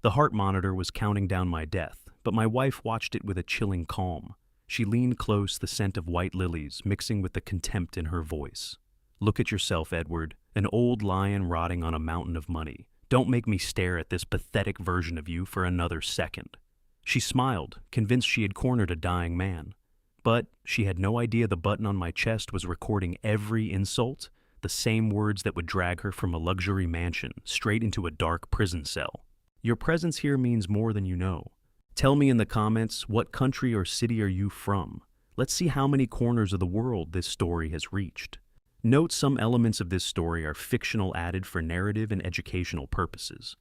The heart monitor was counting down my death, but my wife watched it with a chilling calm. She leaned close, the scent of white lilies mixing with the contempt in her voice. "Look at yourself, Edward, an old lion rotting on a mountain of money. Don't make me stare at this pathetic version of you for another second." She smiled, convinced she had cornered a dying man. But she had no idea the button on my chest was recording every insult, the same words that would drag her from a luxury mansion straight into a dark prison cell. "Your presence here means more than you know. Tell me in the comments, what country or city are you from? Let's see how many corners of the world this story has reached." Note some elements of this story are fictional, added for narrative and educational purposes.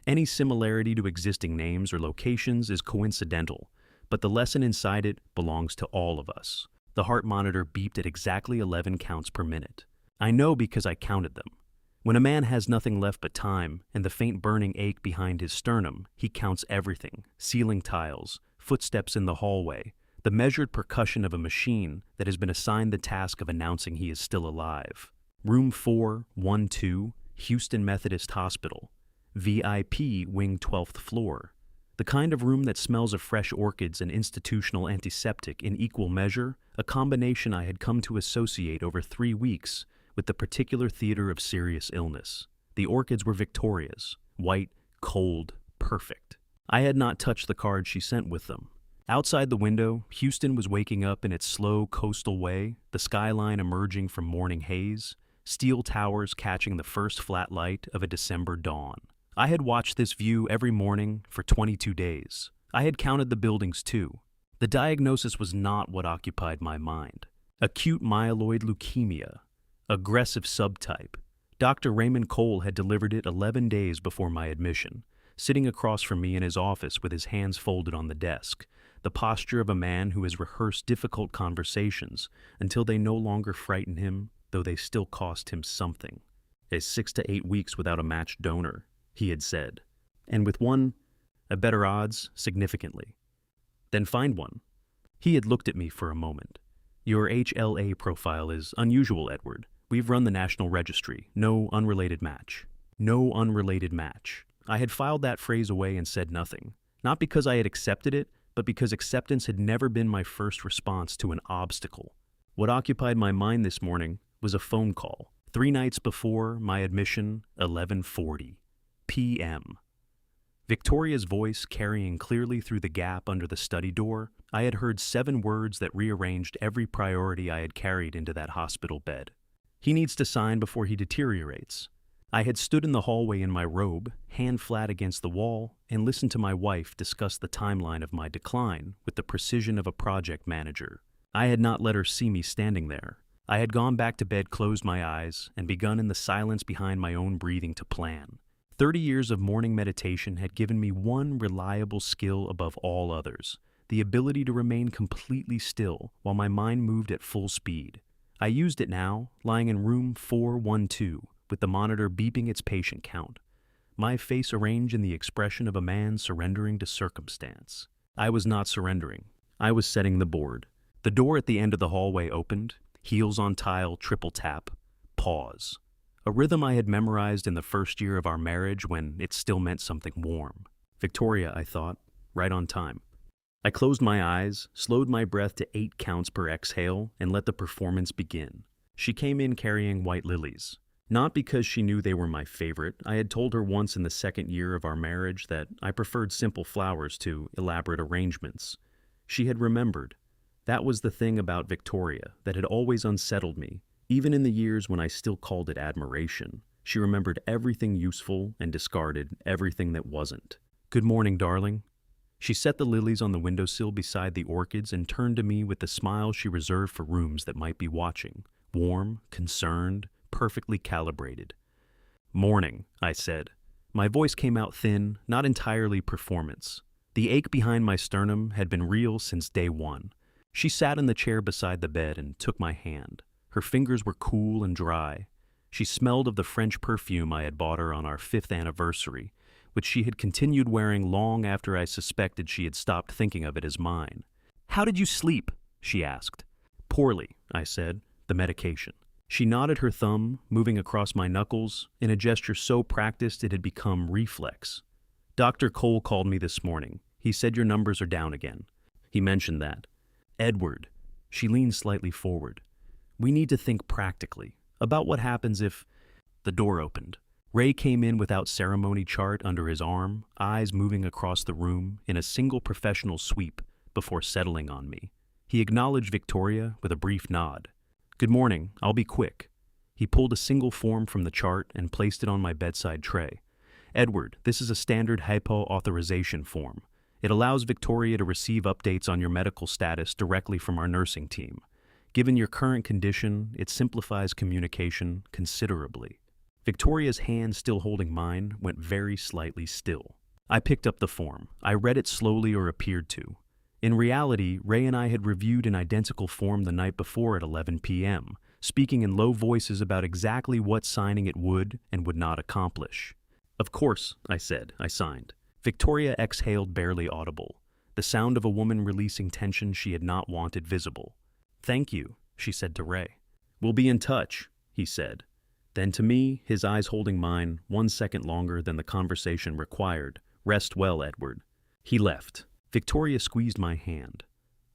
Any similarity to existing names or locations is coincidental, but the lesson inside it belongs to all of us. The heart monitor beeped at exactly 11 counts per minute. I know because I counted them. When a man has nothing left but time and the faint burning ache behind his sternum, he counts everything: ceiling tiles, footsteps in the hallway, the measured percussion of a machine that has been assigned the task of announcing he is still alive. Room 412, Houston Methodist Hospital. VIP wing 12th floor. The kind of room that smells of fresh orchids and institutional antiseptic in equal measure, a combination I had come to associate over 3 weeks with the particular theater of serious illness. The orchids were Victoria's, white, cold, perfect. I had not touched the cards she sent with them. Outside the window, Houston was waking up in its slow coastal way, the skyline emerging from morning haze, steel towers catching the first flat light of a December dawn. I had watched this view every morning for 22 days. I had counted the buildings too. The diagnosis was not what occupied my mind. Acute myeloid leukemia, aggressive subtype. Dr. Raymond Cole had delivered it 11 days before my admission, sitting across from me in his office with his hands folded on the desk, the posture of a man who has rehearsed difficult conversations until they no longer frighten him, though they still cost him something. "It's 6 to 8 weeks without a matched donor," he had said, "and with one, a better odds, significantly. Then find one." He had looked at me for a moment. "Your HLA profile is unusual, Edward. We've run the national registry. No unrelated match." No unrelated match. I had filed that phrase away and said nothing. Not because I had accepted it, but because acceptance had never been my first response to an obstacle. What occupied my mind this morning was a phone call. 3 nights before my admission, 11:40 p.m. Victoria's voice carrying clearly through the gap under the study door. I had heard 7 words that rearranged every priority I had carried into that hospital bed. "He needs to sign before he deteriorates." I had stood in the hallway in my robe, hand flat against the wall, and listened to my wife discuss the timeline of my decline with the precision of a project manager. I had not let her see me standing there. I had gone back to bed, closed my eyes, and begun in the silence behind my own breathing to plan. 30 years of morning meditation had given me one reliable skill above all others: the ability to remain completely still while my mind moved at full speed. I used it now, lying in room 412, with the monitor beeping its patient count, my face arranged in the expression of a man surrendering to circumstance. I was not surrendering. I was setting the board. The door at the end of the hallway opened, heels on tile, triple tap, pause. A rhythm I had memorized in the first year of our marriage when it still meant something warm. Victoria, I thought, right on time. I closed my eyes, slowed my breath to 8 counts per exhale, and let the performance begin. She came in carrying white lilies. Not because she knew they were my favorite. I had told her once in the 2nd year of our marriage that I preferred simple flowers to elaborate arrangements. She had remembered. That was the thing about Victoria that had always unsettled me, even in the years when I still called it admiration. She remembered everything useful and discarded everything that wasn't. "Good morning, darling." She set the lilies on the windowsill beside the orchids and turned to me with the smile she reserved for rooms that might be watching. Warm, concerned, perfectly calibrated. "Morning," I said. My voice came out thin, not entirely performance. The ache behind my sternum had been real since day one. She sat in the chair beside the bed and took my hand. Her fingers were cool and dry. She smelled of the French perfume I had bought her on our 5th anniversary, which she had continued wearing long after I suspected she had stopped thinking of it as mine. "How did you sleep?" she asked. "Poorly," I said. "The medication." She nodded her thumb, moving across my knuckles, in a gesture so practiced it had become reflex. Dr. Cole called me this morning. He said your numbers are down again. He mentioned that. Edward. She leaned slightly forward. We need to think practically about what happens if... The door opened. Ray came in without ceremony, chart under his arm, eyes moving across the room in a single professional sweep before settling on me. He acknowledged Victoria with a brief nod. Good morning, I'll be quick. He pulled a single form from the chart and placed it on my bedside tray. Edward, this is a standard hypo authorization form. It allows Victoria to receive updates on your medical status directly from our nursing team. Given your current condition, it simplifies communication considerably. Victoria's hand, still holding mine, went very slightly still. I picked up the form. I read it slowly, or appeared to. In reality, Ray and I had reviewed an identical form the night before at 11 p.m., speaking in low voices about exactly what signing it would and would not accomplish. Of course, I said. I signed. Victoria exhaled, barely audible, the sound of a woman releasing tension she had not wanted visible. Thank you, she said to Ray. We'll be in touch, he said. Then to me, his eyes holding mine 1 second longer than the conversation required. Rest well, Edward. He left. Victoria squeezed my hand.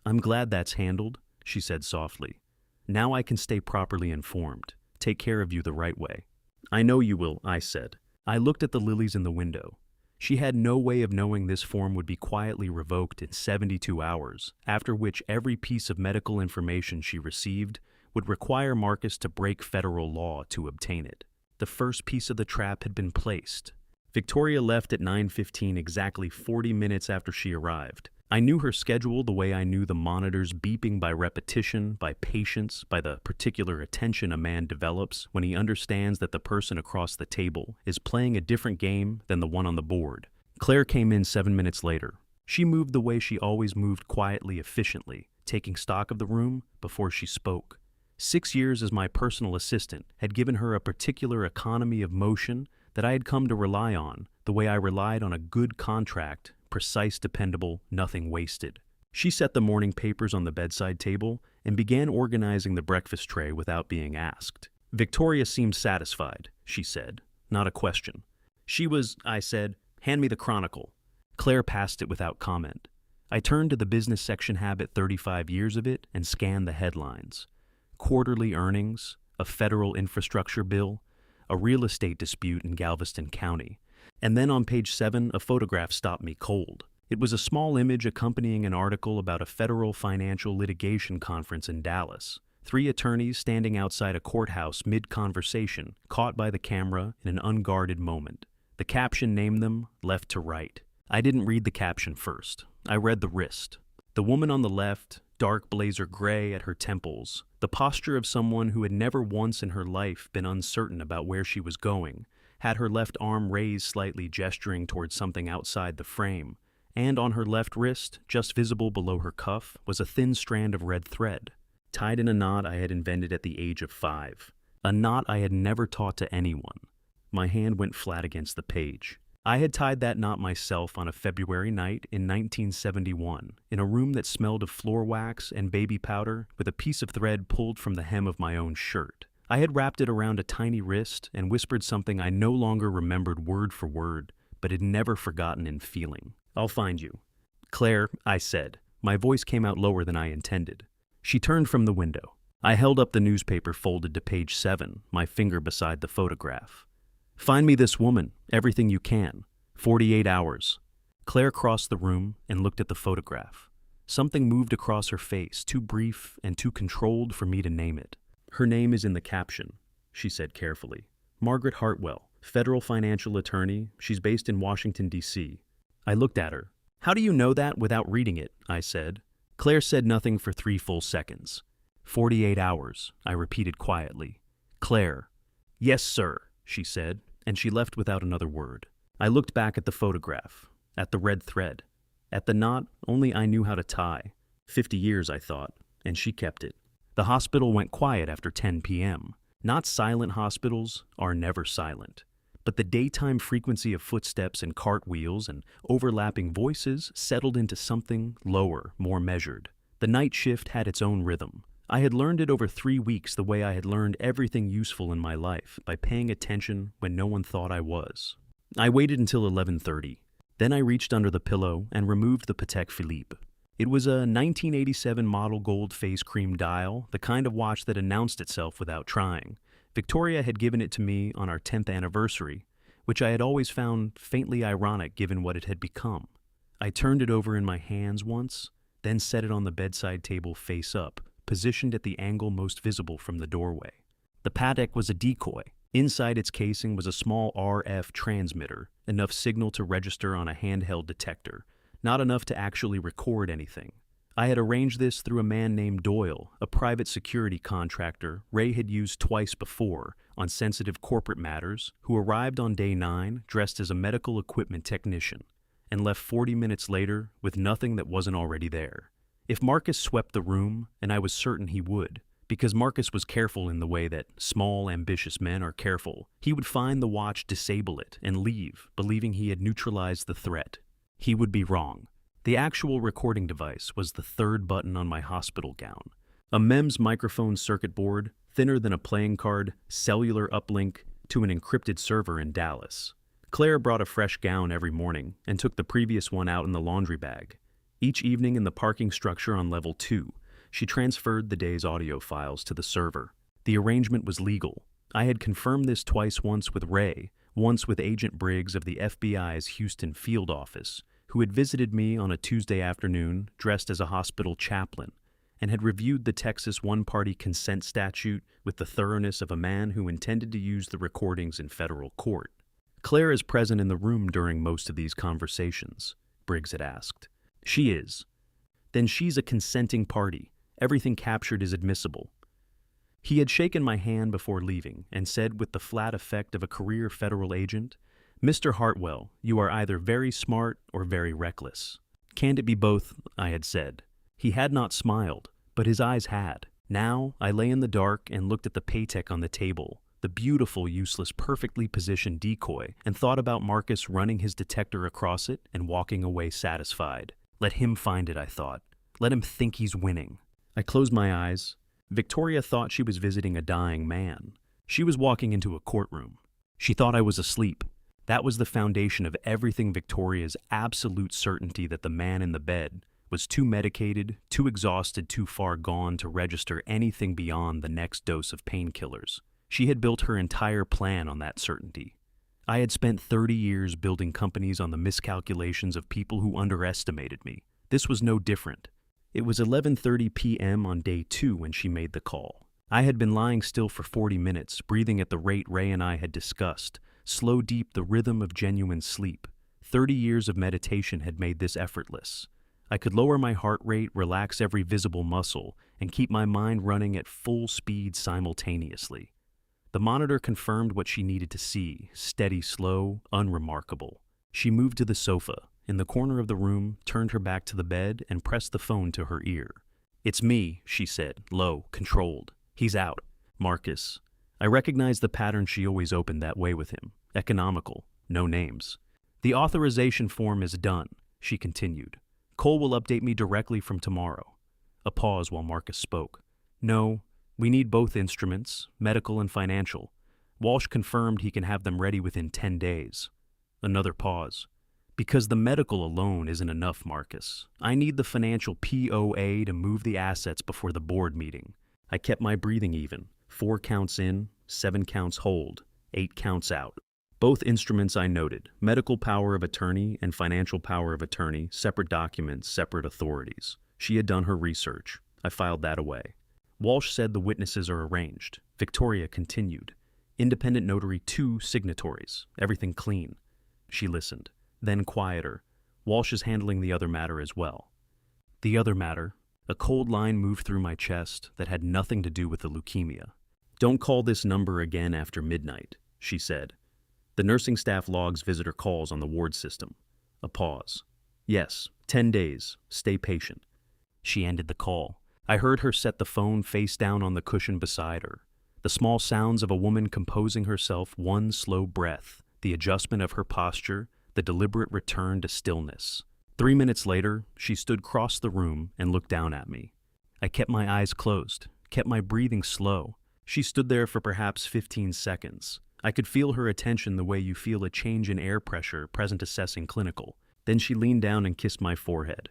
I'm glad that's handled, she said softly. Now I can stay properly informed, take care of you the right way. I know you will, I said. I looked at the lilies in the window. She had no way of knowing this form would be quietly revoked in 72 hours, after which every piece of medical information she received would require Marcus to break federal law to obtain it. The first piece of the trap had been placed. Victoria left at 9:15, exactly 40 minutes after she arrived. I knew her schedule the way I knew the monitors beeping by repetition, by patience, by the particular attention a man develops when he understands that the person across the table is playing a different game than the one on the board. Claire came in 7 minutes later. She moved the way she always moved, quietly, efficiently, taking stock of the room before she spoke. 6 years as my personal assistant had given her a particular economy of motion that I had come to rely on, the way I relied on a good contract, precise, dependable, nothing wasted. She set the morning papers on the bedside table and began organizing the breakfast tray without being asked. Victoria seemed satisfied, she said, not a question. She was, I said, hand me the Chronicle. Claire passed it without comment. I turned to the business section, habit 35 years of it, and scanned the headlines. Quarterly earnings, a federal infrastructure bill, a real estate dispute in Galveston County. And then on page 7, a photograph stopped me cold. It was a small image accompanying an article about a federal financial litigation conference in Dallas. 3 attorneys standing outside a courthouse mid-conversation, caught by the camera in an unguarded moment. The caption named them left to right. I didn't read the caption first. I read the wrist. The woman on the left, dark blazer gray at her temples, the posture of someone who had never once in her life been uncertain about where she was going, had her left arm raised slightly, gesturing towards something outside the frame, and on her left wrist, just visible below her cuff, was a thin strand of red thread, tied in a knot I had invented at the age of 5, a knot I had never taught to anyone. My hand went flat against the page. I had tied that knot myself on a February night in 1971, in a room that smelled of floor wax and baby powder, with a piece of thread pulled from the hem of my own shirt. I had wrapped it around a tiny wrist and whispered something I no longer remembered word for word, but had never forgotten in feeling. I'll find you. Claire, I said. My voice came out lower than I intended. She turned from the window. I held up the newspaper folded to page 7, my finger beside the photograph. Find me this woman, everything you can. 48 hours. Claire crossed the room and looked at the photograph. Something moved across her face, too brief and too controlled for me to name it. Her name is in the caption, she said carefully. Margaret Hartwell, federal financial attorney. She's based in Washington, D.C. I looked at her. How do you know that without reading it? I said. Claire said nothing for 3 full seconds. 48 hours, I repeated quietly. Claire. Yes, sir, she said, and she left without another word. I looked back at the photograph, at the red thread, at the knot only I knew how to tie. 50 years, I thought, and she kept it. The hospital went quiet after 10 p.m. Not silent hospitals are never silent, but the daytime frequency of footsteps and cartwheels and overlapping voices settled into something lower, more measured. The night shift had its own rhythm. I had learned it over 3 weeks the way I had learned everything useful in my life, by paying attention when no one thought I was. I waited until 11:30. Then I reached under the pillow and removed the Patek Philippe. It was a 1987 model gold face cream dial, the kind of watch that announced itself without trying. Victoria had given it to me on our 10th anniversary, which I had always found faintly ironic given what it had become. I turned it over in my hands once, then set it on the bedside table face up, positioned at the angle most visible from the doorway. The Patek was a decoy. Inside its casing was a small RF transmitter, enough signal to register on a handheld detector, not enough to actually record anything. I had arranged this through a man named Doyle, a private security contractor Ray had used twice before on sensitive corporate matters, who arrived on day 9 dressed as a medical equipment technician and left 40 minutes later with nothing that wasn't already there. If Marcus swept the room, and I was certain he would, because Marcus was careful in the way that small, ambitious men are careful, he would find the watch, disable it, and leave, believing he had neutralized the threat. He would be wrong. The actual recording device was the third button on my hospital gown. A MEMS microphone circuit board, thinner than a playing card, cellular uplink to an encrypted server in Dallas. Claire brought a fresh gown every morning and took the previous one out in the laundry bag. Each evening in the parking structure on level 2, she transferred the day's audio files to the server. The arrangement was legal. I had confirmed this twice, once with Ray, once with Agent Briggs of the FBI's Houston field office, who had visited me on a Tuesday afternoon dressed as a hospital chaplain and had reviewed the Texas one-party consent statute with the thoroughness of a man who intended to use the recordings in federal court. Claire is present in the room during most of these conversations, Briggs had asked. She is. Then she's a consenting party. Everything captured is admissible. He had shaken my hand before leaving and said with the flat effect of a career federal agent, "Mr. Hartwell, you are either very smart or very reckless." "Can't it be both?" I had said. He had not smiled, but his eyes had. Now I lay in the dark and looked at the Patek on the table, the beautiful, useless, perfectly positioned decoy, and thought about Marcus running his detector across it and walking away satisfied. Let him find it, I thought. Let him think he's winning. I closed my eyes. Victoria thought she was visiting a dying man. She was walking into a courtroom. She thought I was asleep. That was the foundation of everything. Victoria's absolute certainty that the man in the bed was too medicated, too exhausted, too far gone to register anything beyond the next dose of painkillers. She had built her entire plan on that certainty. I had spent 30 years building companies on the miscalculations of people who underestimated me. This was no different. It was 11:30 p.m. on day 2 when she made the call. I had been lying still for 40 minutes, breathing at the rate Ray and I had discussed, slow, deep, the rhythm of genuine sleep. 30 years of meditation had made this effortless. I could lower my heart rate, relax every visible muscle, and keep my mind running at full speed simultaneously. The monitor confirmed what she needed to see, steady, slow, unremarkable. She moved to the sofa, in the corner of the room, turned her back to the bed, and pressed the phone to her ear. "It's me," she said, low, controlled. "He's out. Marcus." I recognized the pattern. She always opened that way with him. Economical. No names. "The authorization form is done," she continued. "Cole will update me directly from tomorrow." A pause while Marcus spoke. "No. We need both instruments, medical and financial. Walsh confirmed he can have them ready within 10 days. Another pause. "Because the medical alone isn't enough, Marcus. I need the financial POA to move the assets before the board meeting." I kept my breathing even. 4 counts in, 7 counts hold, 8 counts out. Both instruments I noted, medical power of attorney and financial power of attorney, separate documents, separate authorities. She had done her research. I filed that away. Walsh said the witnesses are arranged. Victoria continued. "Independent notary, 2 signatories. Everything clean." She listened. Then quieter. "Walsh is handling the other matter as well." The other matter. A cold line moved through my chest that had nothing to do with the leukemia. "Don't call this number again after midnight," she said. "The nursing staff logs visitor calls on the ward system." A pause. "Yes, 10 days. Stay patient." She ended the call. I heard her set the phone face down on the cushion beside her. The small sounds of a woman composing herself, one slow breath, the adjustment of her posture, the deliberate return to stillness. 3 minutes later, she stood across the room and looked down at me. I kept my eyes closed, kept my breathing slow. She stood there for perhaps 15 seconds. I could feel her attention the way you feel a change in air pressure present assessing clinical. Then she leaned down and kissed my forehead.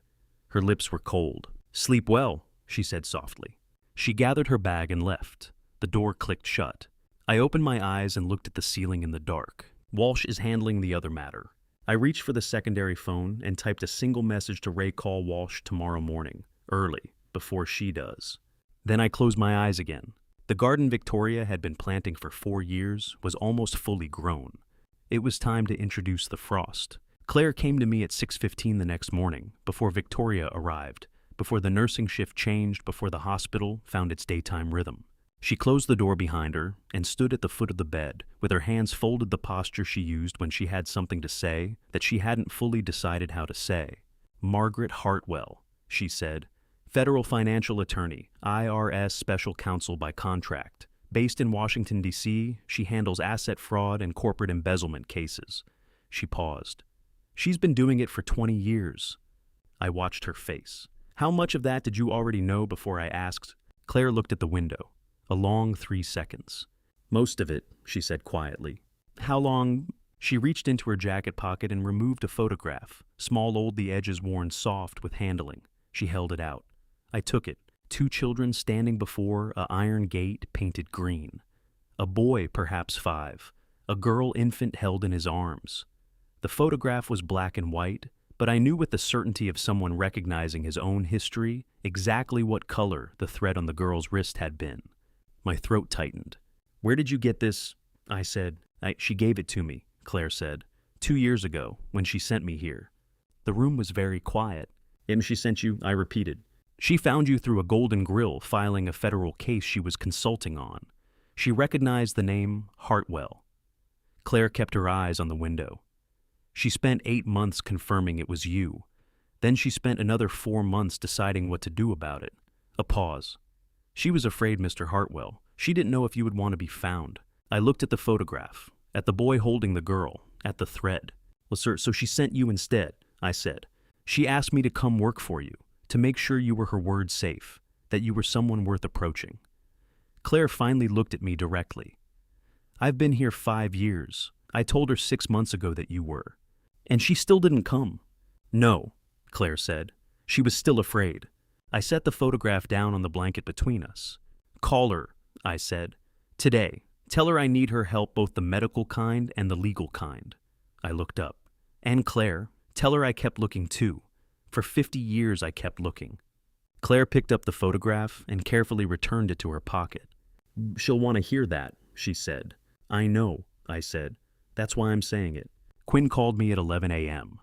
Her lips were cold. "Sleep well," she said softly. She gathered her bag and left. The door clicked shut. I opened my eyes and looked at the ceiling in the dark. Walsh is handling the other matter. I reached for the secondary phone and typed a single message to Ray: "Call Walsh tomorrow morning, early, before she does." Then I closed my eyes again. The garden Victoria had been planting for 4 years was almost fully grown. It was time to introduce the frost. Claire came to me at 6:15 the next morning, before Victoria arrived, before the nursing shift changed, before the hospital found its daytime rhythm. She closed the door behind her and stood at the foot of the bed, with her hands folded, the posture she used when she had something to say that she hadn't fully decided how to say. "Margaret Hartwell," she said, "federal financial attorney, IRS special counsel by contract. Based in Washington, D.C., she handles asset fraud and corporate embezzlement cases." She paused. "She's been doing it for 20 years. I watched her face. "How much of that did you already know before I asked?" Claire looked at the window. A long 3 seconds. "Most of it," she said quietly. "How long?" She reached into her jacket pocket and removed a photograph, small, old, the edges worn soft with handling. She held it out. I took it. 2 children standing before an iron gate painted green. A boy, perhaps 5. A girl infant held in his arms. The photograph was black and white, but I knew with the certainty of someone recognizing his own history exactly what color the thread on the girl's wrist had been. My throat tightened. "Where did you get this?" I said. She gave it to me," Claire said. 2 years ago, when she sent me here." The room was very quiet. "And she sent you?" I repeated. "She found you through a Golden Grill filing a federal case she was consulting on. She recognized the name Hartwell." Claire kept her eyes on the window. "She spent 8 months confirming it was you. Then she spent another 4 months deciding what to do about it." A pause. "She was afraid, Mr. Hartwell. She didn't know if you would want to be found." I looked at the photograph, at the boy holding the girl, at the thread. "Well, sir, so she sent you instead," I said. "She asked me to come work for you, to make sure you were her word safe, that you were someone worth approaching." Claire finally looked at me directly. "I've been here 5 years. I told her 6 months ago that you were. And she still didn't come." "No," Claire said. "She was still afraid." I set the photograph down on the blanket between us. "Call her," I said. "Today. Tell her I need her help, both the medical kind and the legal kind." I looked up. "And Claire, tell her I kept looking too. For 50 years I kept looking." Claire picked up the photograph and carefully returned it to her pocket. "She'll want to hear that," she said. "I know," I said. "That's why I'm saying it. Quinn called me at 11 a.m.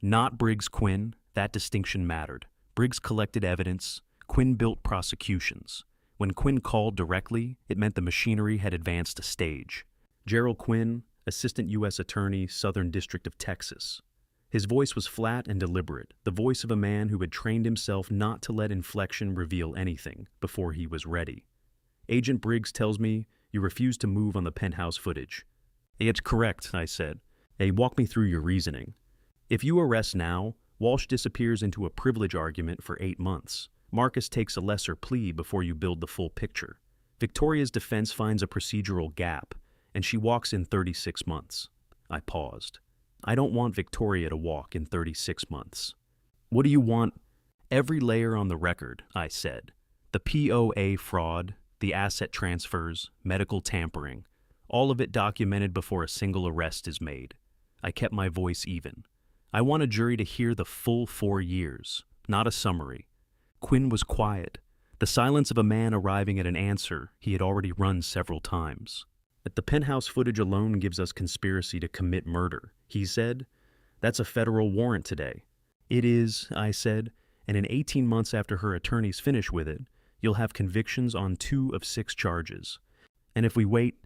Not Briggs Quinn, that distinction mattered. Briggs collected evidence. Quinn built prosecutions. When Quinn called directly, it meant the machinery had advanced a stage. Gerald Quinn, Assistant U.S. Attorney, Southern District of Texas. His voice was flat and deliberate, the voice of a man who had trained himself not to let inflection reveal anything before he was ready. "Agent Briggs tells me you refuse to move on the penthouse footage." "It's correct," I said. "Walk me through your reasoning." "If you arrest now, Walsh disappears into a privilege argument for 8 months. Marcus takes a lesser plea before you build the full picture. Victoria's defense finds a procedural gap, and she walks in 36 months. I paused. "I don't want Victoria to walk in 36 months. "What do you want?" "Every layer on the record," I said. "The POA fraud, the asset transfers, medical tampering, all of it documented before a single arrest is made." I kept my voice even. "I want a jury to hear the full 4 years, not a summary." Quinn was quiet, the silence of a man arriving at an answer he had already run several times. "That the penthouse footage alone gives us conspiracy to commit murder," he said. "That's a federal warrant today." "It is," I said, "and in 18 months after her attorneys finish with it, you'll have convictions on 2 of 6 charges. And if we wait,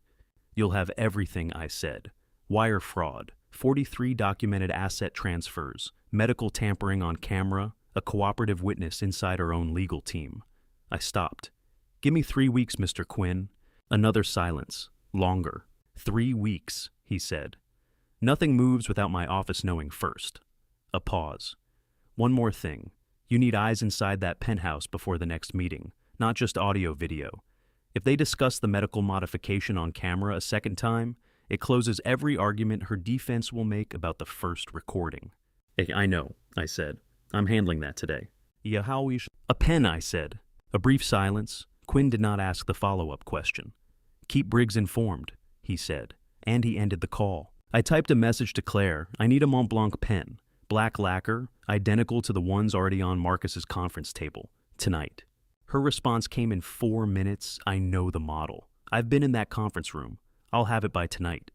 you'll have everything," I said. "Wire fraud, 43 documented asset transfers, medical tampering on camera, a cooperative witness inside our own legal team." I stopped. "Give me 3 weeks, Mr. Quinn." Another silence. Longer. 3 weeks, he said. "Nothing moves without my office knowing first." A pause. "One more thing. You need eyes inside that penthouse before the next meeting, not just audio-video. If they discuss the medical modification on camera a second time, it closes every argument her defense will make about the first recording." I know, I said. I'm handling that today. Yeah, how we A pen, I said. A brief silence. Quinn did not ask the follow-up question. Keep Briggs informed, he said, and he ended the call. I typed a message to Claire. I need a Mont Blanc pen. Black lacquer, identical to the ones already on Marcus's conference table. Tonight. Her response came in 4 minutes. I know the model. I've been in that conference room. I'll have it by tonight.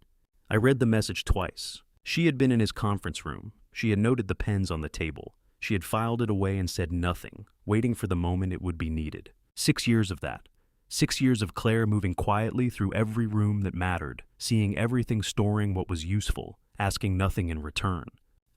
I read the message twice. She had been in his conference room. She had noted the pens on the table. She had filed it away and said nothing, waiting for the moment it would be needed. 6 years of that. 6 years of Claire moving quietly through every room that mattered, seeing everything, storing what was useful, asking nothing in return.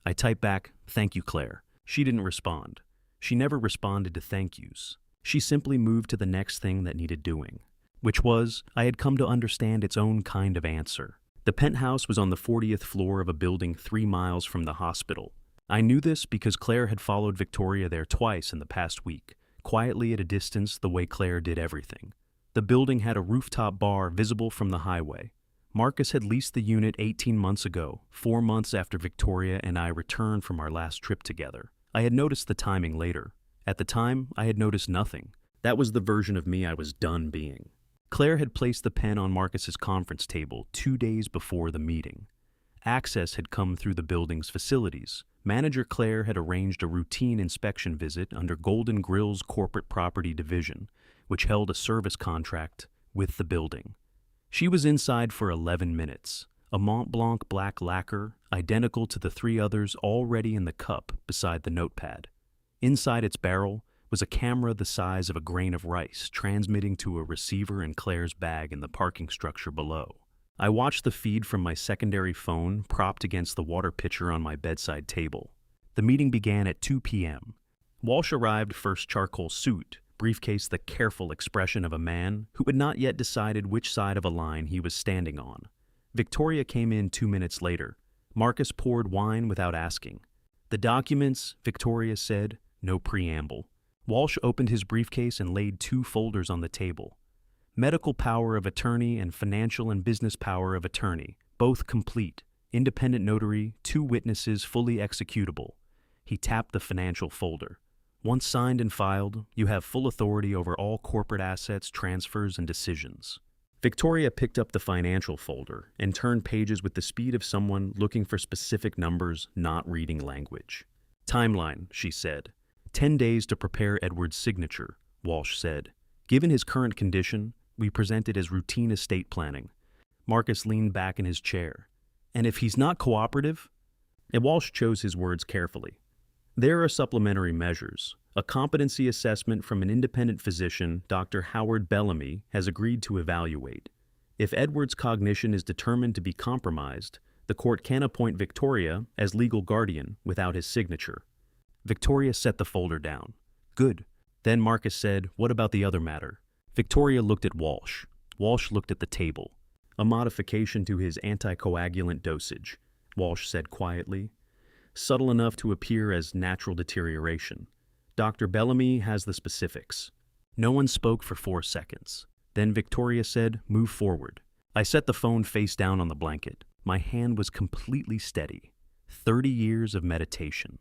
I typed back, "Thank you, Claire." She didn't respond. She never responded to thank yous. She simply moved to the next thing that needed doing, which was, I had come to understand, its own kind of answer. The penthouse was on the 40th floor of a building 3 miles from the hospital. I knew this because Claire had followed Victoria there twice in the past week, quietly at a distance the way Claire did everything. The building had a rooftop bar visible from the highway. Marcus had leased the unit 18 months ago, 4 months after Victoria and I returned from our last trip together. I had noticed the timing later. At the time, I had noticed nothing. That was the version of me I was done being. Claire had placed the pen on Marcus's conference table 2 days before the meeting. Access had come through the building's facilities. Manager Claire had arranged a routine inspection visit under Golden Grill's corporate property division, which held a service contract with the building. She was inside for 11 minutes. A Mont Blanc black lacquer, identical to the 3 others already in the cup beside the notepad. Inside its barrel was a camera the size of a grain of rice transmitting to a receiver in Claire's bag in the parking structure below. I watched the feed from my secondary phone propped against the water pitcher on my bedside table. The meeting began at 2 p.m. Walsh arrived first, charcoal suit, briefcase the careful expression of a man who had not yet decided which side of a line he was standing on. Victoria came in 2 minutes later. Marcus poured wine without asking. The documents, Victoria said, no preamble. Walsh opened his briefcase and laid 2 folders on the table. Medical power of attorney and financial and business power of attorney, both complete. Independent notary, 2 witnesses fully executable. He tapped the financial folder. Once signed and filed, you have full authority over all corporate assets, transfers, and decisions. Victoria picked up the financial folder and turned pages with the speed of someone looking for specific numbers, not reading language. Timeline, she said. 10 days to prepare Edward's signature, Walsh said. Given his current condition, we present it as routine estate planning. Marcus leaned back in his chair. And if he's not cooperative? And Walsh chose his words carefully. There are supplementary measures. A competency assessment from an independent physician, Dr. Howard Bellamy, has agreed to evaluate. If Edward's cognition is determined to be compromised, the court can appoint Victoria as legal guardian without his signature. Victoria set the folder down. Good. Then Marcus said, what about the other matter? Victoria looked at Walsh. Walsh looked at the table. A modification to his anticoagulant dosage, Walsh said quietly. Subtle enough to appear as natural deterioration. Dr. Bellamy has the specifics. No one spoke for 4 seconds. Then Victoria said, move forward. I set the phone face down on the blanket. My hand was completely steady. 30 years of meditation.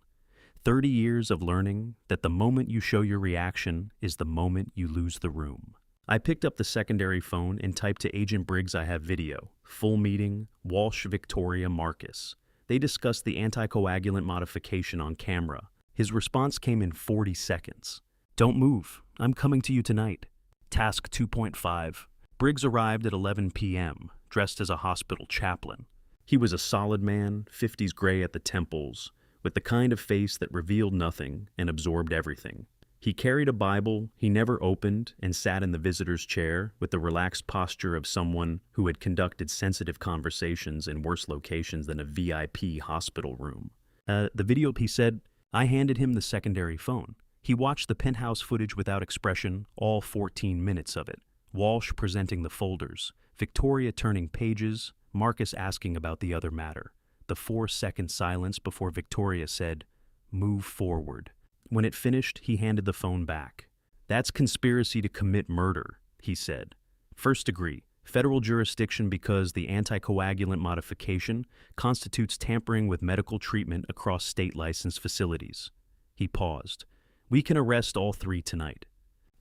30 years of learning that the moment you show your reaction is the moment you lose the room. I picked up the secondary phone and typed to Agent Briggs, I have video. Full meeting, Walsh, Victoria, Marcus. They discussed the anticoagulant modification on camera. His response came in 40 seconds. Don't move. I'm coming to you tonight. Task 2.5. Briggs arrived at 11 p.m., dressed as a hospital chaplain. He was a solid man, 50s gray at the temples, with the kind of face that revealed nothing and absorbed everything. He carried a Bible he never opened and sat in the visitor's chair with the relaxed posture of someone who had conducted sensitive conversations in worse locations than a VIP hospital room. The video, he said. I handed him the secondary phone. He watched the penthouse footage without expression, all 14 minutes of it. Walsh presenting the folders, Victoria turning pages, Marcus asking about the other matter. The 4-second silence before Victoria said, move forward. When it finished, he handed the phone back. That's conspiracy to commit murder, he said. First degree, Federal jurisdiction because the anticoagulant modification constitutes tampering with medical treatment across state-licensed facilities. He paused. We can arrest all three tonight.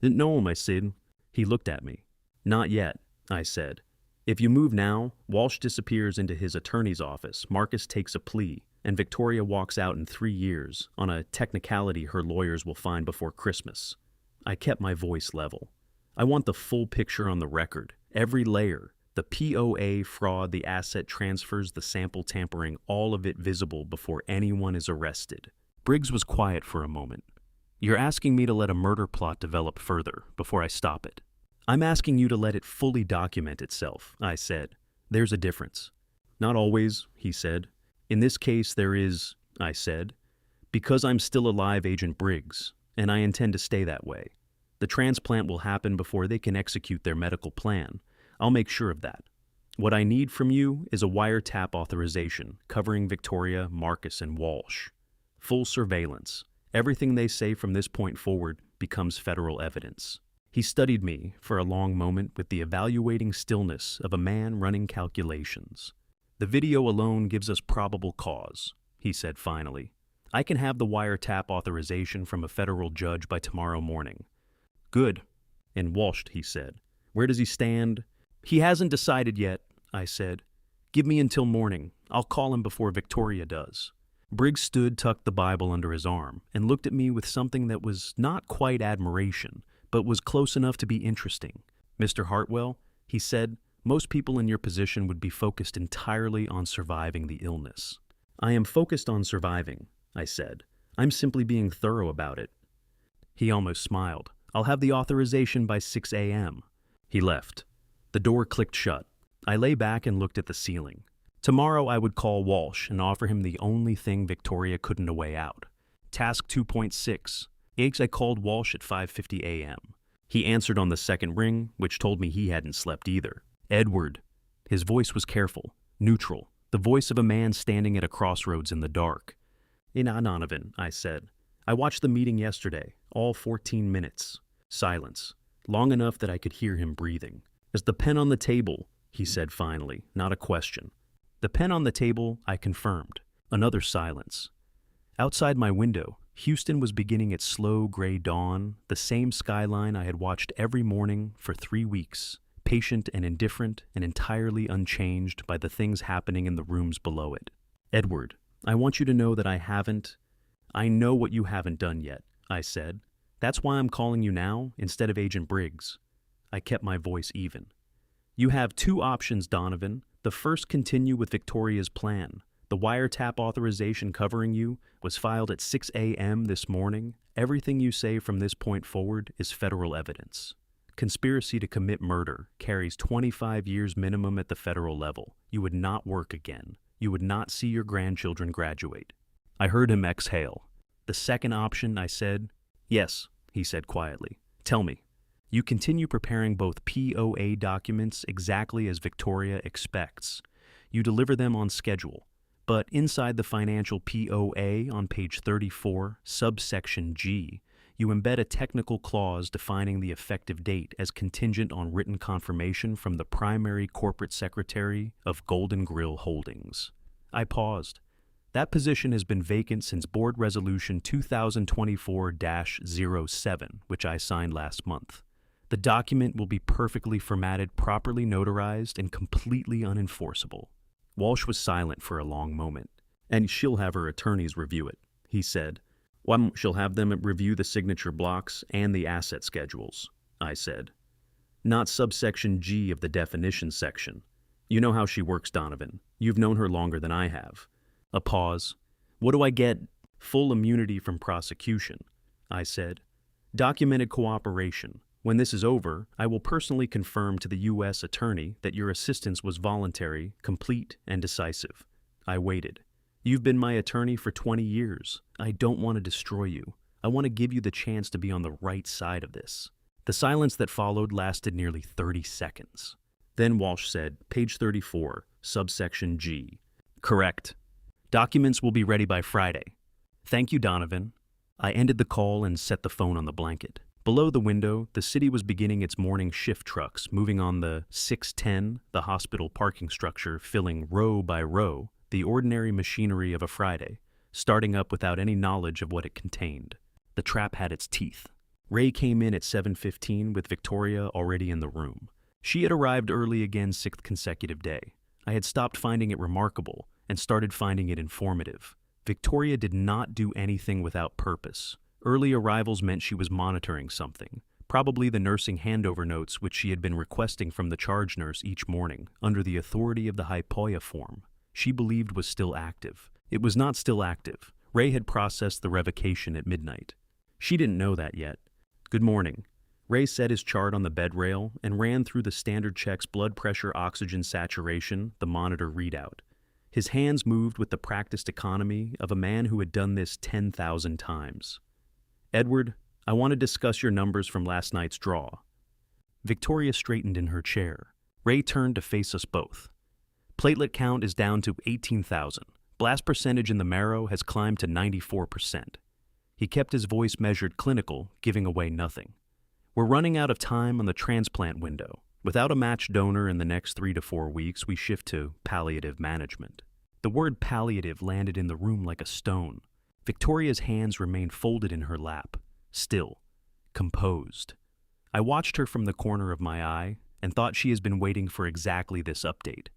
No, my Sid. He looked at me. Not yet, I said. If you move now, Walsh disappears into his attorney's office, Marcus takes a plea, and Victoria walks out in 3 years on a technicality her lawyers will find before Christmas. I kept my voice level. I want the full picture on the record, every layer, the POA fraud, the asset transfers, the sample tampering, all of it visible before anyone is arrested. Briggs was quiet for a moment. You're asking me to let a murder plot develop further before I stop it. I'm asking you to let it fully document itself, I said. There's a difference. Not always, he said. In this case, there is, I said. Because I'm still alive, Agent Briggs, and I intend to stay that way. The transplant will happen before they can execute their medical plan. I'll make sure of that. What I need from you is a wiretap authorization covering Victoria, Marcus, and Walsh. Full surveillance. Everything they say from this point forward becomes federal evidence. He studied me for a long moment with the evaluating stillness of a man running calculations. The video alone gives us probable cause, he said finally. I can have the wiretap authorization from a federal judge by tomorrow morning. Good. And Walsh, he said. Where does he stand? He hasn't decided yet, I said. Give me until morning. I'll call him before Victoria does. Briggs stood, tucked the Bible under his arm, and looked at me with something that was not quite admiration, but was close enough to be interesting. Mr. Hartwell, he said, most people in your position would be focused entirely on surviving the illness. I am focused on surviving, I said. I'm simply being thorough about it. He almost smiled. I'll have the authorization by 6 a.m. He left. The door clicked shut. I lay back and looked at the ceiling. Tomorrow I would call Walsh and offer him the only thing Victoria couldn't weigh out. Task 2.6. I called Walsh at 5:50 a.m. He answered on the second ring, which told me he hadn't slept either. Edward. His voice was careful, neutral, the voice of a man standing at a crossroads in the dark. Donovan, I said. I watched the meeting yesterday, all 14 minutes. Silence, long enough that I could hear him breathing. Is the pen on the table? He said finally, not a question. The pen on the table, I confirmed. Another silence. Outside my window, Houston was beginning its slow gray dawn, the same skyline I had watched every morning for 3 weeks, patient and indifferent and entirely unchanged by the things happening in the rooms below it. Edward, I want you to know that I know what you haven't done yet, I said. That's why I'm calling you now instead of Agent Briggs. I kept my voice even. You have 2 options, Donovan. The first, continue with Victoria's plan. The wiretap authorization covering you was filed at 6 a.m. this morning. Everything you say from this point forward is federal evidence. Conspiracy to commit murder carries 25 years minimum at the federal level. You would not work again. You would not see your grandchildren graduate. I heard him exhale. The second option, I said. Yes, he said quietly. Tell me. You continue preparing both POA documents exactly as Victoria expects. You deliver them on schedule. But inside the financial POA on page 34, subsection G, you embed a technical clause defining the effective date as contingent on written confirmation from the primary corporate secretary of Golden Grill Holdings. I paused. That position has been vacant since Board Resolution 2024-07, which I signed last month. The document will be perfectly formatted, properly notarized, and completely unenforceable. Walsh was silent for a long moment. And she'll have her attorneys review it, he said. Well, she'll have them review the signature blocks and the asset schedules, I said. Not subsection G of the definition section. You know how she works, Donovan. You've known her longer than I have. A pause. What do I get? Full immunity from prosecution, I said. Documented cooperation. When this is over, I will personally confirm to the U.S. Attorney that your assistance was voluntary, complete, and decisive. I waited. You've been my attorney for 20 years. I don't want to destroy you. I want to give you the chance to be on the right side of this. The silence that followed lasted nearly 30 seconds. Then Walsh said, page 34, subsection G. Correct. Documents will be ready by Friday. Thank you, Donovan. I ended the call and set the phone on the blanket. Below the window, the city was beginning its morning shift trucks, moving on the 610, the hospital parking structure, filling row by row the ordinary machinery of a Friday, starting up without any knowledge of what it contained. The trap had its teeth. Ray came in at 7:15 with Victoria already in the room. She had arrived early again, 6th consecutive day. I had stopped finding it remarkable and started finding it informative. Victoria did not do anything without purpose. Early arrivals meant she was monitoring something, probably the nursing handover notes which she had been requesting from the charge nurse each morning, under the authority of the hypoia form she believed was still active. It was not still active. Ray had processed the revocation at midnight. She didn't know that yet. "Good morning." Ray set his chart on the bed rail and ran through the standard checks: blood pressure, oxygen saturation, the monitor readout. His hands moved with the practiced economy of a man who had done this 10,000 times. "Edward, I want to discuss your numbers from last night's draw." Victoria straightened in her chair. Ray turned to face us both. "Platelet count is down to 18,000. Blast percentage in the marrow has climbed to 94%. He kept his voice measured clinical, giving away nothing. "We're running out of time on the transplant window. Without a matched donor in the next 3 to 4 weeks, we shift to palliative management." The word palliative landed in the room like a stone. Victoria's hands remained folded in her lap, still, composed. I watched her from the corner of my eye and thought she has been waiting for exactly this update.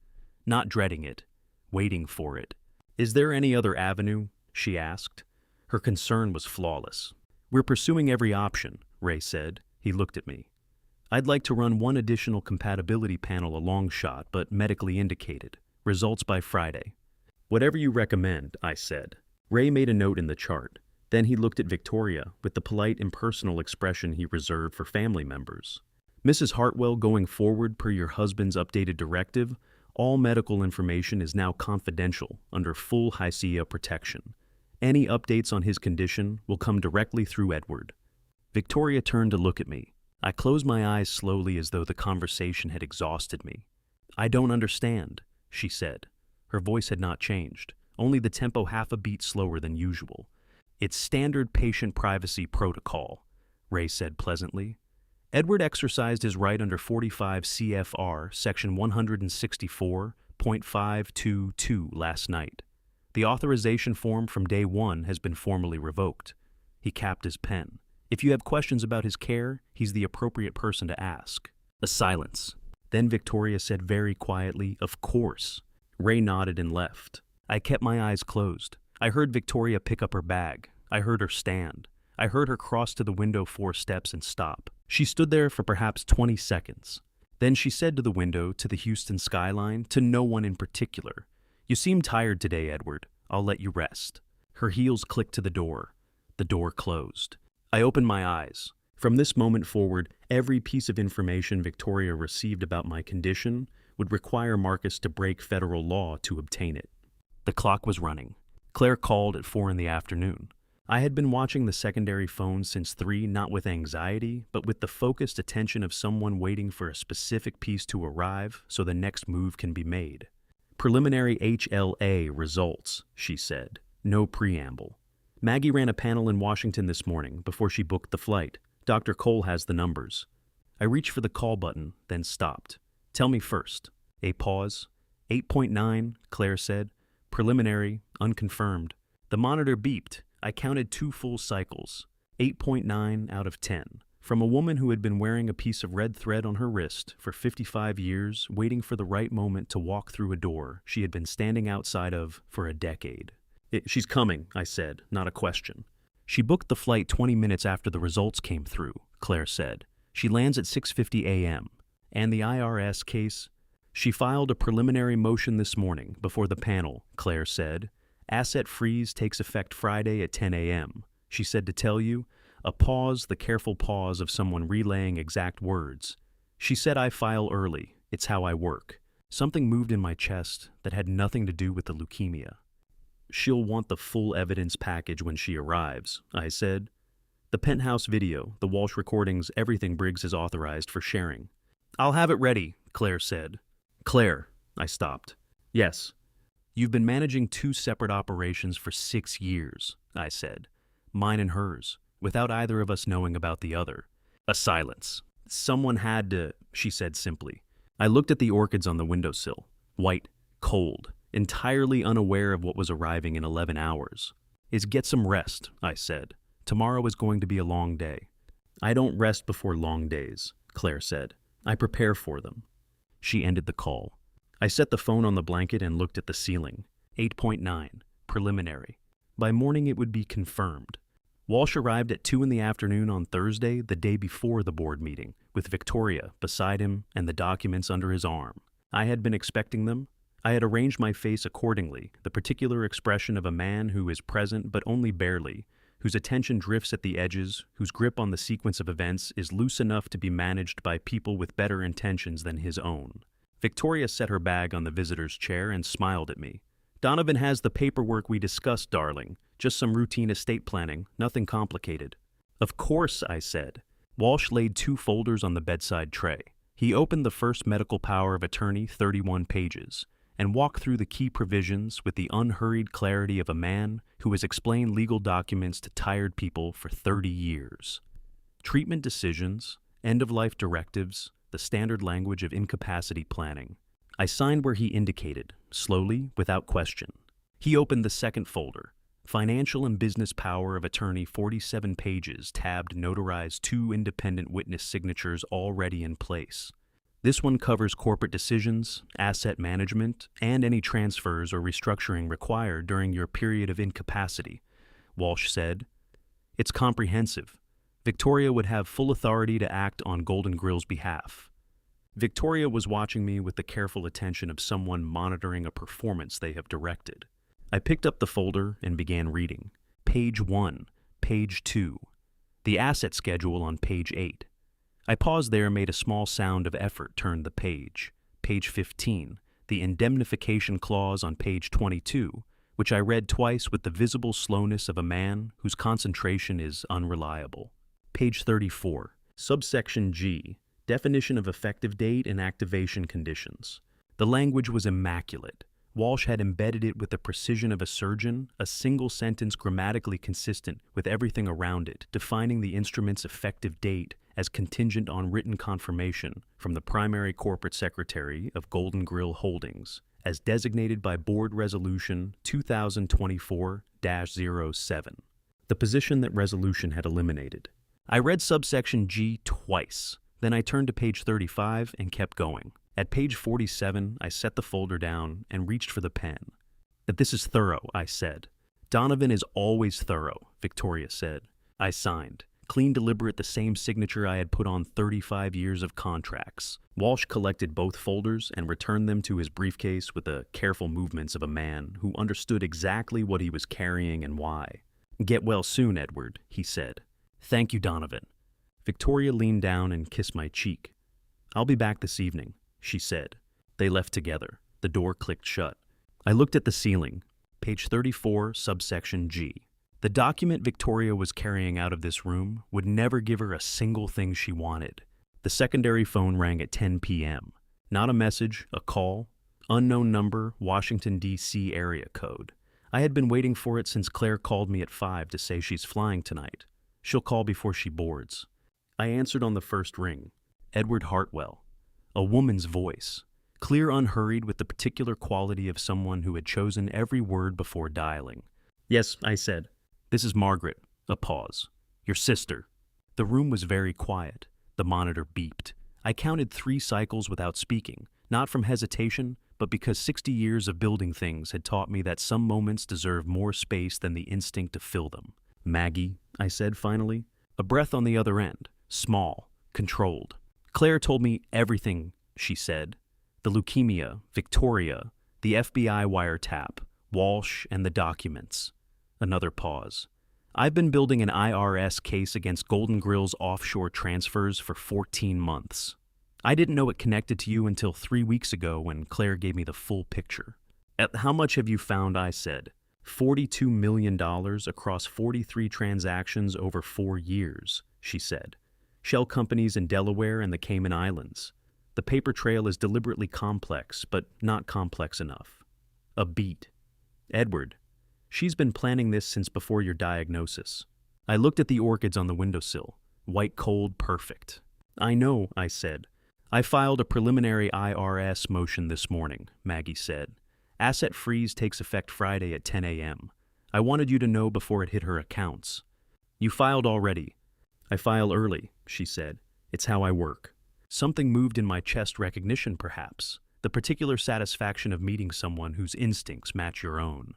Not dreading it, waiting for it. "Is there any other avenue?" she asked. Her concern was flawless. "We're pursuing every option," Ray said. He looked at me. "I'd like to run one additional compatibility panel, a long shot, but medically indicated. Results by Friday." "Whatever you recommend," I said. Ray made a note in the chart. Then he looked at Victoria with the polite, impersonal expression he reserved for family members. "Mrs. Hartwell, going forward per your husband's updated directive, all medical information is now confidential under full HICIA protection. Any updates on his condition will come directly through Edward." Victoria turned to look at me. I closed my eyes slowly as though the conversation had exhausted me. "I don't understand," she said. Her voice had not changed, only the tempo half a beat slower than usual. "It's standard patient privacy protocol," Ray said pleasantly. "Edward exercised his right under 45 CFR, section 164.522 last night. The authorization form from day one has been formally revoked." He capped his pen. "If you have questions about his care, he's the appropriate person to ask." A silence. Then Victoria said very quietly, "Of course." Ray nodded and left. I kept my eyes closed. I heard Victoria pick up her bag. I heard her stand. I heard her cross to the window 4 steps and stop. She stood there for perhaps 20 seconds. Then she said to the window, to the Houston skyline, to no one in particular, "You seem tired today, Edward. I'll let you rest." Her heels clicked to the door. The door closed. I opened my eyes. From this moment forward, every piece of information Victoria received about my condition would require Marcus to break federal law to obtain it. The clock was running. Claire called at 4 in the afternoon. I had been watching the secondary phone since 3, not with anxiety, but with the focused attention of someone waiting for a specific piece to arrive so the next move can be made. "Preliminary HLA results," she said. No preamble. "Maggie ran a panel in Washington this morning before she booked the flight. Dr. Cole has the numbers." I reached for the call button, then stopped. "Tell me first." A pause. 8.9, Claire said. "Preliminary, unconfirmed." The monitor beeped. I counted 2 full cycles. 8.9 out of 10. From a woman who had been wearing a piece of red thread on her wrist for 55 years, waiting for the right moment to walk through a door she had been standing outside of for a decade. "She's coming," I said, not a question. "She booked the flight 20 minutes after the results came through," Claire said. "She lands at 6:50 a.m. And the IRS case?" "She filed a preliminary motion this morning before the panel," Claire said. "Asset freeze takes effect Friday at 10 a.m. She said to tell you," a pause, the careful pause of someone relaying exact words. "She said I file early. It's how I work." Something moved in my chest that had nothing to do with the leukemia. "She'll want the full evidence package when she arrives," I said. "The penthouse video, the Walsh recordings, everything Briggs has authorized for sharing." "I'll have it ready," Claire said. "Claire," I stopped. "Yes." "You've been managing 2 separate operations for 6 years," I said. "Mine and hers, without either of us knowing about the other. A silence. Someone had to, she said simply. I looked at the orchids on the windowsill, white, cold, entirely unaware of what was arriving in 11 hours. Get some rest, I said. Tomorrow is going to be a long day. I don't rest before long days, Claire said. I prepare for them. She ended the call. I set the phone on the blanket and looked at the ceiling. 8.9, preliminary. By morning it would be confirmed. Walsh arrived at 2 in the afternoon on Thursday, the day before the board meeting, with Victoria beside him and the documents under his arm. I had been expecting them. I had arranged my face accordingly, the particular expression of a man who is present but only barely, whose attention drifts at the edges, whose grip on the sequence of events is loose enough to be managed by people with better intentions than his own. Victoria set her bag on the visitor's chair and smiled at me. Donovan has the paperwork we discussed, darling. Just some routine estate planning, nothing complicated. Of course, I said. Walsh laid 2 folders on the bedside tray. He opened the first medical power of attorney, 31 pages, and walked through the key provisions with the unhurried clarity of a man who has explained legal documents to tired people for 30 years. Treatment decisions, end-of-life directives, the standard language of incapacity planning. I signed where he indicated, slowly, without question. He opened the second folder. Financial and business power of attorney, 47 pages, tabbed, notarized, 2 independent witness signatures already in place. This one covers corporate decisions, asset management, and any transfers or restructuring required during your period of incapacity, Walsh said. It's comprehensive. Victoria would have full authority to act on Golden Grill's behalf. Victoria was watching me with the careful attention of someone monitoring a performance they have directed. I picked up the folder and began reading. Page 1, page 2, the asset schedule on page 8. I paused there, made a small sound of effort, turned the page. Page 15, the indemnification clause on page 22, which I read twice with the visible slowness of a man whose concentration is unreliable. Page 34, subsection G, definition of effective date and activation conditions. The language was immaculate. Walsh had embedded it with the precision of a surgeon, a single sentence grammatically consistent with everything around it, defining the instrument's effective date as contingent on written confirmation from the primary corporate secretary of Golden Grill Holdings, as designated by Board Resolution 2024-07, the position that resolution had eliminated. I read subsection G twice, then I turned to page 35 and kept going. At page 47, I set the folder down and reached for the pen. "That this is thorough," I said. "Donovan is always thorough," Victoria said. I signed. Clean, deliberate, the same signature I had put on 35 years of contracts. Walsh collected both folders and returned them to his briefcase with the careful movements of a man who understood exactly what he was carrying and why. "Get well soon, Edward," he said. "Thank you, Donovan." Victoria leaned down and kissed my cheek. "I'll be back this evening," she said. They left together. The door clicked shut. I looked at the ceiling. Page 34, subsection G. The document Victoria was carrying out of this room would never give her a single thing she wanted. The secondary phone rang at 10 p.m. Not a message, a call. Unknown number, Washington, D.C. area code. I had been waiting for it since Claire called me at 5 to say she's flying tonight. She'll call before she boards. I answered on the first ring. Edward Hartwell. A woman's voice. Clear, unhurried, with the particular quality of someone who had chosen every word before dialing. "Yes," I said. "This is Margaret." A pause. "Your sister." The room was very quiet. The monitor beeped. I counted 3 cycles without speaking, not from hesitation, but because 60 years of building things had taught me that some moments deserve more space than the instinct to fill them. "Maggie," I said finally. A breath on the other end. Small. Controlled. "Claire told me everything," she said. "The leukemia, Victoria, the FBI wiretap, Walsh, and the documents." Another pause. "I've been building an IRS case against Golden Grill's offshore transfers for 14 months. I didn't know it connected to you until 3 weeks ago when Claire gave me the full picture." "How much have you found?" I said. $42 million across 43 transactions over 4 years, she said. "Shell companies in Delaware and the Cayman Islands. The paper trail is deliberately complex, but not complex enough." A beat. "Edward, she's been planning this since before your diagnosis." I looked at the orchids on the windowsill, White cold perfect. I know, I said. I filed a preliminary IRS motion this morning, Maggie said. Asset freeze takes effect Friday at 10 a.m. I wanted you to know before it hit her accounts. You filed already. I file early, she said. It's how I work. Something moved in my chest, recognition perhaps. The particular satisfaction of meeting someone whose instincts match your own.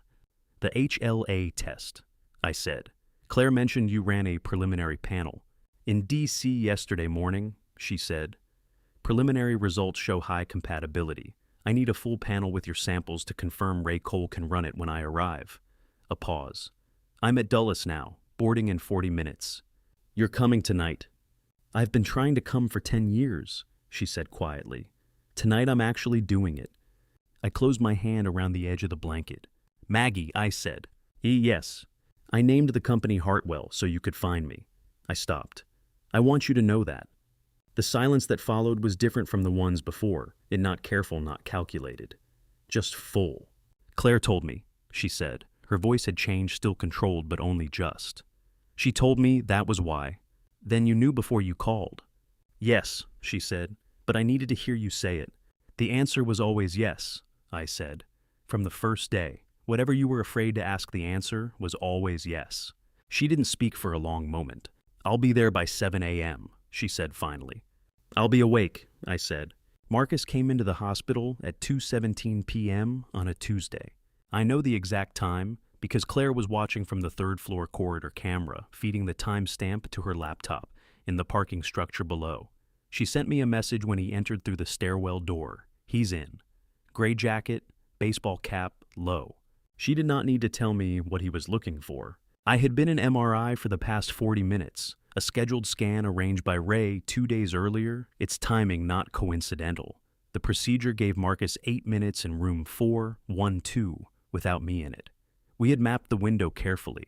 The HLA test, I said. Claire mentioned you ran a preliminary panel. In D.C. yesterday morning, she said. Preliminary results show high compatibility. I need a full panel with your samples to confirm Ray Cole can run it when I arrive. A pause. I'm at Dulles now, boarding in 40 minutes. You're coming tonight. I've been trying to come for 10 years, she said quietly. Tonight I'm actually doing it. I closed my hand around the edge of the blanket. Maggie, I said. Yes. I named the company Hartwell so you could find me. I stopped. I want you to know that. The silence that followed was different from the ones before, it not careful, not calculated. Just full. Claire told me, she said. Her voice had changed, still controlled, but only just. She told me that was why. Then you knew before you called. Yes, she said, but I needed to hear you say it. The answer was always yes, I said. From the first day, whatever you were afraid to ask, the answer was always yes. She didn't speak for a long moment. I'll be there by 7 a.m., she said finally. I'll be awake, I said. Marcus came into the hospital at 2:17 p.m. on a Tuesday. I know the exact time because Claire was watching from the third-floor corridor camera, feeding the timestamp to her laptop in the parking structure below. She sent me a message when he entered through the stairwell door. He's in. Gray jacket, baseball cap, low. She did not need to tell me what he was looking for. I had been in MRI for the past 40 minutes, a scheduled scan arranged by Ray 2 days earlier, its timing not coincidental. The procedure gave Marcus 8 minutes in room 412 without me in it. We had mapped the window carefully.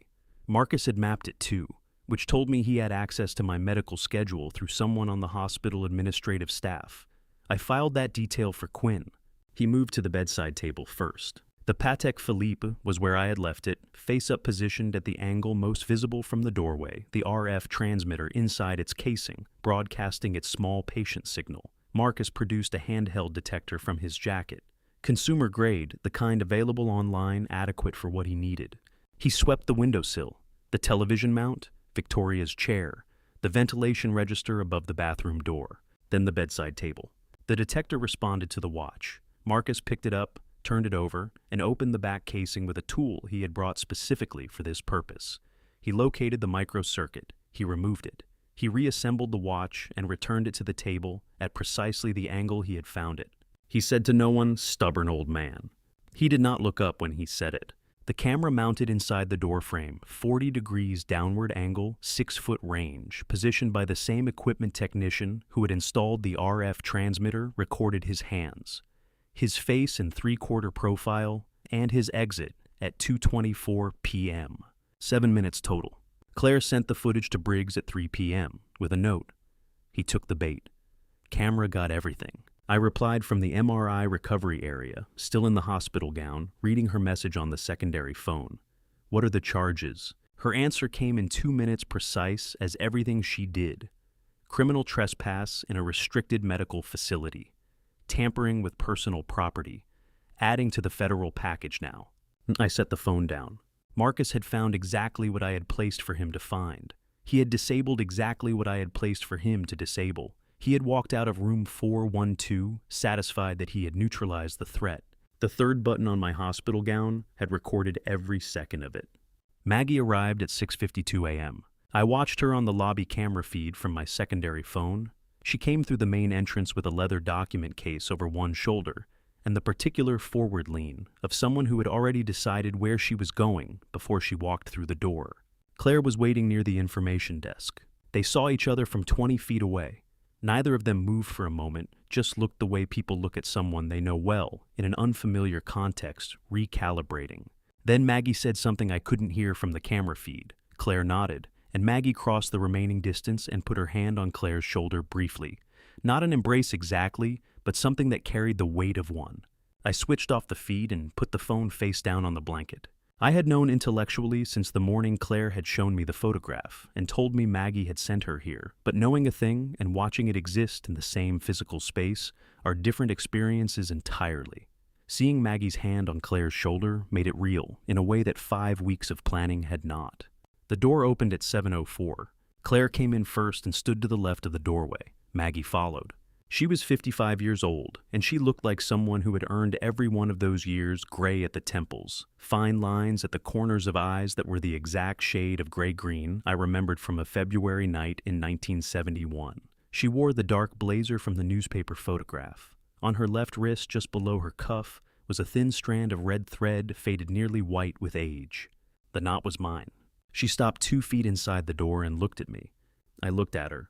Marcus had mapped it too, which told me he had access to my medical schedule through someone on the hospital administrative staff. I filed that detail for Quinn. He moved to the bedside table first. The Patek Philippe was where I had left it, face-up positioned at the angle most visible from the doorway, the RF transmitter inside its casing, broadcasting its small patient signal. Marcus produced a handheld detector from his jacket. Consumer grade, the kind available online, adequate for what he needed. He swept the windowsill, the television mount, Victoria's chair, the ventilation register above the bathroom door, then the bedside table. The detector responded to the watch. Marcus picked it up, turned it over, and opened the back casing with a tool he had brought specifically for this purpose. He located the microcircuit. He removed it. He reassembled the watch and returned it to the table at precisely the angle he had found it. He said to no one, "Stubborn old man." He did not look up when he said it. The camera mounted inside the door frame, 40 degrees downward angle, 6-foot range, positioned by the same equipment technician who had installed the RF transmitter, recorded his hands, his face in 3/4 profile, and his exit at 2:24 p.m. 7 minutes total. Claire sent the footage to Briggs at 3 p.m. with a note. He took the bait. Camera got everything. I replied from the MRI recovery area, still in the hospital gown, reading her message on the secondary phone. What are the charges? Her answer came in 2 minutes precise as everything she did. Criminal trespass in a restricted medical facility. Tampering with personal property. Adding to the federal package now. I set the phone down. Marcus had found exactly what I had placed for him to find. He had disabled exactly what I had placed for him to disable. He had walked out of room 412, satisfied that he had neutralized the threat. The third button on my hospital gown had recorded every second of it. Maggie arrived at 6:52 a.m. I watched her on the lobby camera feed from my secondary phone. She came through the main entrance with a leather document case over one shoulder and the particular forward lean of someone who had already decided where she was going before she walked through the door. Claire was waiting near the information desk. They saw each other from 20 feet away. Neither of them moved for a moment, just looked the way people look at someone they know well in an unfamiliar context, recalibrating. Then Maggie said something I couldn't hear from the camera feed. Claire nodded, and Maggie crossed the remaining distance and put her hand on Claire's shoulder briefly. Not an embrace exactly, but something that carried the weight of one. I switched off the feed and put the phone face down on the blanket. I had known intellectually since the morning Claire had shown me the photograph and told me Maggie had sent her here, but knowing a thing and watching it exist in the same physical space are different experiences entirely. Seeing Maggie's hand on Claire's shoulder made it real in a way that 5 weeks of planning had not. The door opened at 7:04. Claire came in first and stood to the left of the doorway. Maggie followed. She was 55 years old, and she looked like someone who had earned every one of those years gray at the temples, fine lines at the corners of eyes that were the exact shade of gray-green I remembered from a February night in 1971. She wore the dark blazer from the newspaper photograph. On her left wrist, just below her cuff, was a thin strand of red thread faded nearly white with age. The knot was mine. She stopped 2 feet inside the door and looked at me. I looked at her.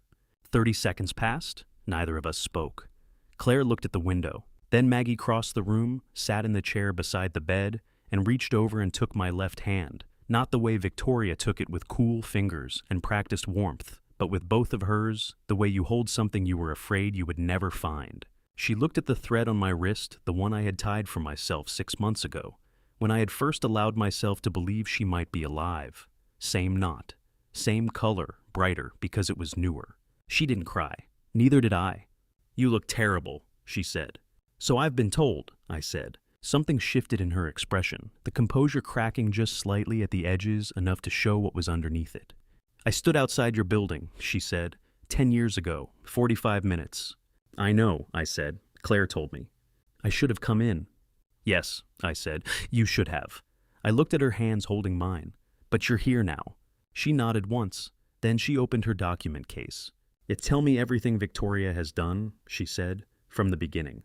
30 seconds passed. Neither of us spoke. Claire looked at the window. Then Maggie crossed the room, sat in the chair beside the bed, and reached over and took my left hand, not the way Victoria took it with cool fingers and practiced warmth, but with both of hers, the way you hold something you were afraid you would never find. She looked at the thread on my wrist, the one I had tied for myself 6 months ago, when I had first allowed myself to believe she might be alive. Same knot. Same color, brighter because it was newer. She didn't cry. Neither did I. "You look terrible," she said. "So I've been told," I said. Something shifted in her expression, the composure cracking just slightly at the edges enough to show what was underneath it. "I stood outside your building," she said, 10 years ago, 45 minutes. "I know," I said. "Claire told me." "I should have come in." "Yes," I said. "You should have." I looked at her hands holding mine. "But you're here now." She nodded once. Then she opened her document case. "Tell me everything Victoria has done," she said, "from the beginning."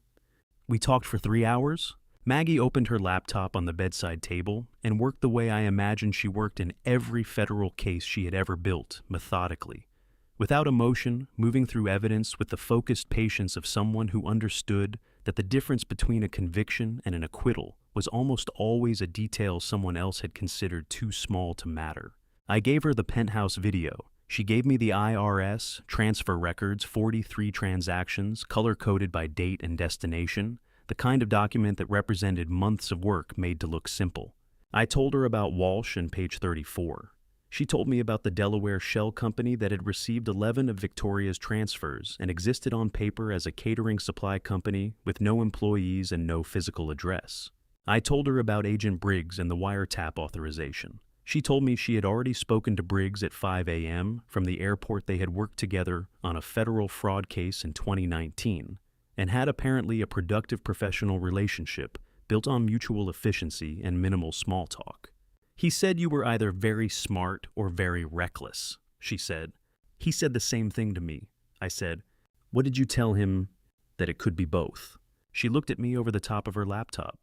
We talked for 3 hours. Maggie opened her laptop on the bedside table and worked the way I imagined she worked in every federal case she had ever built, methodically. Without emotion, moving through evidence with the focused patience of someone who understood that the difference between a conviction and an acquittal was almost always a detail someone else had considered too small to matter. I gave her the penthouse video. She gave me the IRS, transfer records, 43 transactions, color-coded by date and destination, the kind of document that represented months of work made to look simple. I told her about Walsh and page 34. She told me about the Delaware shell company that had received 11 of Victoria's transfers and existed on paper as a catering supply company with no employees and no physical address. I told her about Agent Briggs and the wiretap authorization. She told me she had already spoken to Briggs at 5 a.m. from the airport. They had worked together on a federal fraud case in 2019 and had apparently a productive professional relationship built on mutual efficiency and minimal small talk. "He said you were either very smart or very reckless," she said. "He said the same thing to me," I said. "What did you tell him?" "That it could be both." She looked at me over the top of her laptop.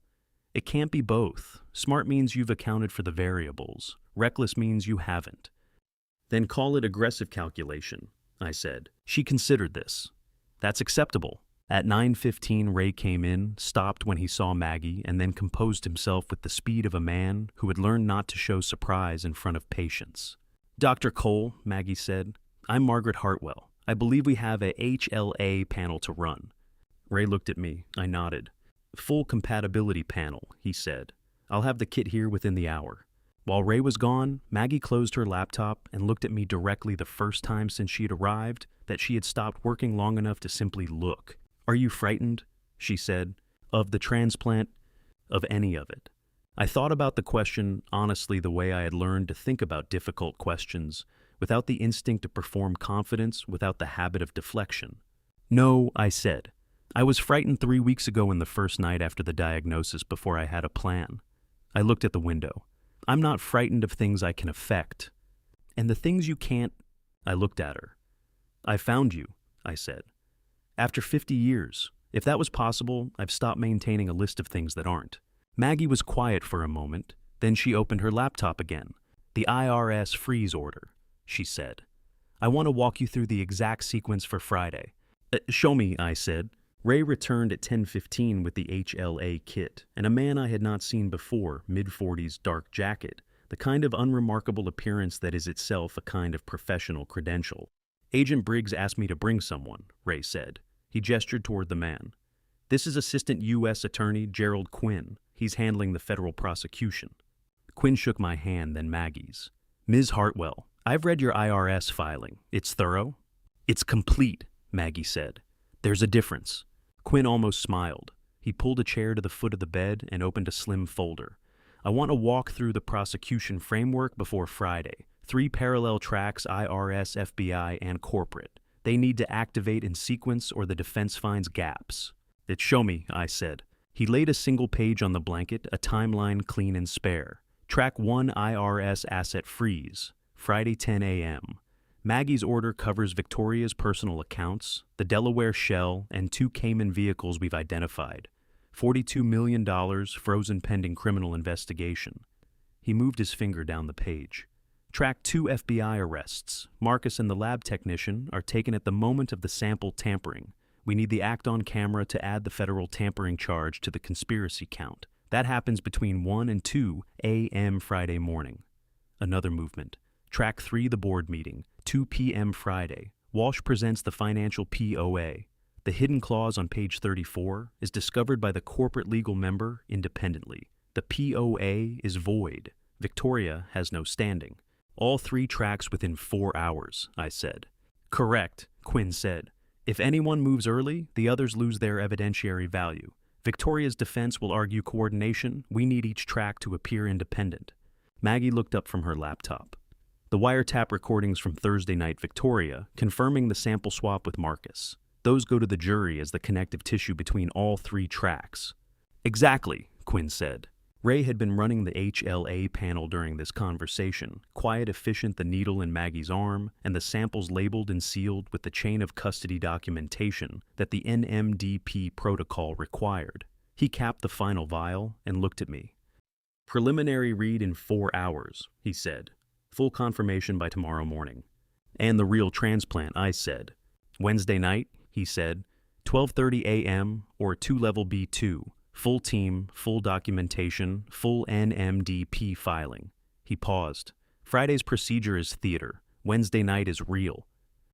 "It can't be both. Smart means you've accounted for the variables. Reckless means you haven't." "Then call it aggressive calculation," I said. She considered this. "That's acceptable." At 9:15, Ray came in, stopped when he saw Maggie, and then composed himself with the speed of a man who had learned not to show surprise in front of patients. "Dr. Cole," Maggie said, "I'm Margaret Hartwell. I believe we have a HLA panel to run." Ray looked at me. I nodded. "Full compatibility panel," he said. "I'll have the kit here within the hour." While Ray was gone, Maggie closed her laptop and looked at me directly the first time since she had arrived that she had stopped working long enough to simply look. "Are you frightened?" she said. "Of the transplant? Of any of it?" I thought about the question honestly the way I had learned to think about difficult questions, without the instinct to perform confidence, without the habit of deflection. "No," I said. "I was frightened 3 weeks ago in the first night after the diagnosis before I had a plan." I looked at the window. "I'm not frightened of things I can affect. And the things you can't—" I looked at her. "I found you," I said. "After 50 years. If that was possible, I've stopped maintaining a list of things that aren't." Maggie was quiet for a moment. Then she opened her laptop again. "The IRS freeze order," she said. "I want to walk you through the exact sequence for Friday." Show me," I said. Ray returned at 10:15 with the HLA kit, and a man I had not seen before, mid-40s, dark jacket, the kind of unremarkable appearance that is itself a kind of professional credential. "Agent Briggs asked me to bring someone," Ray said. He gestured toward the man. "This is Assistant U.S. Attorney Gerald Quinn. He's handling the federal prosecution." Quinn shook my hand, then Maggie's. Ms. Hartwell, I've read your IRS filing. It's thorough? It's complete, Maggie said. There's a difference. Quinn almost smiled. He pulled a chair to the foot of the bed and opened a slim folder. I want to walk through the prosecution framework before Friday. 3 parallel tracks, IRS, FBI, and corporate. They need to activate in sequence or the defense finds gaps. It's show me, I said. He laid a single page on the blanket, a timeline clean and spare. Track 1 IRS asset freeze, Friday 10 a.m. Maggie's order covers Victoria's personal accounts, the Delaware shell, and 2 Cayman vehicles we've identified. $42 million frozen pending criminal investigation. He moved his finger down the page. Track 2 FBI arrests. Marcus and the lab technician are taken at the moment of the sample tampering. We need the act on camera to add the federal tampering charge to the conspiracy count. That happens between 1 and 2 a.m. Friday morning. Another movement. Track 3 the board meeting, 2 p.m. Friday. Walsh presents the financial POA. The hidden clause on page 34 is discovered by the corporate legal member independently. The POA is void. Victoria has no standing. All 3 tracks within 4 hours, I said. Correct, Quinn said. If anyone moves early, the others lose their evidentiary value. Victoria's defense will argue coordination. We need each track to appear independent. Maggie looked up from her laptop. The wiretap recordings from Thursday night Victoria, confirming the sample swap with Marcus. Those go to the jury as the connective tissue between all 3 tracks. Exactly, Quinn said. Ray had been running the HLA panel during this conversation, quiet, efficient, the needle in Maggie's arm, and the samples labeled and sealed with the chain of custody documentation that the NMDP protocol required. He capped the final vial and looked at me. Preliminary read in 4 hours, he said. Full confirmation by tomorrow morning. And the real transplant, I said. Wednesday night, he said, 12:30 a.m. or 2-level B2. Full team, full documentation, full NMDP filing. He paused. Friday's procedure is theater. Wednesday night is real.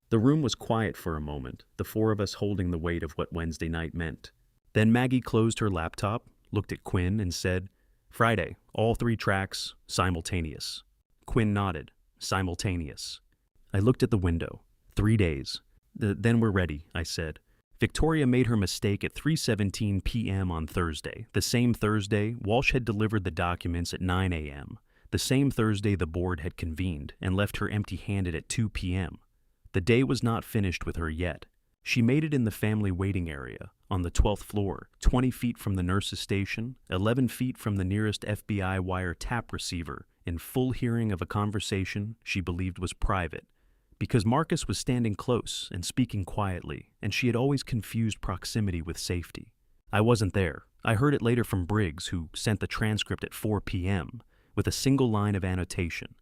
The room was quiet for a moment, the 4 of us holding the weight of what Wednesday night meant. Then Maggie closed her laptop, looked at Quinn, and said, Friday, all 3 tracks, simultaneous. Quinn nodded. Simultaneous. I looked at the window. 3 days. Then we're ready, I said. Victoria made her mistake at 3:17 p.m. on Thursday. The same Thursday, Walsh had delivered the documents at 9 a.m. The same Thursday, the board had convened and left her empty-handed at 2 p.m. The day was not finished with her yet. She made it in the family waiting area, on the 12th floor, 20 feet from the nurse's station, 11 feet from the nearest FBI wire tap receiver, in full hearing of a conversation she believed was private. Because Marcus was standing close and speaking quietly, and she had always confused proximity with safety. I wasn't there. I heard it later from Briggs, who sent the transcript at 4 p.m., with a single line of annotation.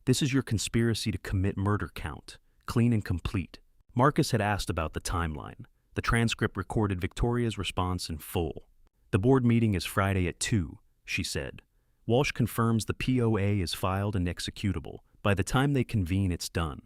This is your conspiracy to commit murder count, clean and complete. Marcus had asked about the timeline. The transcript recorded Victoria's response in full. The board meeting is Friday at 2, she said. Walsh confirms the POA is filed and executable. By the time they convene, it's done.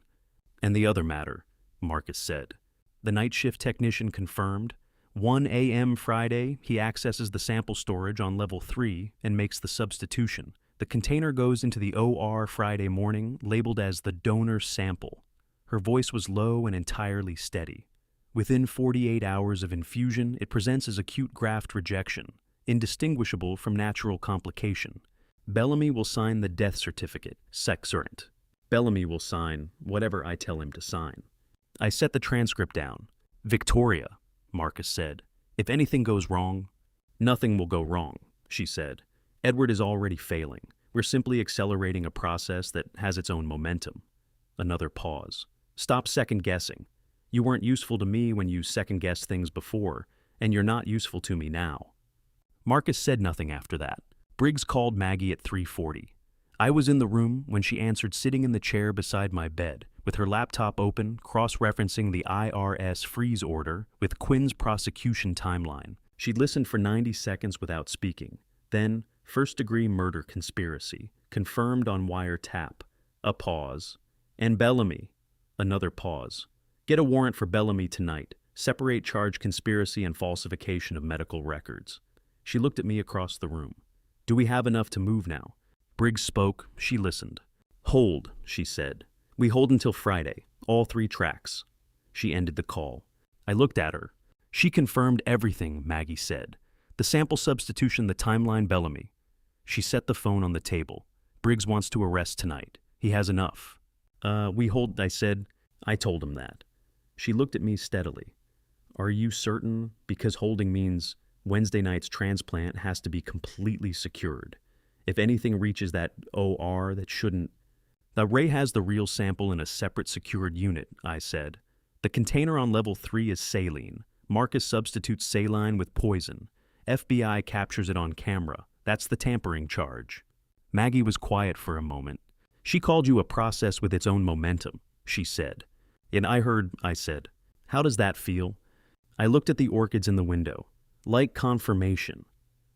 And the other matter, Marcus said. The night shift technician confirmed. 1 a.m. Friday, he accesses the sample storage on level 3 and makes the substitution. The container goes into the OR Friday morning, labeled as the donor sample. Her voice was low and entirely steady. Within 48 hours of infusion, it presents as acute graft rejection, indistinguishable from natural complication. Bellamy will sign the death certificate, sexerent. Bellamy will sign whatever I tell him to sign. I set the transcript down. Victoria, Marcus said. If anything goes wrong, nothing will go wrong, she said. Edward is already failing. We're simply accelerating a process that has its own momentum. Another pause. Stop second-guessing. You weren't useful to me when you second-guessed things before, and you're not useful to me now. Marcus said nothing after that. Briggs called Maggie at 3:40. I was in the room when she answered, sitting in the chair beside my bed, with her laptop open, cross-referencing the IRS freeze order with Quinn's prosecution timeline. She listened for 90 seconds without speaking. Then, first-degree murder conspiracy, confirmed on wiretap. A pause. And Bellamy. Another pause. Get a warrant for Bellamy tonight. Separate charge conspiracy and falsification of medical records. She looked at me across the room. Do we have enough to move now? Briggs spoke, she listened. "Hold," she said. "We hold until Friday, all 3 tracks." She ended the call. I looked at her. "She confirmed everything," Maggie said. "The sample substitution, the timeline, Bellamy." She set the phone on the table. "Briggs wants to arrest tonight. He has enough." We hold," I said. I told him that. She looked at me steadily. "Are you certain? Because holding means Wednesday night's transplant has to be completely secured. If anything reaches that OR, that shouldn't—" Ray has the real sample in a separate secured unit," I said. "The container on level 3 is saline. Marcus substitutes saline with poison. FBI captures it on camera. That's the tampering charge." Maggie was quiet for a moment. "She called you a process with its own momentum," she said. "And I heard," I said. "How does that feel?" I looked at the orchids in the window. "Like confirmation."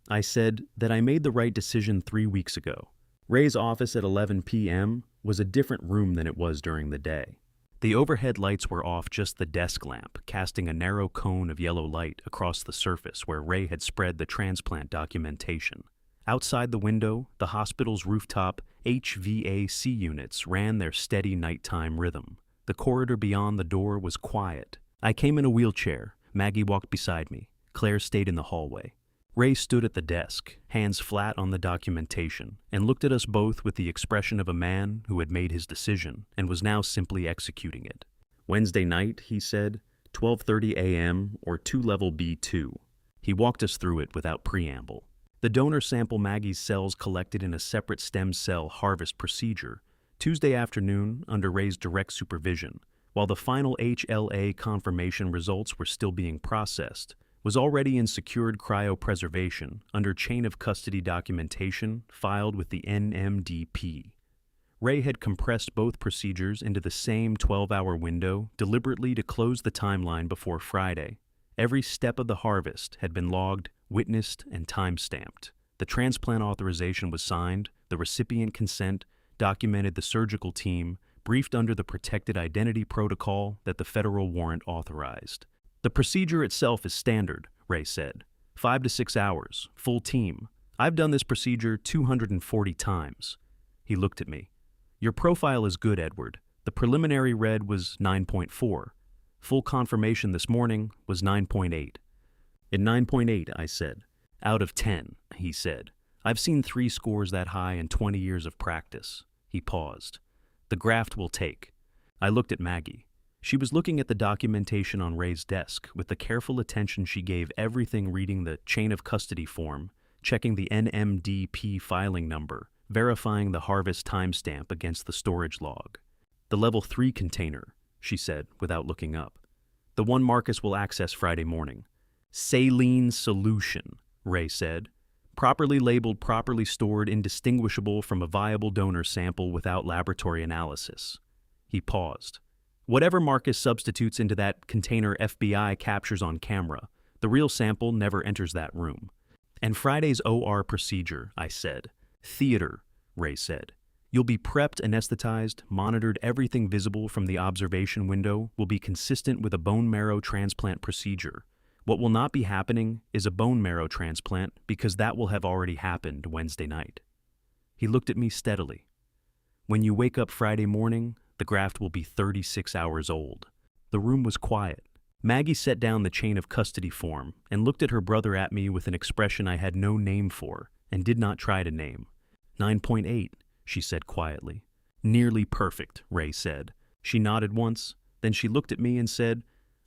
I said that I made the right decision 3 weeks ago. Ray's office at 11 p.m. was a different room than it was during the day. The overhead lights were off, just the desk lamp, casting a narrow cone of yellow light across the surface where Ray had spread the transplant documentation. Outside the window, the hospital's rooftop HVAC units ran their steady nighttime rhythm. The corridor beyond the door was quiet. I came in a wheelchair. Maggie walked beside me. Claire stayed in the hallway. Ray stood at the desk, hands flat on the documentation, and looked at us both with the expression of a man who had made his decision and was now simply executing it. "Wednesday night," he said, 12:30 a.m. or 2-level B2. He walked us through it without preamble. The donor sample Maggie's cells collected in a separate stem cell harvest procedure, Tuesday afternoon under Ray's direct supervision, while the final HLA confirmation results were still being processed, was already in secured cryopreservation under chain of custody documentation filed with the NMDP. Ray had compressed both procedures into the same 12-hour window deliberately to close the timeline before Friday. Every step of the harvest had been logged, witnessed, and time-stamped. The transplant authorization was signed, the recipient consent, documented the surgical team, briefed under the protected identity protocol that the federal warrant authorized. "The procedure itself is standard," Ray said. 5 to 6 hours, full team. "I've done this procedure 240 times. He looked at me. "Your profile is good, Edward. The preliminary read was 9.4. Full confirmation this morning was 9.8. "In 9.8, I said. "Out of 10, he said. "I've seen 3 scores that high in 20 years of practice." He paused. "The graft will take." I looked at Maggie. She was looking at the documentation on Ray's desk with the careful attention she gave everything, reading the chain of custody form, checking the NMDP filing number, verifying the harvest timestamp against the storage log. "The level 3 container," she said without looking up. "The one Marcus will access Friday morning." "Saline solution," Ray said. "Properly labeled, properly stored, indistinguishable from a viable donor sample without laboratory analysis." He paused. "Whatever Marcus substitutes into that container FBI captures on camera, the real sample never enters that room." "And Friday's OR procedure," I said. "Theater," Ray said. "You'll be prepped, anesthetized, monitored. Everything visible from the observation window will be consistent with a bone marrow transplant procedure. What will not be happening is a bone marrow transplant, because that will have already happened Wednesday night." He looked at me steadily. "When you wake up Friday morning, the graft will be 36 hours old." The room was quiet. Maggie set down the chain of custody form and looked at her brother at me with an expression I had no name for and did not try to name. 9.8, she said quietly. "Nearly perfect," Ray said. She nodded once, then she looked at me and said,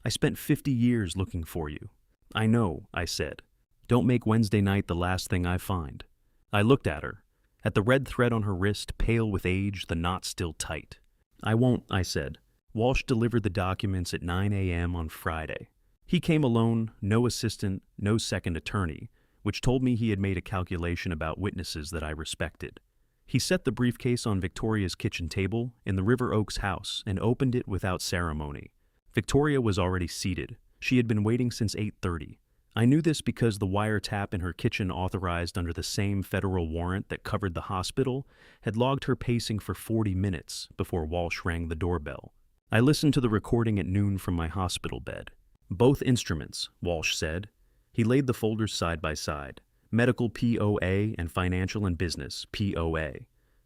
"I spent 50 years looking for you." "I know," I said. "Don't make Wednesday night the last thing I find." I looked at her. At the red thread on her wrist, pale with age, the knot still tight. "I won't," I said. "Walsh delivered the documents at 9 a.m. on Friday. He came alone, no assistant, no second attorney, which told me he had made a calculation about witnesses that I respected. He set the briefcase on Victoria's kitchen table in the River Oaks house and opened it without ceremony. Victoria was already seated. She had been waiting since 8:30. I knew this because the wiretap in her kitchen, authorized under the same federal warrant that covered the hospital, had logged her pacing for 40 minutes before Walsh rang the doorbell. I listened to the recording at noon from my hospital bed. "Both instruments," Walsh said. He laid the folders side by side. medical POA and financial and business POA.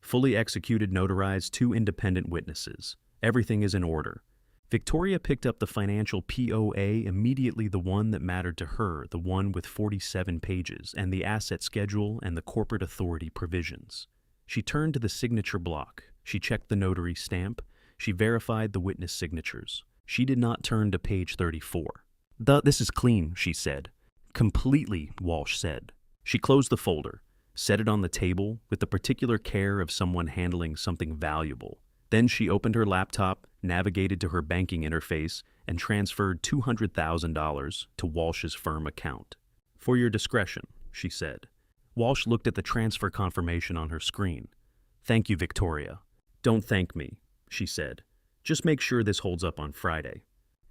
Fully executed, notarized, 2 independent witnesses. Everything is in order. Victoria picked up the financial POA, immediately the one that mattered to her, the one with 47 pages, and the asset schedule and the corporate authority provisions. She turned to the signature block. She checked the notary stamp. She verified the witness signatures. She did not turn to page 34. This is clean, she said. Completely, Walsh said. She closed the folder, set it on the table with the particular care of someone handling something valuable. Then she opened her laptop, navigated to her banking interface, and transferred $200,000 to Walsh's firm account. For your discretion, she said. Walsh looked at the transfer confirmation on her screen. Thank you, Victoria. Don't thank me, she said. Just make sure this holds up on Friday.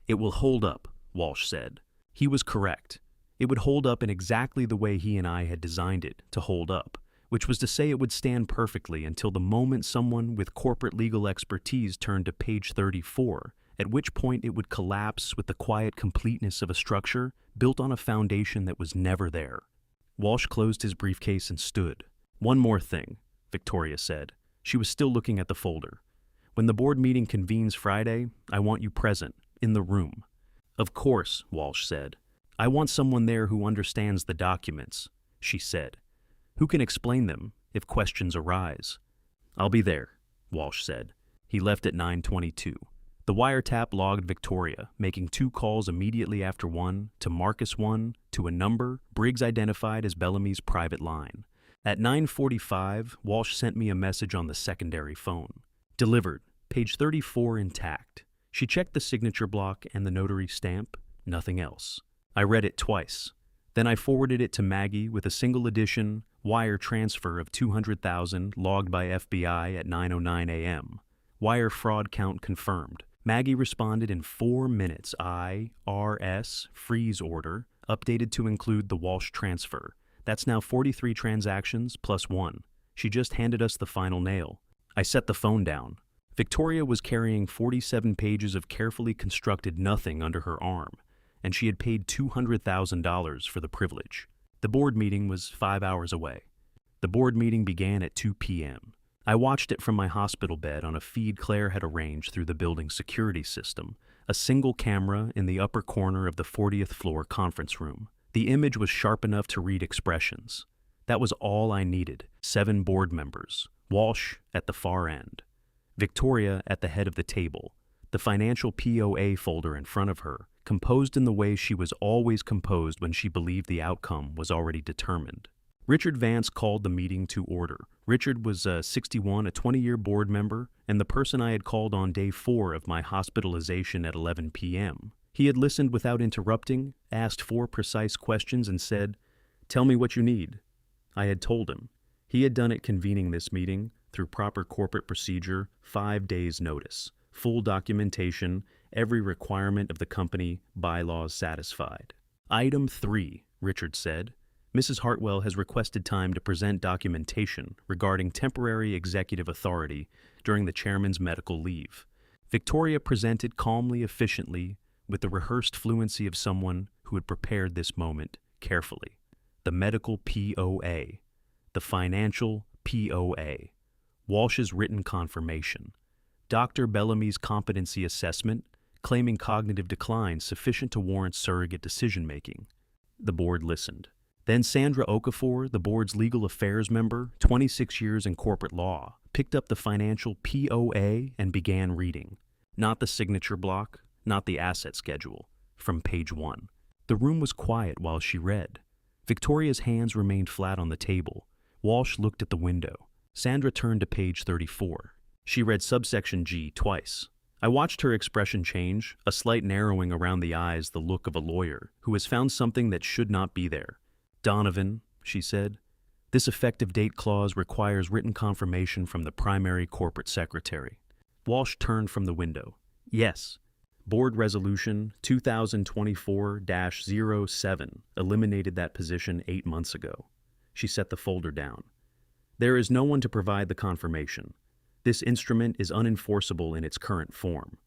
It will hold up, Walsh said. He was correct. It would hold up in exactly the way he and I had designed it to hold up, which was to say it would stand perfectly until the moment someone with corporate legal expertise turned to page 34, at which point it would collapse with the quiet completeness of a structure built on a foundation that was never there. Walsh closed his briefcase and stood. One more thing, Victoria said. She was still looking at the folder. When the board meeting convenes Friday, I want you present, in the room. Of course, Walsh said. I want someone there who understands the documents, she said. Who can explain them if questions arise. I'll be there, Walsh said. He left at 9:22. The wiretap logged Victoria, making 2 calls immediately after 1 to Marcus 1 to a number Briggs identified as Bellamy's private line. At 9:45, Walsh sent me a message on the secondary phone. Delivered, page 34 intact. She checked the signature block and the notary stamp, nothing else. I read it twice. Then I forwarded it to Maggie with a single edition wire transfer of $200,000 logged by FBI at 9:09 a.m. Wire fraud count confirmed. Maggie responded in 4 minutes. IRS freeze order updated to include the Walsh transfer. That's now 43 transactions plus 1. She just handed us the final nail. I set the phone down. Victoria was carrying 47 pages of carefully constructed nothing under her arm, and she had paid $200,000 for the privilege. The board meeting was 5 hours away. The board meeting began at 2 p.m. I watched it from my hospital bed on a feed Claire had arranged through the building's security system, a single camera in the upper corner of the 40th floor conference room. The image was sharp enough to read expressions. That was all I needed. 7 board members. Walsh at the far end. Victoria at the head of the table. The financial POA folder in front of her, composed in the way she was always composed when she believed the outcome was already determined. Richard Vance called the meeting to order. Richard was 61, a 20-year board member, and the person I had called on day 4 of my hospitalization at 11 p.m. He had listened without interrupting, asked 4 precise questions, and said, "Tell me what you need." I had told him. He had done it convening this meeting through proper corporate procedure, 5 days' notice, full documentation, every requirement of the company, bylaws satisfied. Item 3, Richard said. Mrs. Hartwell has requested time to present documentation regarding temporary executive authority during the chairman's medical leave. Victoria presented calmly, efficiently, with the rehearsed fluency of someone who had prepared this moment carefully. The medical POA, the financial POA, Walsh's written confirmation, Dr. Bellamy's competency assessment claiming cognitive decline sufficient to warrant surrogate decision-making. The board listened. Then Sandra Okafor, the board's legal affairs member, 26 years in corporate law, picked up the financial POA and began reading. Not the signature block, not the asset schedule, from page 1. The room was quiet while she read. Victoria's hands remained flat on the table. Walsh looked at the window. Sandra turned to page 34. She read subsection G twice. I watched her expression change, a slight narrowing around the eyes, the look of a lawyer who has found something that should not be there. "Donovan," she said, "this effective date clause requires written confirmation from the primary corporate secretary." Walsh turned from the window. "Yes. Board Resolution 2024-07 eliminated that position 8 months ago." She set the folder down. "There is no one to provide the confirmation. This instrument is unenforceable in its current form."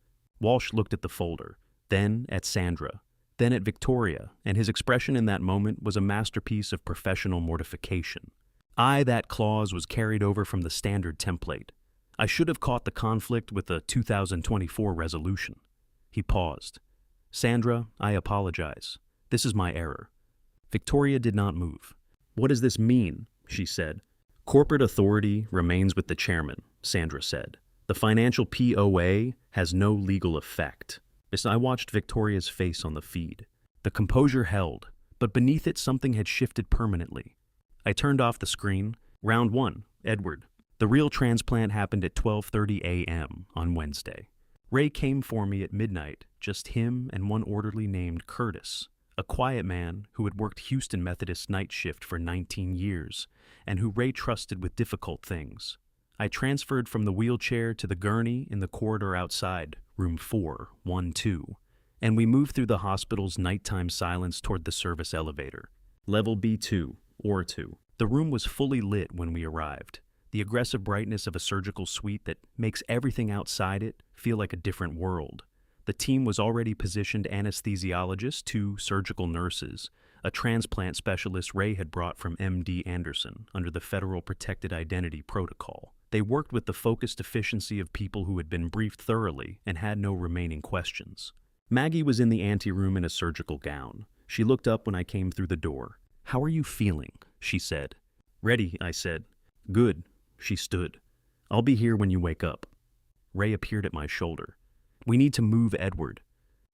Walsh looked at the folder, then at Sandra, then at Victoria, and his expression in that moment was a masterpiece of professional mortification. That clause was carried over from the standard template. I should have caught the conflict with the 2024 resolution. He paused. Sandra, I apologize. This is my error. Victoria did not move. What does this mean? She said. Corporate authority remains with the chairman, Sandra said. The financial POA has no legal effect. I watched Victoria's face on the feed. The composure held, but beneath it something had shifted permanently. I turned off the screen. Round 1, Edward. The real transplant happened at 12:30 a.m. on Wednesday. Ray came for me at midnight, just him and one orderly named Curtis, a quiet man who had worked Houston Methodist night shift for 19 years, and who Ray trusted with difficult things. I transferred from the wheelchair to the gurney in the corridor outside, room 412, and we moved through the hospital's nighttime silence toward the service elevator. Level B2, or 2. The room was fully lit when we arrived, the aggressive brightness of a surgical suite that makes everything outside it feel like a different world. The team was already positioned anesthesiologists, 2 surgical nurses, a transplant specialist Ray had brought from MD Anderson under the Federal Protected Identity Protocol. They worked with the focused efficiency of people who had been briefed thoroughly and had no remaining questions. Maggie was in the anteroom in a surgical gown. She looked up when I came through the door. How are you feeling? She said. Ready, I said. Good. She stood. I'll be here when you wake up. Ray appeared at my shoulder. We need to move Edward.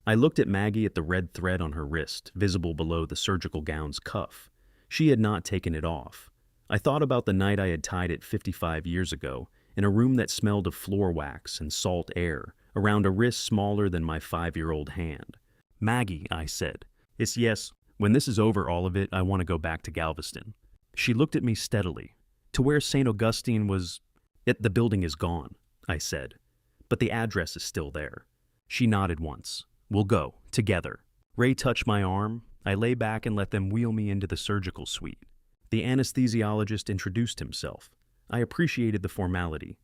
I looked at Maggie at the red thread on her wrist, visible below the surgical gown's cuff. She had not taken it off. I thought about the night I had tied it 55 years ago, in a room that smelled of floor wax and salt air, around a wrist smaller than my 5-year-old hand. Maggie, I said. Yes. When this is over, all of it, I want to go back to Galveston. She looked at me steadily. To where St. Augustine was... The building is gone, I said. But the address is still there. She nodded once. We'll go, together. Ray touched my arm. I lay back and let them wheel me into the surgical suite. The anesthesiologist introduced himself. I appreciated the formality.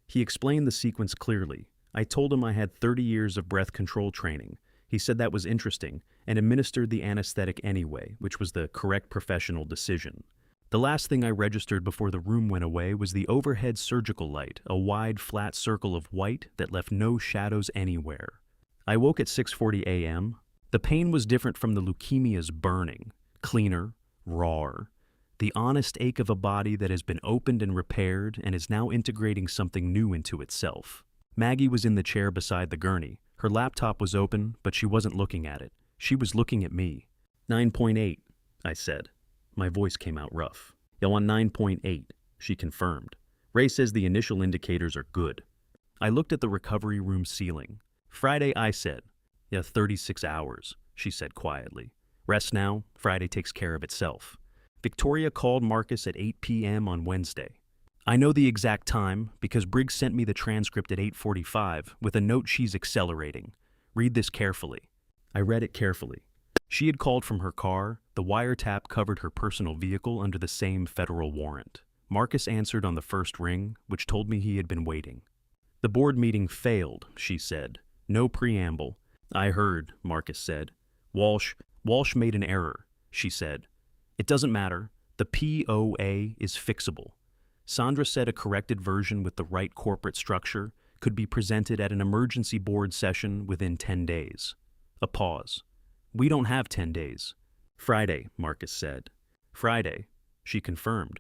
He explained the sequence clearly. I told him I had 30 years of breath control training. He said that was interesting and administered the anesthetic anyway, which was the correct professional decision. The last thing I registered before the room went away was the overhead surgical light, a wide, flat circle of white that left no shadows anywhere. I woke at 6:40 a.m. The pain was different from the leukemia's burning, cleaner, rawer. The honest ache of a body that has been opened and repaired and is now integrating something new into itself. Maggie was in the chair beside the gurney. Her laptop was open, but she wasn't looking at it. She was looking at me. 9.8, I said. My voice came out rough. You're on 9.8, she confirmed. Ray says the initial indicators are good. I looked at the recovery room ceiling. Friday, I said. Yeah, 36 hours, she said quietly. Rest now. Friday takes care of itself. Victoria called Marcus at 8 p.m. on Wednesday. I know the exact time because Briggs sent me the transcript at 8:45 with a note she's accelerating. Read this carefully. I read it carefully. She had called from her car. The wiretap covered her personal vehicle under the same federal warrant. Marcus answered on the first ring, which told me he had been waiting. The board meeting failed, she said. No preamble. I heard, Marcus said. Walsh made an error, she said. It doesn't matter. The POA is fixable. Sandra said a corrected version with the right corporate structure could be presented at an emergency board session within 10 days. A pause. We don't have 10 days. Friday, Marcus said. Friday, she confirmed.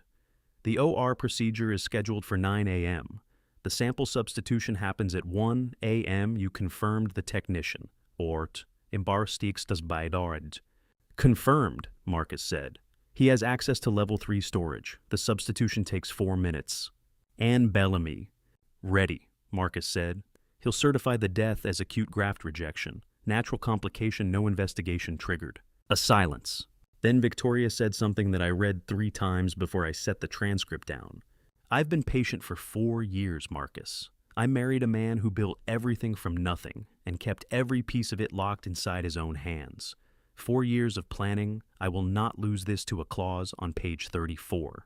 The OR procedure is scheduled for 9 a.m. The sample substitution happens at 1 a.m. You confirmed the technician. Ort, embarstiks das Beidard. Confirmed, Marcus said. He has access to level 3 storage. The substitution takes 4 minutes. Ann Bellamy. Ready, Marcus said. He'll certify the death as acute graft rejection. Natural complication, no investigation triggered. A silence. Then Victoria said something that I read 3 times before I set the transcript down. I've been patient for 4 years, Marcus. I married a man who built everything from nothing and kept every piece of it locked inside his own hands. 4 years of planning, I will not lose this to a clause on page 34.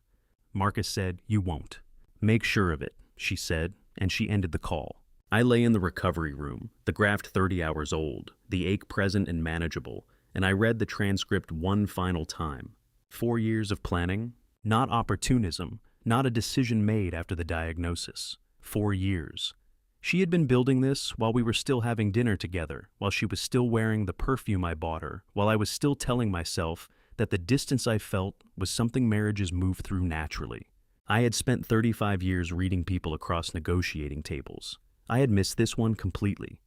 Marcus said, you won't. Make sure of it, she said, and she ended the call. I lay in the recovery room, the graft 30 hours old, the ache present and manageable, and I read the transcript one final time. 4 years of planning, not opportunism, not a decision made after the diagnosis. 4 years. She had been building this while we were still having dinner together, while she was still wearing the perfume I bought her, while I was still telling myself that the distance I felt was something marriages move through naturally. I had spent 35 years reading people across negotiating tables. I had missed this one completely.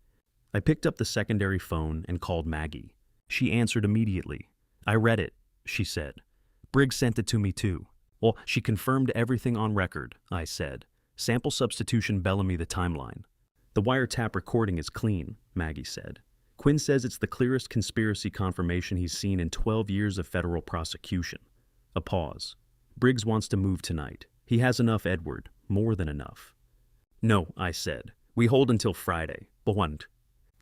I picked up the secondary phone and called Maggie. She answered immediately. "I read it," she said. "Briggs sent it to me too." "Well, she confirmed everything on record," I said. "Sample substitution Bellamy the timeline." "The wiretap recording is clean," Maggie said. "Quinn says it's the clearest conspiracy confirmation he's seen in 12 years of federal prosecution." A pause. "Briggs wants to move tonight. He has enough, Edward. More than enough." "No," I said. "We hold until Friday. Blunt."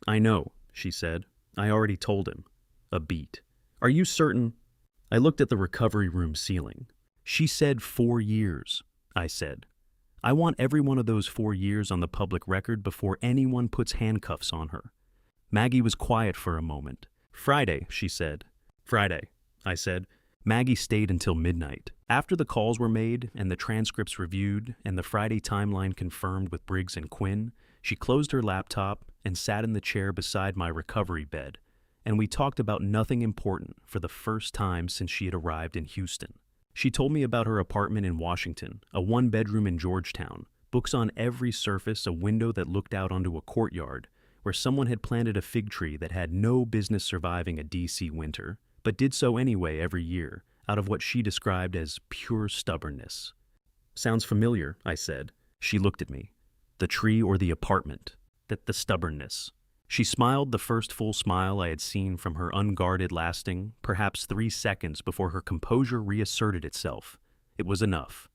"I know," she said. "I already told him." A beat. "Are you certain?" I looked at the recovery room ceiling. "She said 4 years," I said. "I want every one of those 4 years on the public record before anyone puts handcuffs on her." Maggie was quiet for a moment. "Friday," she said. "Friday," I said. Maggie stayed until midnight. After the calls were made and the transcripts reviewed and the Friday timeline confirmed with Briggs and Quinn, she closed her laptop and sat in the chair beside my recovery bed, and we talked about nothing important for the first time since she had arrived in Houston. She told me about her apartment in Washington, a 1-bedroom in Georgetown, books on every surface, a window that looked out onto a courtyard where someone had planted a fig tree that had no business surviving a DC winter, but did so anyway every year, out of what she described as pure stubbornness. "Sounds familiar," I said. She looked at me. "The tree or the apartment?" "That the stubbornness." She smiled, the first full smile I had seen from her, unguarded, lasting perhaps 3 seconds before her composure reasserted itself. It was enough.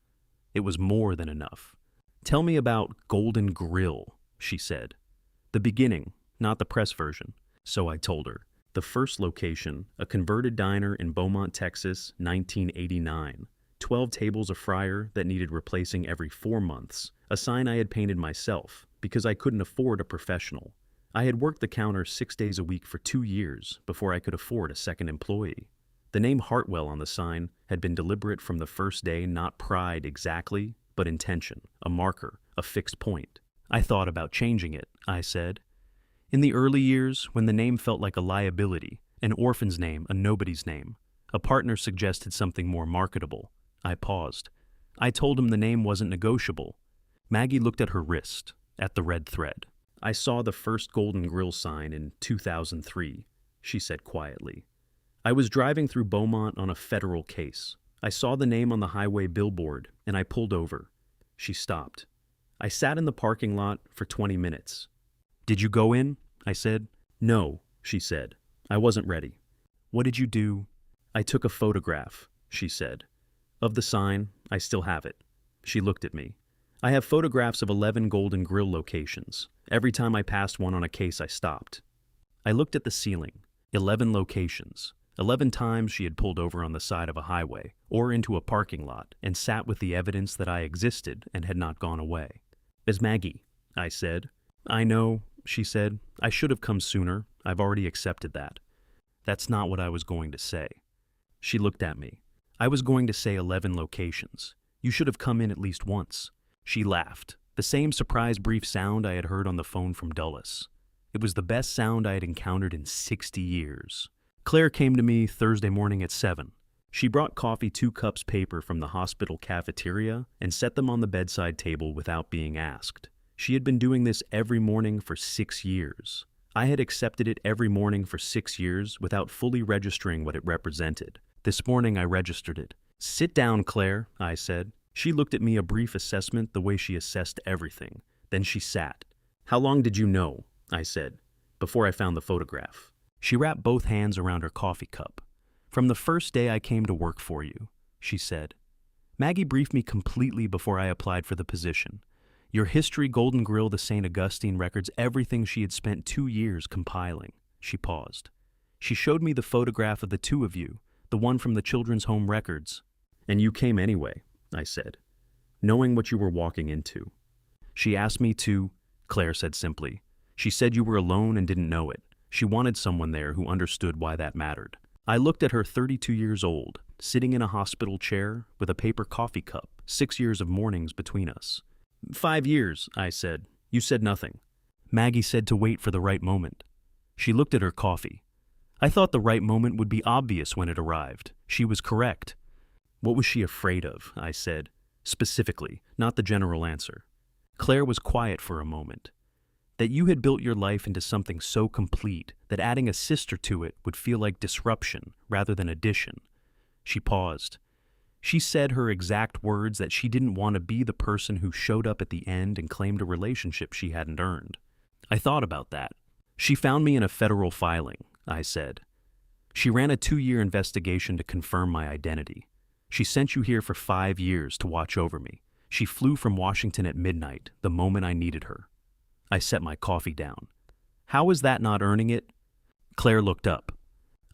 It was more than enough. "Tell me about Golden Grill," she said. "The beginning, not the press version." So I told her. The first location, a converted diner in Beaumont, Texas, 1989. 12 tables, a fryer that needed replacing every 4 months, a sign I had painted myself because I couldn't afford a professional. I had worked the counter 6 days a week for 2 years before I could afford a second employee. The name Hartwell on the sign had been deliberate from the first day, not pride exactly, but intention, a marker, a fixed point. I thought about changing it, I said. In the early years, when the name felt like a liability, an orphan's name, a nobody's name, a partner suggested something more marketable. I paused. I told him the name wasn't negotiable. Maggie looked at her wrist, at the red thread. "I saw the first Golden Grill sign in 2003, she said quietly. "I was driving through Beaumont on a federal case. I saw the name on the highway billboard, and I pulled over." She stopped. "I sat in the parking lot for 20 minutes. "Did you go in?" I said. "No," she said. "I wasn't ready." "What did you do?" "I took a photograph," she said. "Of the sign. I still have it." She looked at me. "I have photographs of 11 Golden Grill locations. Every time I passed one on a case, I stopped." I looked at the ceiling. 11 locations. 11 times she had pulled over on the side of a highway or into a parking lot and sat with the evidence that I existed and had not gone away. "As Maggie," I said. "I know," she said. "I should have come sooner. I've already accepted that." "That's not what I was going to say." She looked at me. "I was going to say 11 locations. You should have come in at least once." She laughed, the same surprise brief sound I had heard on the phone from Dulles. It was the best sound I had encountered in 60 years. "Claire came to me Thursday morning at 7. She brought coffee, 2 cups paper from the hospital cafeteria, and set them on the bedside table without being asked. She had been doing this every morning for 6 years. I had accepted it every morning for 6 years without fully registering what it represented. This morning I registered it. "Sit down, Claire," I said. She looked at me, a brief assessment the way she assessed everything. Then she sat. "How long did you know?" I said. "Before I found the photograph." She wrapped both hands around her coffee cup. "From the first day I came to work for you," she said. "Maggie briefed me completely before I applied for the position. Your history, Golden Grill, the St. Augustine records, everything she had spent 2 years compiling." She paused. "She showed me the photograph of the 2 of you, the one from the children's home records." "And you came anyway," I said, "knowing what you were walking into." "She asked me to," Claire said simply. "She said you were alone and didn't know it. She wanted someone there who understood why that mattered. I looked at her 32 years old, sitting in a hospital chair with a paper coffee cup, 6 years of mornings between us. 5 years, I said. You said nothing. Maggie said to wait for the right moment. She looked at her coffee. I thought the right moment would be obvious when it arrived. She was correct. What was she afraid of? I said. Specifically, not the general answer. Claire was quiet for a moment. That you had built your life into something so complete that adding a sister to it would feel like disruption rather than addition. She paused. She said her exact words that she didn't want to be the person who showed up at the end and claimed a relationship she hadn't earned. I thought about that. She found me in a federal filing, I said. She ran a 2-year investigation to confirm my identity. She sent you here for 5 years to watch over me. She flew from Washington at midnight, the moment I needed her. I set my coffee down. How is that not earning it? Claire looked up.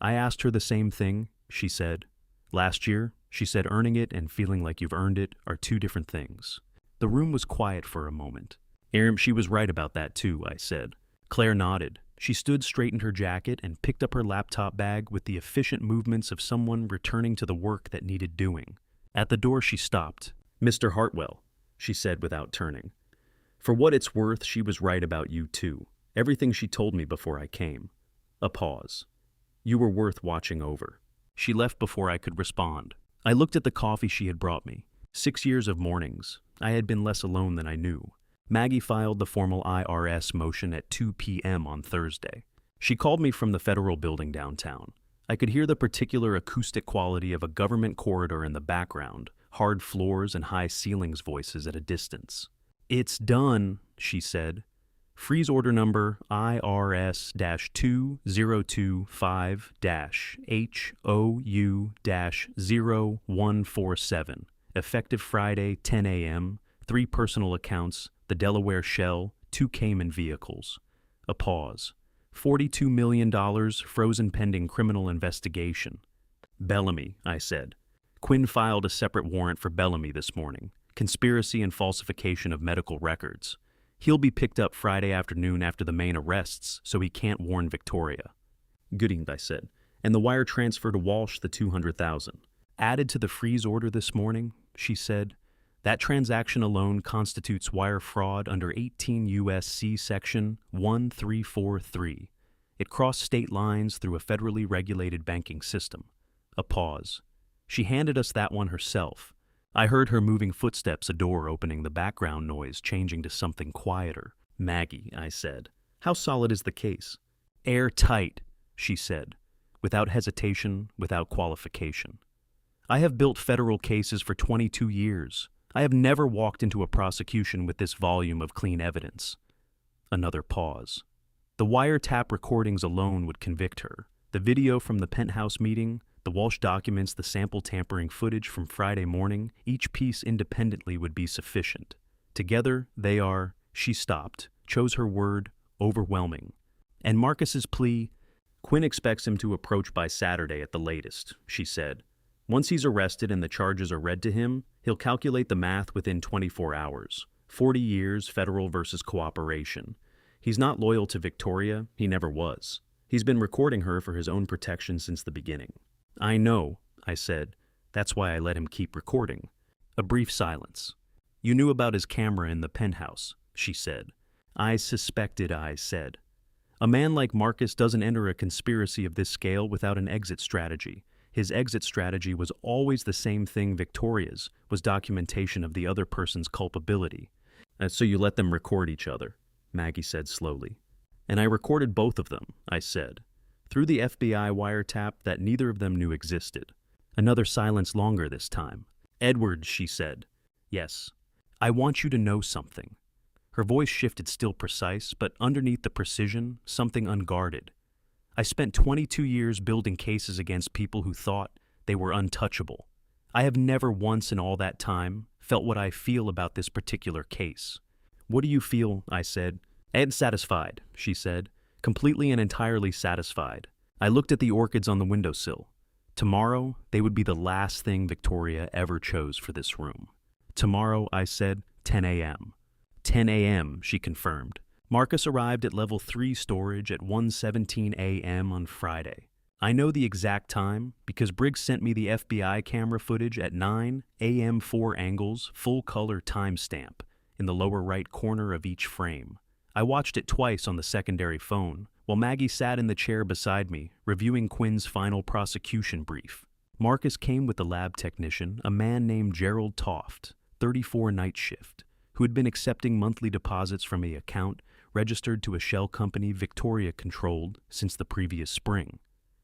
I asked her the same thing, she said. Last year, she said earning it and feeling like you've earned it are 2 different things. The room was quiet for a moment. She was right about that too, I said. Claire nodded. She stood, straightened her jacket, and picked up her laptop bag with the efficient movements of someone returning to the work that needed doing. At the door she stopped. Mr. Hartwell, she said without turning. For what it's worth, she was right about you too. Everything she told me before I came. A pause. You were worth watching over. She left before I could respond. I looked at the coffee she had brought me. 6 years of mornings. I had been less alone than I knew. Maggie filed the formal IRS motion at 2 p.m. on Thursday. She called me from the federal building downtown. I could hear the particular acoustic quality of a government corridor in the background, hard floors and high ceilings voices at a distance. It's done, she said. Freeze order number IRS-202-5-HOU-0147. Effective Friday, 10 a.m. 3 personal accounts, the Delaware Shell, 2 Cayman vehicles. A pause. $42 million frozen pending criminal investigation. Bellamy, I said. Quinn filed a separate warrant for Bellamy this morning. Conspiracy and falsification of medical records. He'll be picked up Friday afternoon after the main arrests, so he can't warn Victoria. Good, I said. And the wire transfer to Walsh, the $200,000. Added to the freeze order this morning, she said. That transaction alone constitutes wire fraud under 18 U.S.C. Section 1343. It crossed state lines through a federally regulated banking system. A pause. She handed us that one herself. I heard her moving footsteps, a door opening, the background noise changing to something quieter. Maggie, I said. How solid is the case? Airtight, she said, without hesitation, without qualification. I have built federal cases for 22 years. I have never walked into a prosecution with this volume of clean evidence. Another pause. The wiretap recordings alone would convict her. The video from the penthouse meeting, the Walsh documents, the sample tampering footage from Friday morning, each piece independently would be sufficient. Together, they are, she stopped, chose her word, overwhelming. And Marcus's plea, Quinn expects him to approach by Saturday at the latest, she said. Once he's arrested and the charges are read to him, he'll calculate the math within 24 hours. 40 years, federal versus cooperation. He's not loyal to Victoria, he never was. He's been recording her for his own protection since the beginning. I know, I said. That's why I let him keep recording. A brief silence. You knew about his camera in the penthouse, she said. I suspected, I said. A man like Marcus doesn't enter a conspiracy of this scale without an exit strategy. His exit strategy was always the same thing Victoria's, was documentation of the other person's culpability. So you let them record each other, Maggie said slowly. And I recorded both of them, I said. Through the FBI wiretap that neither of them knew existed. Another silence longer this time. Edward, she said. Yes. I want you to know something. Her voice shifted, still precise, but underneath the precision, something unguarded. I spent 22 years building cases against people who thought they were untouchable. I have never once in all that time felt what I feel about this particular case. What do you feel? I said. And satisfied, she said. Completely and entirely satisfied. I looked at the orchids on the windowsill. Tomorrow, they would be the last thing Victoria ever chose for this room. Tomorrow, I said, 10 a.m. 10 a.m., she confirmed. Marcus arrived at level 3 storage at 1:17 a.m. on Friday. I know the exact time because Briggs sent me the FBI camera footage at 9 a.m. 4 angles, full color timestamp, in the lower right corner of each frame. I watched it twice on the secondary phone, while Maggie sat in the chair beside me, reviewing Quinn's final prosecution brief. Marcus came with the lab technician, a man named Gerald Toft, 34 night shift, who had been accepting monthly deposits from an account registered to a shell company Victoria controlled since the previous spring.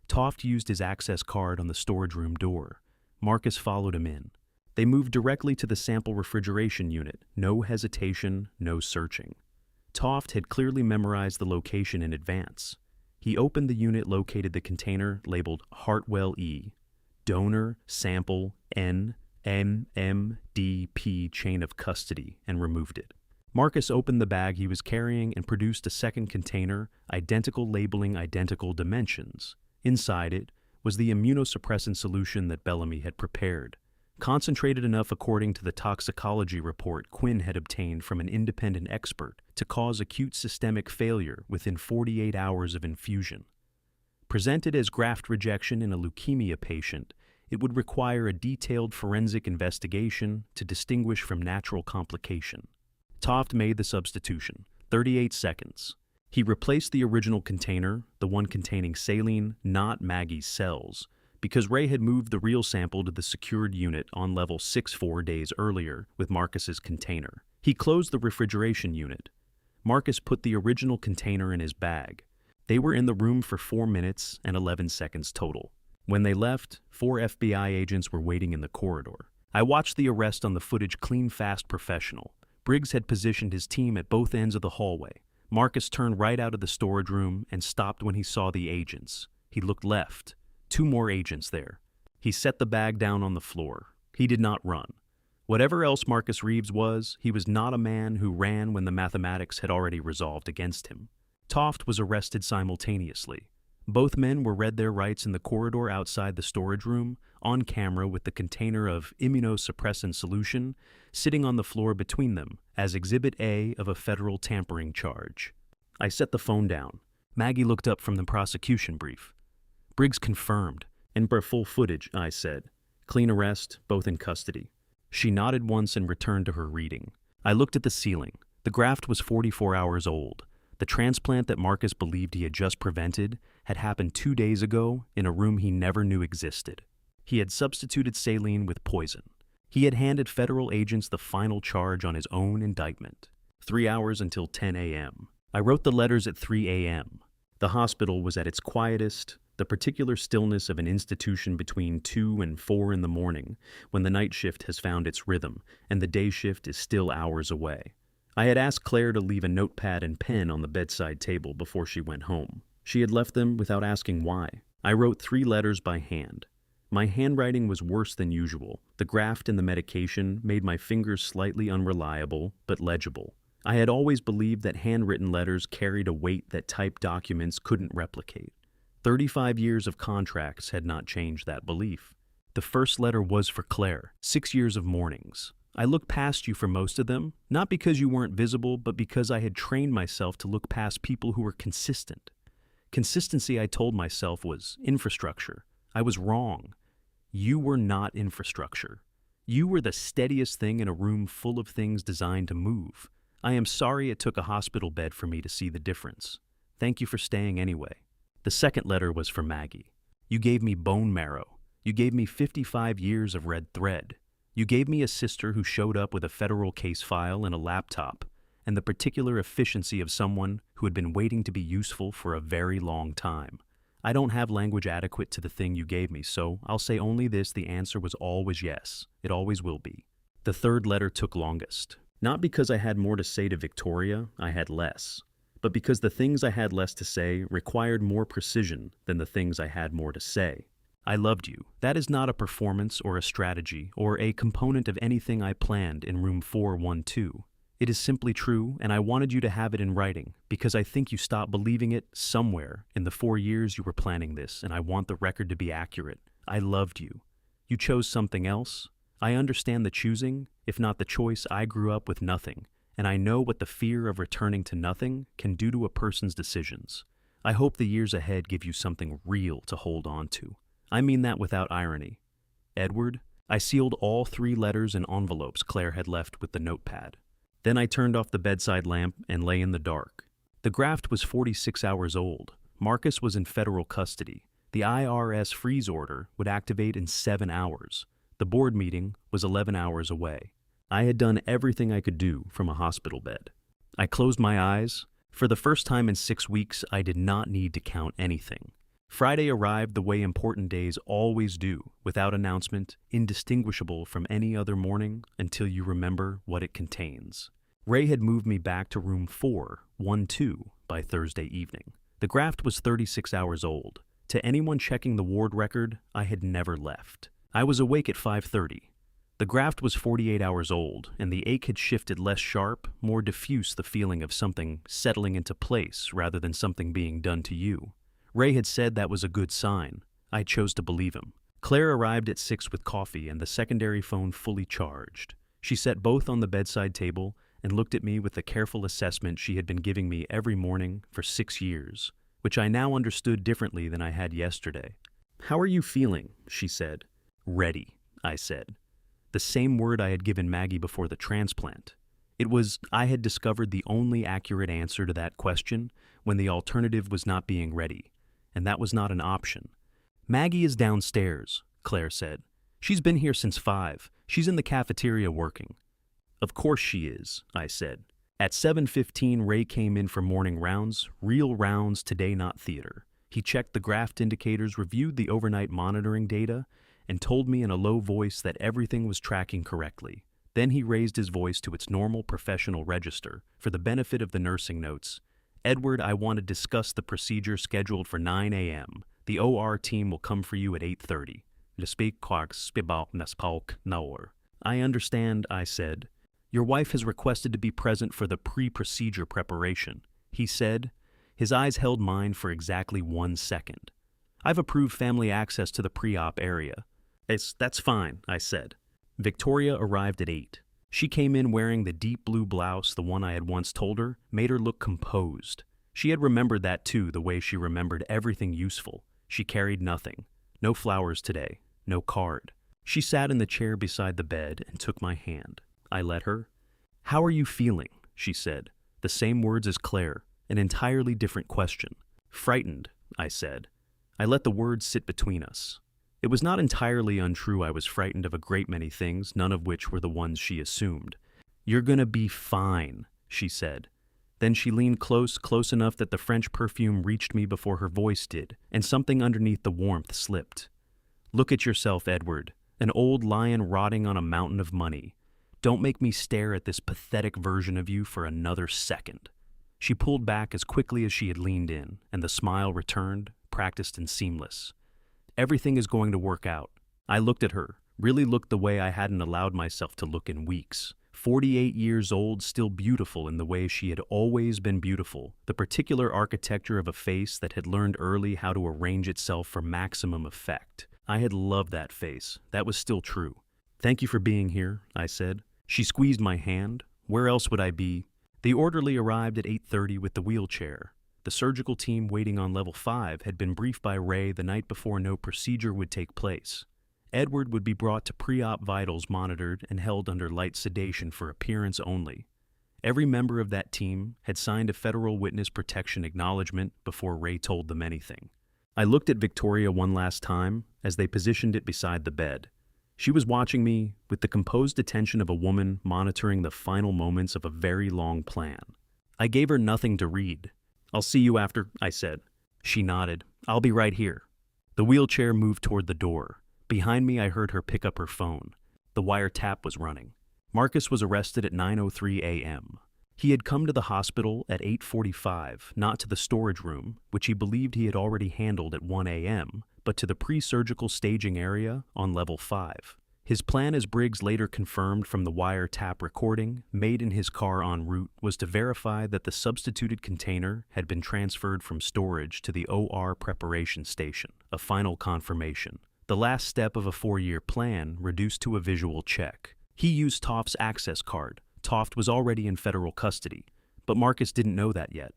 Toft used his access card on the storage room door. Marcus followed him in. They moved directly to the sample refrigeration unit, no hesitation, no searching. Toft had clearly memorized the location in advance. He opened the unit, located the container labeled Hartwell E, donor, sample, NMMDP chain of custody, and removed it. Marcus opened the bag he was carrying and produced a second container, identical labeling, identical dimensions. Inside it was the immunosuppressant solution that Bellamy had prepared, concentrated enough according to the toxicology report Quinn had obtained from an independent expert to cause acute systemic failure within 48 hours of infusion. Presented as graft rejection in a leukemia patient, it would require a detailed forensic investigation to distinguish from natural complication. Toft made the substitution, 38 seconds. He replaced the original container, the one containing saline, not Maggie's cells, because Ray had moved the real sample to the secured unit on level 6 4 days earlier with Marcus's container. He closed the refrigeration unit. Marcus put the original container in his bag. They were in the room for 4 minutes and 11 seconds total. When they left, 4 FBI agents were waiting in the corridor. I watched the arrest on the footage, clean, fast, professional. Briggs had positioned his team at both ends of the hallway. Marcus turned right out of the storage room and stopped when he saw the agents. He looked left. 2 more agents there. He set the bag down on the floor. He did not run. Whatever else Marcus Reeves was, he was not a man who ran when the mathematics had already resolved against him. Toft was arrested simultaneously. Both men were read their rights in the corridor outside the storage room, on camera with the container of immunosuppressant solution sitting on the floor between them as Exhibit A of a federal tampering charge. I set the phone down. Maggie looked up from the prosecution brief. Briggs confirmed. "And for full footage," I said. "Clean arrest, both in custody." She nodded once and returned to her reading. I looked at the ceiling. The graft was 44 hours old. The transplant that Marcus believed he had just prevented had happened 2 days ago in a room he never knew existed. He had substituted saline with poison. He had handed federal agents the final charge on his own indictment. 3 hours until 10 a.m. I wrote the letters at 3 a.m. The hospital was at its quietest, the particular stillness of an institution between 2 and 4 in the morning, when the night shift has found its rhythm and the day shift is still hours away. I had asked Claire to leave a notepad and pen on the bedside table before she went home. She had left them without asking why. I wrote 3 letters by hand. My handwriting was worse than usual. The graft and the medication made my fingers slightly unreliable, but legible. I had always believed that handwritten letters carried a weight that typed documents couldn't replicate. 35 years of contracts had not changed that belief. The first letter was for Claire, 6 years of mornings. I looked past you for most of them, not because you weren't visible, but because I had trained myself to look past people who were consistent. Consistency, I told myself, was infrastructure. I was wrong. You were not infrastructure. You were the steadiest thing in a room full of things designed to move. I am sorry it took a hospital bed for me to see the difference. Thank you for staying anyway. The second letter was for Maggie. You gave me bone marrow. You gave me 55 years of red thread. You gave me a sister who showed up with a federal case file and a laptop, and the particular efficiency of someone who had been waiting to be useful for a very long time. I don't have language adequate to the thing you gave me, so I'll say only this: the answer was always yes. It always will be. The third letter took longest. Not because I had more to say to Victoria, I had less, but because the things I had less to say required more precision than the things I had more to say. I loved you. That is not a performance or a strategy or a component of anything I planned in room 412. It is simply true, and I wanted you to have it in writing because I think you stopped believing it somewhere in the 4 years you were planning this, and I want the record to be accurate. I loved you. You chose something else. I understand the choosing, if not the choice. I grew up with nothing, and I know what the fear of returning to nothing can do to a person's decisions. I hope the years ahead give you something real to hold on to. I mean that without irony. Edward, I sealed all 3 letters and envelopes Claire had left with the notepad. Then I turned off the bedside lamp and lay in the dark. The graft was 46 hours old. Marcus was in federal custody. The IRS freeze order would activate in 7 hours. The board meeting was 11 hours away. I had done everything I could do from a hospital bed. I closed my eyes. For the first time in 6 weeks, I did not need to count anything. Friday arrived the way important days always do, without announcement, indistinguishable from any other morning until you remember what it contains. Ray had moved me back to room 412 by Thursday evening. The graft was 36 hours old. To anyone checking the ward record, I had never left. I was awake at 5:30. The graft was 48 hours old, and the ache had shifted less sharp, more diffuse, the feeling of something settling into place rather than something being done to you. Ray had said that was a good sign. I chose to believe him. Claire arrived at 6 with coffee and the secondary phone fully charged. She set both on the bedside table and looked at me with the careful assessment she had been giving me every morning for 6 years, which I now understood differently than I had yesterday. "How are you feeling?" she said. "Ready," I said. The same word I had given Maggie before the transplant. I had discovered the only accurate answer to that question when the alternative was not being ready, and that was not an option. "Maggie is downstairs," Claire said. "She's been here since 5. She's in the cafeteria working." "Of course she is," I said. At 7:15, Ray came in for morning rounds, real rounds today, not theater. He checked the graft indicators, reviewed the overnight monitoring data, and told me in a low voice that everything was tracking correctly. Then he raised his voice to its normal professional register for the benefit of the nursing notes. "Edward, I want to discuss the procedure scheduled for 9 a.m. The OR team will come for you at 8:30. I understand," I said. "Your wife has requested to be present for the pre-procedure preparation," he said. His eyes held mine for exactly 1 second. "I've approved family access to the pre-op area." That's fine," I said. Victoria arrived at 8. She came in wearing the deep blue blouse, the one I had once told her, made her look composed. She had remembered that too, the way she remembered everything useful. She carried nothing. No flowers today. No card. She sat in the chair beside the bed and took my hand. I let her. "How are you feeling?" she said. The same words as Claire, an entirely different question. "Frightened," I said. I let the words sit between us. It was not entirely untrue. I was frightened of a great many things, none of which were the ones she assumed. "You're gonna be fine," she said. Then she leaned close enough that the French perfume reached me before her voice did, and something underneath the warmth slipped. "Look at yourself, Edward, an old lion rotting on a mountain of money. Don't make me stare at this pathetic version of you for another second." She pulled back as quickly as she had leaned in, and the smile returned, practiced and seamless. "Everything is going to work out." I looked at her, really looked the way I hadn't allowed myself to look in weeks. 48 years old, still beautiful in the way she had always been beautiful, the particular architecture of a face that had learned early how to arrange itself for maximum effect. I had loved that face. That was still true. "Thank you for being here," I said. She squeezed my hand. Where else would I be? The orderly arrived at 8:30 with the wheelchair. The surgical team waiting on level 5 had been briefed by Ray the night before no procedure would take place. Edward would be brought to pre-op vitals monitored and held under light sedation for appearance only. Every member of that team had signed a federal witness protection acknowledgement before Ray told them anything. I looked at Victoria one last time as they positioned it beside the bed. She was watching me with the composed attention of a woman monitoring the final moments of a very long plan. I gave her nothing to read. "I'll see you after," I said. She nodded. "I'll be right here." The wheelchair moved toward the door. Behind me, I heard her pick up her phone. The wiretap was running. Marcus was arrested at 9:03 a.m. He had come to the hospital at 8:45, not to the storage room, which he believed he had already handled at 1 a.m., but to the pre-surgical staging area on level 5. His plan, as Briggs later confirmed from the wiretap recording made in his car en route, was to verify that the substituted container had been transferred from storage to the OR preparation station, a final confirmation. The last step of a 4-year plan reduced to a visual check. He used Toph's access card. Toft was already in federal custody, but Marcus didn't know that yet.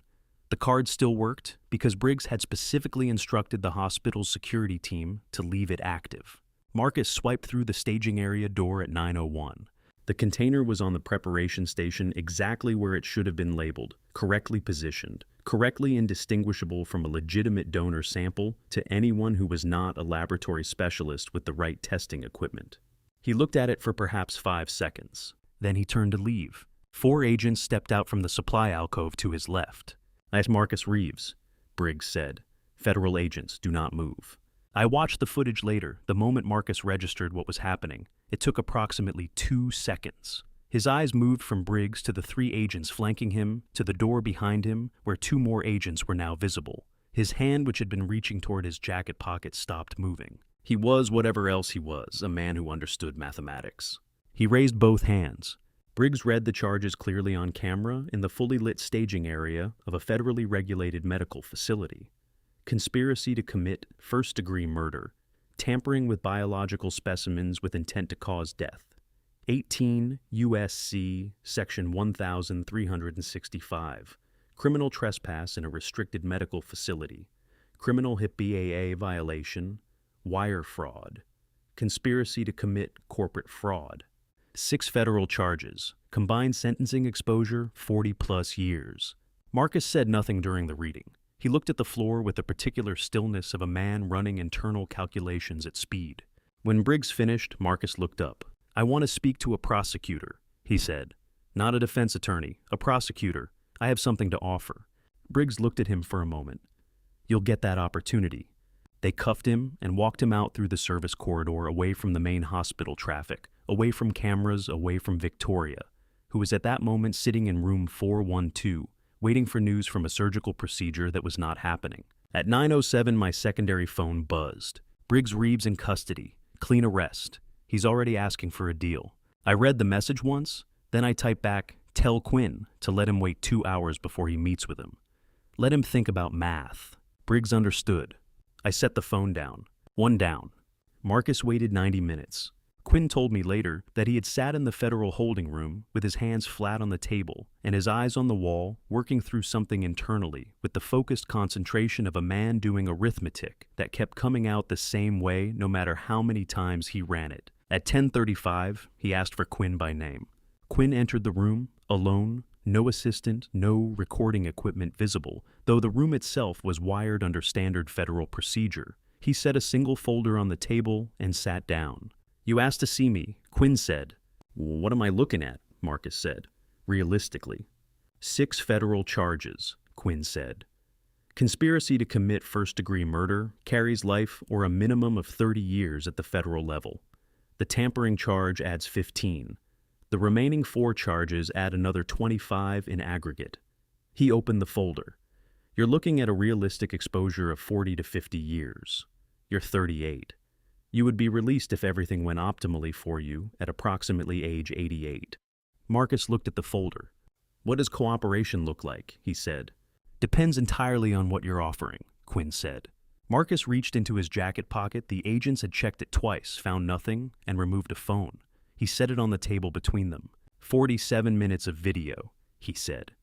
The card still worked because Briggs had specifically instructed the hospital's security team to leave it active. Marcus swiped through the staging area door at 9:01. The container was on the preparation station exactly where it should have been labeled, correctly positioned, correctly indistinguishable from a legitimate donor sample to anyone who was not a laboratory specialist with the right testing equipment. He looked at it for perhaps 5 seconds. Then he turned to leave. 4 agents stepped out from the supply alcove to his left. "That's Marcus Reeves," Briggs said. "Federal agents, do not move." I watched the footage later, the moment Marcus registered what was happening. It took approximately 2 seconds. His eyes moved from Briggs to the 3 agents flanking him, to the door behind him, where 2 more agents were now visible. His hand, which had been reaching toward his jacket pocket, stopped moving. He was whatever else he was, a man who understood mathematics. He raised both hands. Briggs read the charges clearly on camera in the fully lit staging area of a federally regulated medical facility. Conspiracy to commit first-degree murder, tampering with biological specimens with intent to cause death. 18 U.S.C. Section 1365, criminal trespass in a restricted medical facility, criminal HIP BAA violation, wire fraud, conspiracy to commit corporate fraud. 6 federal charges, combined sentencing exposure 40-plus years. Marcus said nothing during the reading. He looked at the floor with the particular stillness of a man running internal calculations at speed. When Briggs finished, Marcus looked up. "I want to speak to a prosecutor," he said. "Not a defense attorney, a prosecutor. I have something to offer." Briggs looked at him for a moment. "You'll get that opportunity." They cuffed him and walked him out through the service corridor away from the main hospital traffic, away from cameras, away from Victoria, who was at that moment sitting in room 412, waiting for news from a surgical procedure that was not happening. At 9:07, my secondary phone buzzed. "Briggs Reeves in custody. Clean arrest. He's already asking for a deal." I read the message once, then I typed back, "Tell Quinn to let him wait 2 hours before he meets with him. Let him think about math." Briggs understood. I set the phone down. 1 down. Marcus waited 90 minutes. Quinn told me later that he had sat in the federal holding room with his hands flat on the table and his eyes on the wall, working through something internally with the focused concentration of a man doing arithmetic that kept coming out the same way no matter how many times he ran it. At 10:35, he asked for Quinn by name. Quinn entered the room, alone, no assistant, no recording equipment visible, though the room itself was wired under standard federal procedure. He set a single folder on the table and sat down. "You asked to see me," Quinn said. "What am I looking at?" Marcus said, realistically. 6 federal charges, Quinn said. Conspiracy to commit first-degree murder carries life or a minimum of 30 years at the federal level. The tampering charge adds 15. The remaining 4 charges add another 25 in aggregate. He opened the folder. "You're looking at a realistic exposure of 40 to 50 years. You're 38. You would be released if everything went optimally for you at approximately age 88. Marcus looked at the folder. "What does cooperation look like?" he said. "Depends entirely on what you're offering," Quinn said. Marcus reached into his jacket pocket. The agents had checked it twice, found nothing, and removed a phone. He set it on the table between them. 47 minutes of video, he said.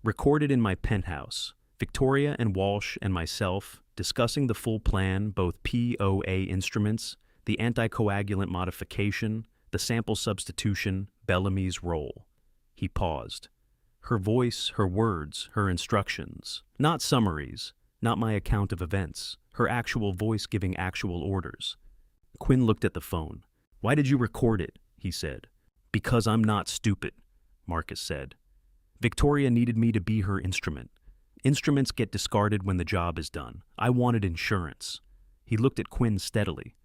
"Recorded in my penthouse. Victoria and Walsh and myself discussing the full plan, both POA instruments, the anticoagulant modification, the sample substitution, Bellamy's role." He paused. Her voice, her words, her instructions. Not summaries, not my account of events. Her actual voice giving actual orders. Quinn looked at the phone. "Why did you record it?" he said. "Because I'm not stupid," Marcus said. "Victoria needed me to be her instrument. Instruments get discarded when the job is done. I wanted insurance." He looked at Quinn steadily.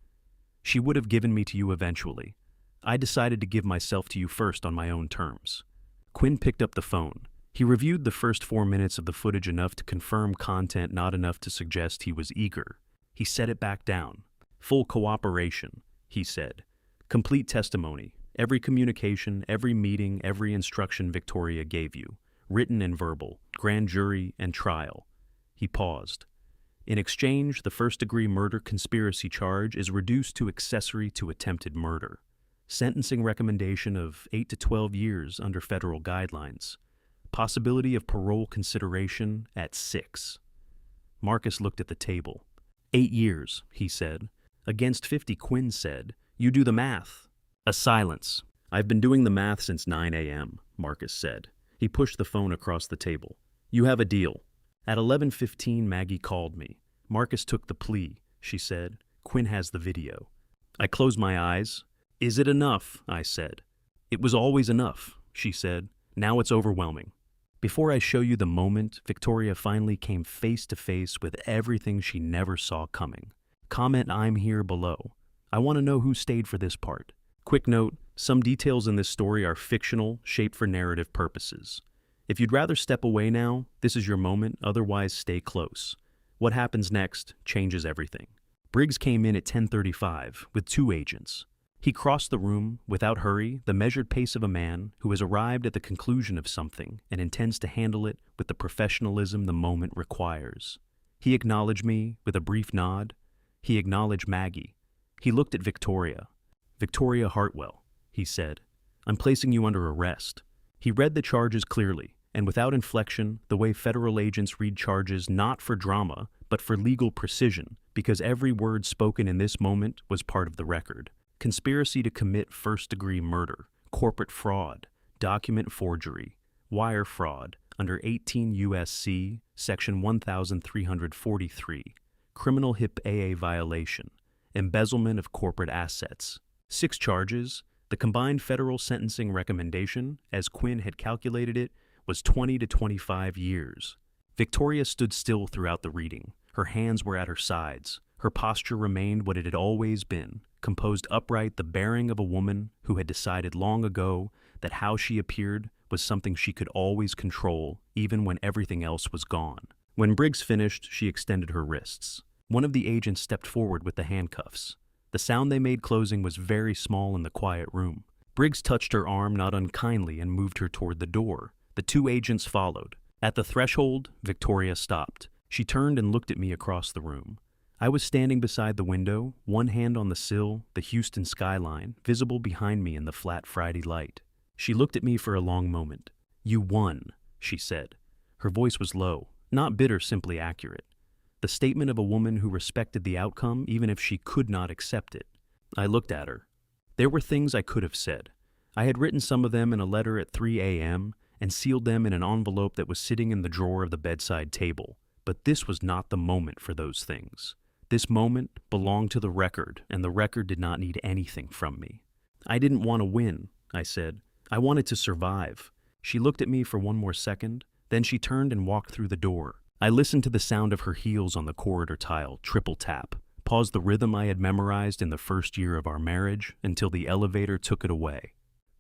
"She would have given me to you eventually. I decided to give myself to you first on my own terms." Quinn picked up the phone. He reviewed the first 4 minutes of the footage enough to confirm content, not enough to suggest he was eager. He set it back down. "Full cooperation," he said. "Complete testimony. Every communication, every meeting, every instruction Victoria gave you. Written and verbal, grand jury and trial." He paused. "In exchange, the first-degree murder conspiracy charge is reduced to accessory to attempted murder. Sentencing recommendation of 8 to 12 years under federal guidelines. Possibility of parole consideration at 6. Marcus looked at the table. 8 years, he said. Against 50, Quinn said. You do the math. A silence. I've been doing the math since 9 a.m., Marcus said. He pushed the phone across the table. You have a deal. At 11:15, Maggie called me. Marcus took the plea, she said. Quinn has the video. I closed my eyes. Is it enough? I said. It was always enough, she said. Now it's overwhelming. Before I show you the moment, Victoria finally came face to face with everything she never saw coming. Comment I'm here below. I want to know who stayed for this part. Quick note, some details in this story are fictional, shaped for narrative purposes. If you'd rather step away now, this is your moment, otherwise stay close. What happens next changes everything. Briggs came in at 10:35 with 2 agents. He crossed the room, without hurry, the measured pace of a man who has arrived at the conclusion of something and intends to handle it with the professionalism the moment requires. He acknowledged me with a brief nod. He acknowledged Maggie. He looked at Victoria. Victoria Hartwell, he said. I'm placing you under arrest. He read the charges clearly, and without inflection, the way federal agents read charges not for drama, but for legal precision, because every word spoken in this moment was part of the record. Conspiracy to commit first-degree murder, corporate fraud, document forgery, wire fraud under 18 U.S.C. Section 1343, criminal HIP AA violation, embezzlement of corporate assets. 6 charges. The combined federal sentencing recommendation, as Quinn had calculated it, was 20 to 25 years. Victoria stood still throughout the reading. Her hands were at her sides. Her posture remained what it had always been, composed upright, the bearing of a woman who had decided long ago that how she appeared was something she could always control, even when everything else was gone. When Briggs finished, she extended her wrists. One of the agents stepped forward with the handcuffs. The sound they made closing was very small in the quiet room. Briggs touched her arm not unkindly and moved her toward the door. The 2 agents followed. At the threshold, Victoria stopped. She turned and looked at me across the room. I was standing beside the window, one hand on the sill, the Houston skyline, visible behind me in the flat Friday light. She looked at me for a long moment. You won, she said. Her voice was low, not bitter, simply accurate. The statement of a woman who respected the outcome even if she could not accept it. I looked at her. There were things I could have said. I had written some of them in a letter at 3 a.m. and sealed them in an envelope that was sitting in the drawer of the bedside table. But this was not the moment for those things. This moment belonged to the record, and the record did not need anything from me. I didn't want to win, I said. I wanted to survive. She looked at me for one more second, then she turned and walked through the door. I listened to the sound of her heels on the corridor tile, triple tap, paused the rhythm I had memorized in the first year of our marriage until the elevator took it away.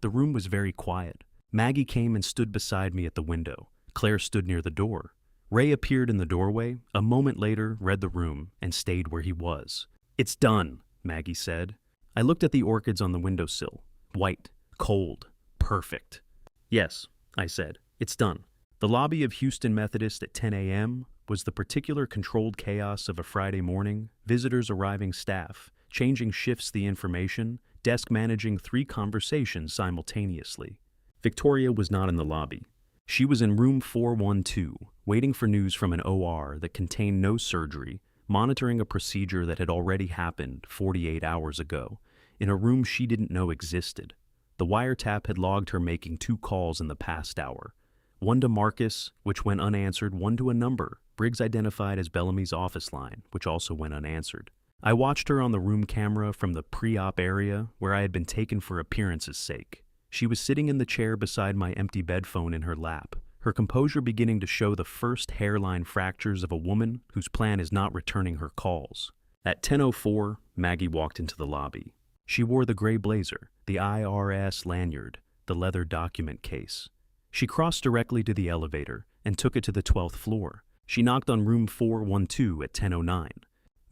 The room was very quiet. Maggie came and stood beside me at the window. Claire stood near the door. Ray appeared in the doorway, a moment later read the room, and stayed where he was. It's done, Maggie said. I looked at the orchids on the windowsill. White, cold, perfect. Yes, I said, it's done. The lobby of Houston Methodist at 10 a.m. was the particular controlled chaos of a Friday morning, visitors arriving, staff, changing shifts, the information, desk managing 3 conversations simultaneously. Victoria was not in the lobby. She was in room 412, waiting for news from an OR that contained no surgery, monitoring a procedure that had already happened 48 hours ago, in a room she didn't know existed. The wiretap had logged her making 2 calls in the past hour. One to Marcus, which went unanswered, one to a number Briggs identified as Bellamy's office line, which also went unanswered. I watched her on the room camera from the pre-op area where I had been taken for appearance's sake. She was sitting in the chair beside my empty bed phone in her lap, her composure beginning to show the first hairline fractures of a woman whose plan is not returning her calls. At 10:04, Maggie walked into the lobby. She wore the gray blazer, the IRS lanyard, the leather document case. She crossed directly to the elevator and took it to the 12th floor. She knocked on room 412 at 10:09.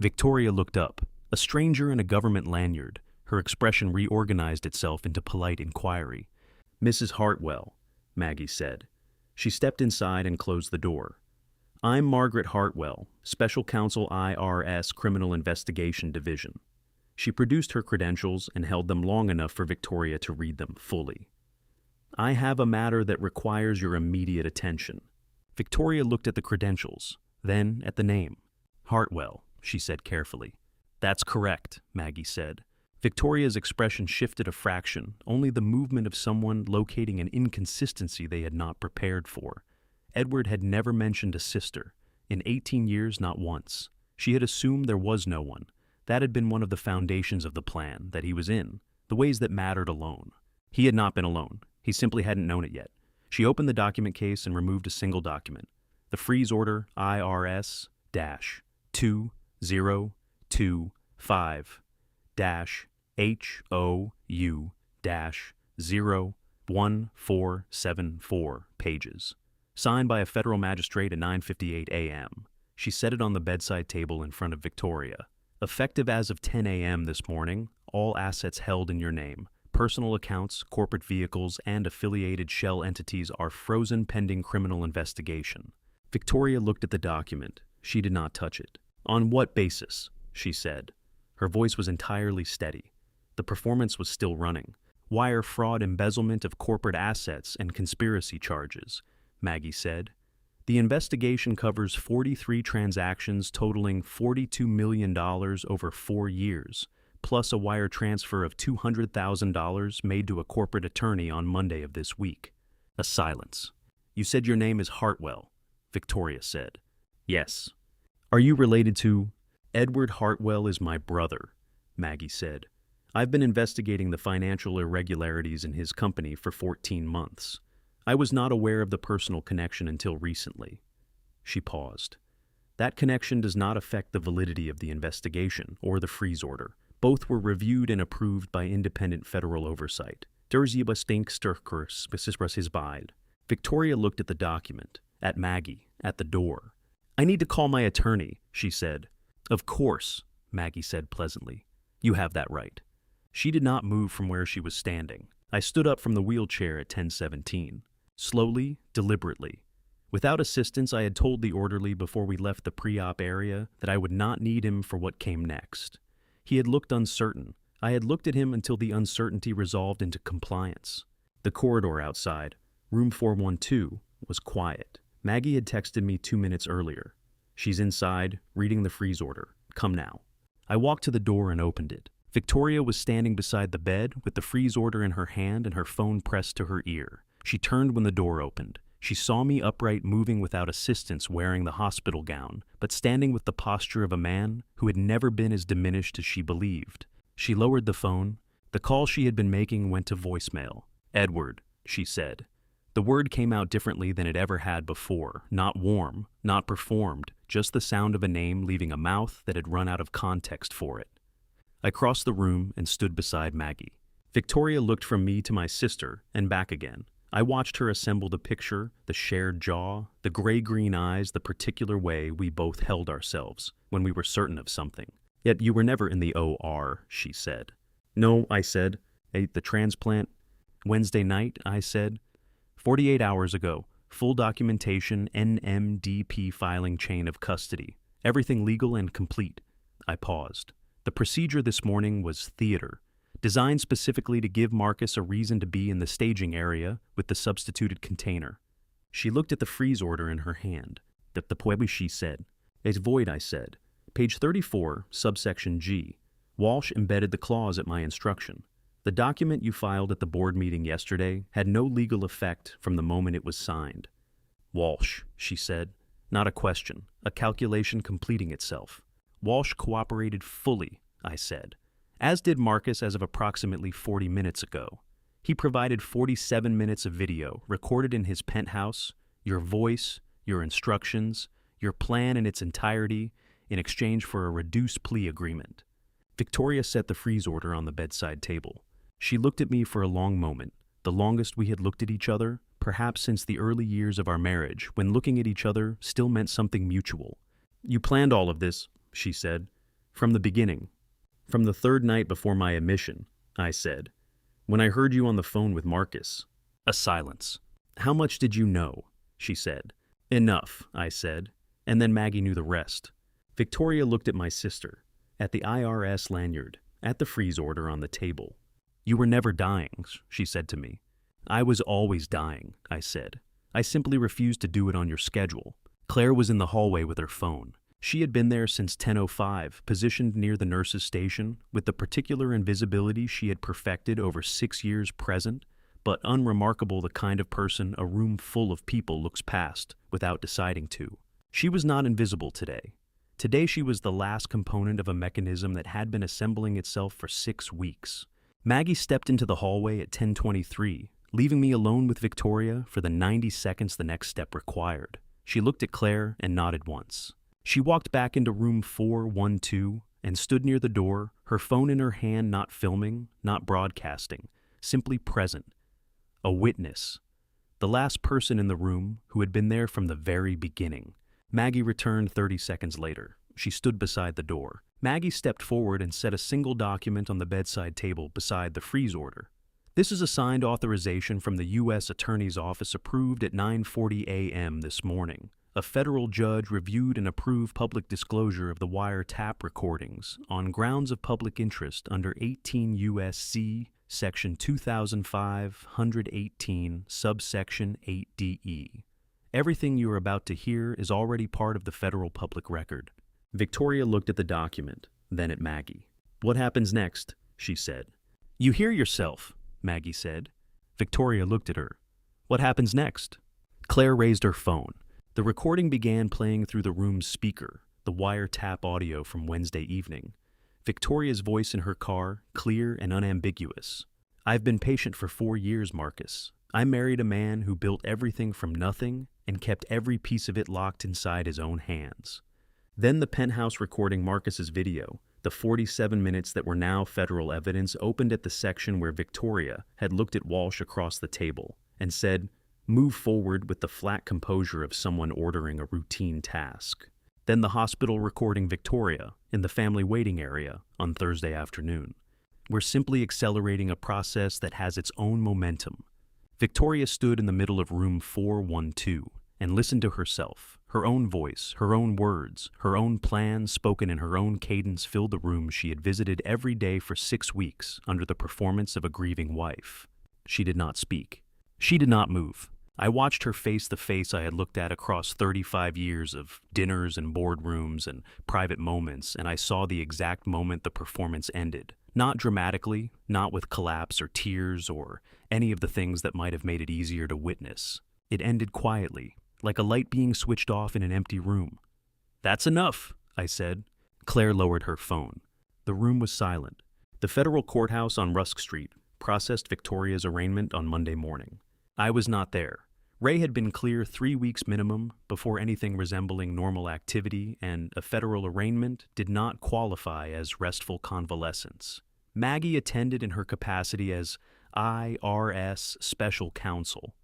Victoria looked up, a stranger in a government lanyard. Her expression reorganized itself into polite inquiry. Mrs. Hartwell, Maggie said. She stepped inside and closed the door. I'm Margaret Hartwell, Special Counsel IRS Criminal Investigation Division. She produced her credentials and held them long enough for Victoria to read them fully. "I have a matter that requires your immediate attention." Victoria looked at the credentials, then at the name. "Hartwell," she said carefully. "That's correct," Maggie said. Victoria's expression shifted a fraction, only the movement of someone locating an inconsistency they had not prepared for. Edward had never mentioned a sister. In 18 years, not once. She had assumed there was no one. That had been one of the foundations of the plan, that he was in, the ways that mattered alone. He had not been alone. He simply hadn't known it yet. She opened the document case and removed a single document. The freeze order IRS-200-HOU-01474 pages. Signed by a federal magistrate at 9:58 a.m. She set it on the bedside table in front of Victoria. "Effective as of 10 a.m. this morning, all assets held in your name, personal accounts, corporate vehicles, and affiliated shell entities are frozen pending criminal investigation." Victoria looked at the document. She did not touch it. "On what basis?" she said. Her voice was entirely steady. The performance was still running. "Wire fraud, embezzlement of corporate assets, and conspiracy charges," Maggie said. "The investigation covers 43 transactions totaling $42 million over 4 years, plus a wire transfer of $200,000 made to a corporate attorney on Monday of this week." A silence. "You said your name is Hartwell," Victoria said. "Yes." "Are you related to—" "Edward Hartwell is my brother," Maggie said. "I've been investigating the financial irregularities in his company for 14 months. I was not aware of the personal connection until recently." She paused. "That connection does not affect the validity of the investigation or the freeze order. Both were reviewed and approved by independent federal oversight. Victoria looked at the document, at Maggie, at the door. "I need to call my attorney," she said. "Of course," Maggie said pleasantly. "You have that right." She did not move from where she was standing. I stood up from the wheelchair at 10:17. Slowly, deliberately. Without assistance, I had told the orderly before we left the pre-op area that I would not need him for what came next. He had looked uncertain. I had looked at him until the uncertainty resolved into compliance. The corridor outside, room 412, was quiet. Maggie had texted me 2 minutes earlier. "She's inside, reading the freeze order. Come now." I walked to the door and opened it. Victoria was standing beside the bed with the freeze order in her hand and her phone pressed to her ear. She turned when the door opened. She saw me upright, moving without assistance, wearing the hospital gown, but standing with the posture of a man who had never been as diminished as she believed. She lowered the phone. The call she had been making went to voicemail. "Edward," she said. The word came out differently than it ever had before. Not warm, not performed, just the sound of a name leaving a mouth that had run out of context for it. I crossed the room and stood beside Maggie. Victoria looked from me to my sister and back again. I watched her assemble the picture, the shared jaw, the gray-green eyes, the particular way we both held ourselves when we were certain of something. "Yet you were never in the OR," she said. "No," I said. "Ate the transplant." "Wednesday night," I said. 48 hours ago. Full documentation, NMDP filing chain of custody. Everything legal and complete." I paused. "The procedure this morning was theater, designed specifically to give Marcus a reason to be in the staging area with the substituted container." She looked at the freeze order in her hand. "The poema," she said. "It's void," I said. "Page 34, subsection G. Walsh embedded the clause at my instruction. The document you filed at the board meeting yesterday had no legal effect from the moment it was signed." "Walsh," she said. "Not a question, a calculation completing itself." "Walsh cooperated fully," I said. "As did Marcus as of approximately 40 minutes ago. He provided 47 minutes of video recorded in his penthouse, your voice, your instructions, your plan in its entirety, in exchange for a reduced plea agreement." Victoria set the freeze order on the bedside table. She looked at me for a long moment, the longest we had looked at each other, perhaps since the early years of our marriage, when looking at each other still meant something mutual. "You planned all of this," she said, "from the beginning." "From the third night before my admission," I said, "when I heard you on the phone with Marcus." A silence. "How much did you know?" she said. "Enough," I said, and then Maggie knew the rest. Victoria looked at my sister, at the IRS lanyard, at the freeze order on the table. "You were never dying," she said to me. "I was always dying," I said. "I simply refused to do it on your schedule." Claire was in the hallway with her phone. She had been there since 10:05, positioned near the nurse's station, with the particular invisibility she had perfected over 6 years present, but unremarkable the kind of person a room full of people looks past without deciding to. She was not invisible today. Today she was the last component of a mechanism that had been assembling itself for 6 weeks. Maggie stepped into the hallway at 10:23, leaving me alone with Victoria for the 90 seconds the next step required. She looked at Claire and nodded once. She walked back into room 412 and stood near the door, her phone in her hand, not filming, not broadcasting, simply present. A witness. The last person in the room who had been there from the very beginning. Maggie returned 30 seconds later. She stood beside the door. Maggie stepped forward and set a single document on the bedside table beside the freeze order. "This is a signed authorization from the U.S. Attorney's Office approved at 9:40 a.m. this morning. A federal judge reviewed and approved public disclosure of the wiretap recordings on grounds of public interest under 18 U.S.C. Section 2518, subsection 8DE. Everything you are about to hear is already part of the federal public record." Victoria looked at the document, then at Maggie. "What happens next?" she said. "You hear yourself," Maggie said. Victoria looked at her. "What happens next?" Claire raised her phone. The recording began playing through the room's speaker, the wiretap audio from Wednesday evening. Victoria's voice in her car, clear and unambiguous. "I've been patient for 4 years, Marcus. I married a man who built everything from nothing and kept every piece of it locked inside his own hands." Then the penthouse recording Marcus's video, the 47 minutes that were now federal evidence, opened at the section where Victoria had looked at Walsh across the table and said, "Move forward," with the flat composure of someone ordering a routine task. Then the hospital recording Victoria in the family waiting area on Thursday afternoon. "We're simply accelerating a process that has its own momentum." Victoria stood in the middle of room 412 and listened to herself. Her own voice, her own words, her own plans spoken in her own cadence filled the room she had visited every day for 6 weeks under the performance of a grieving wife. She did not speak. She did not move. I watched her face the face I had looked at across 35 years of dinners and boardrooms and private moments, and I saw the exact moment the performance ended. Not dramatically, not with collapse or tears or any of the things that might have made it easier to witness. It ended quietly, like a light being switched off in an empty room. "That's enough," I said. Claire lowered her phone. The room was silent. The federal courthouse on Rusk Street processed Victoria's arraignment on Monday morning. I was not there. Ray had been clear 3 weeks minimum before anything resembling normal activity, and a federal arraignment did not qualify as restful convalescence. Maggie attended in her capacity as IRS special counsel.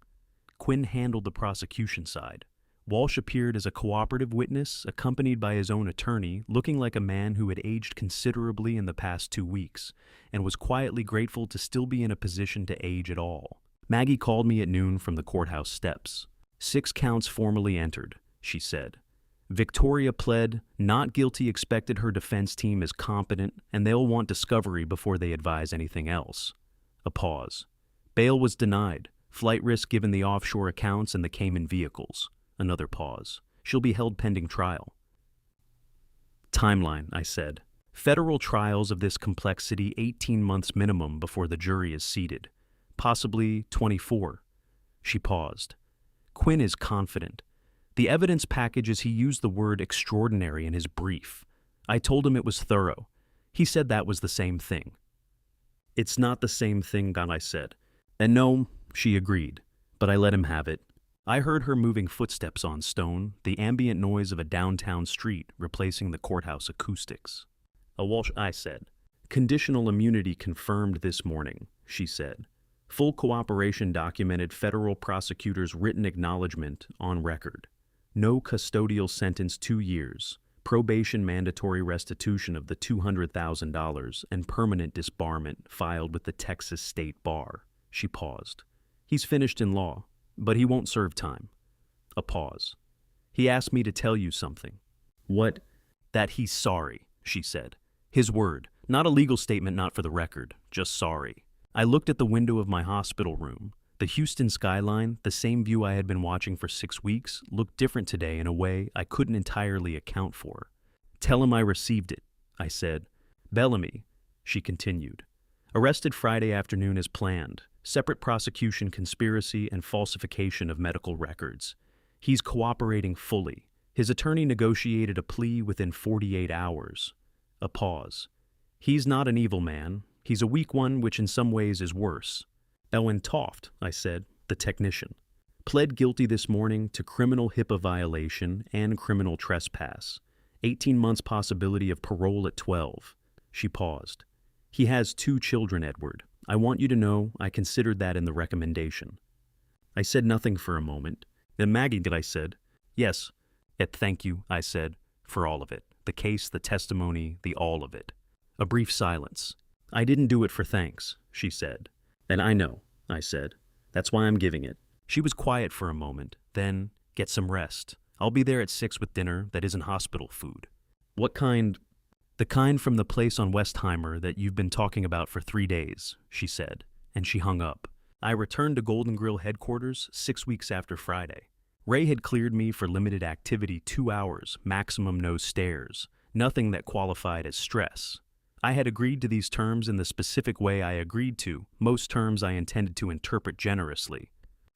Quinn handled the prosecution side. Walsh appeared as a cooperative witness, accompanied by his own attorney, looking like a man who had aged considerably in the past 2 weeks, and was quietly grateful to still be in a position to age at all. Maggie called me at noon from the courthouse steps. 6 counts formally entered, she said. Victoria pled, not guilty, expected her defense team is competent, and they'll want discovery before they advise anything else. A pause. Bail was denied. Flight risk given the offshore accounts and the Cayman vehicles. Another pause. She'll be held pending trial. Timeline, I said. Federal trials of this complexity, 18 months minimum before the jury is seated. Possibly 24. She paused. Quinn is confident. The evidence package, as he used the word extraordinary in his brief. I told him it was thorough. He said that was the same thing. It's not the same thing, I said. And no, she agreed, but I let him have it. I heard her moving footsteps on stone, the ambient noise of a downtown street replacing the courthouse acoustics. Walsh, I said. Conditional immunity confirmed this morning, she said. Full cooperation documented federal prosecutor's written acknowledgement on record. No custodial sentence 2 years, probation mandatory restitution of the $200,000, and permanent disbarment filed with the Texas State Bar. She paused. He's finished in law, but he won't serve time. A pause. He asked me to tell you something. What? That he's sorry, she said. His word, Not a legal statement, not for the record, just sorry. I looked at the window of my hospital room. The Houston skyline, the same view I had been watching for 6 weeks, looked different today in a way I couldn't entirely account for. Tell him I received it, I said. Bellamy, she continued. Arrested Friday afternoon as planned. Separate prosecution, conspiracy, and falsification of medical records. He's cooperating fully. His attorney negotiated a plea within 48 hours. A pause. He's not an evil man. He's a weak one, which in some ways is worse. Ellen Toft, I said, the technician, pled guilty this morning to criminal HIPAA violation and criminal trespass. 18 months possibility of parole at 12. She paused. He has 2 children, Edward. I want you to know I considered that in the recommendation. I said nothing for a moment. Then Maggie, I said. Yes. Thank you, I said, for all of it. The case, the testimony, the all of it. A brief silence. I didn't do it for thanks, she said. And I know, I said. That's why I'm giving it. She was quiet for a moment. Then, get some rest. I'll be there at 6 with dinner that isn't hospital food. What kind? The kind from the place on Westheimer that you've been talking about for 3 days, she said, and she hung up. I returned to Golden Grill headquarters 6 weeks after Friday. Ray had cleared me for limited activity 2 hours, maximum no stares, nothing that qualified as stress. I had agreed to these terms in the specific way I agreed to, most terms I intended to interpret generously.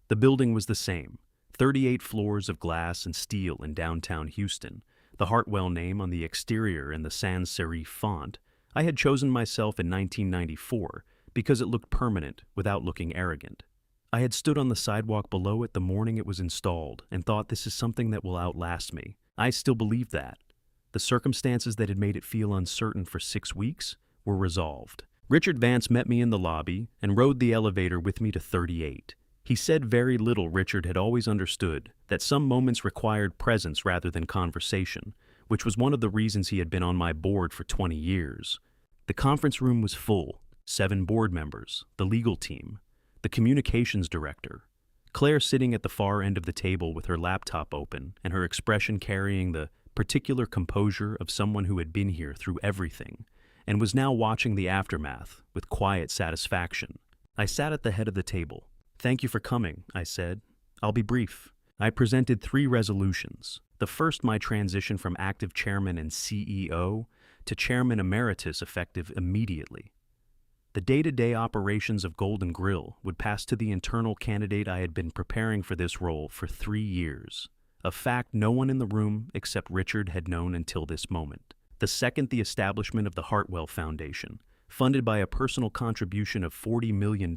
The building was the same, 38 floors of glass and steel in downtown Houston, the Hartwell name on the exterior in the sans serif font. I had chosen myself in 1994 because it looked permanent without looking arrogant. I had stood on the sidewalk below it the morning it was installed and thought this is something that will outlast me. I still believed that. The circumstances that had made it feel uncertain for 6 weeks were resolved. Richard Vance met me in the lobby and rode the elevator with me to 38. He said very little. Richard had always understood that some moments required presence rather than conversation, which was one of the reasons he had been on my board for 20 years. The conference room was full, 7 board members, the legal team, the communications director, Claire sitting at the far end of the table with her laptop open and her expression carrying the particular composure of someone who had been here through everything and was now watching the aftermath with quiet satisfaction. I sat at the head of the table. Thank you for coming, I said. I'll be brief. I presented 3 resolutions. The first, my transition from active chairman and CEO to chairman emeritus effective immediately. The day-to-day operations of Golden Grill would pass to the internal candidate I had been preparing for this role for 3 years, a fact no one in the room except Richard had known until this moment. The second, the establishment of the Hartwell Foundation, funded by a personal contribution of $40 million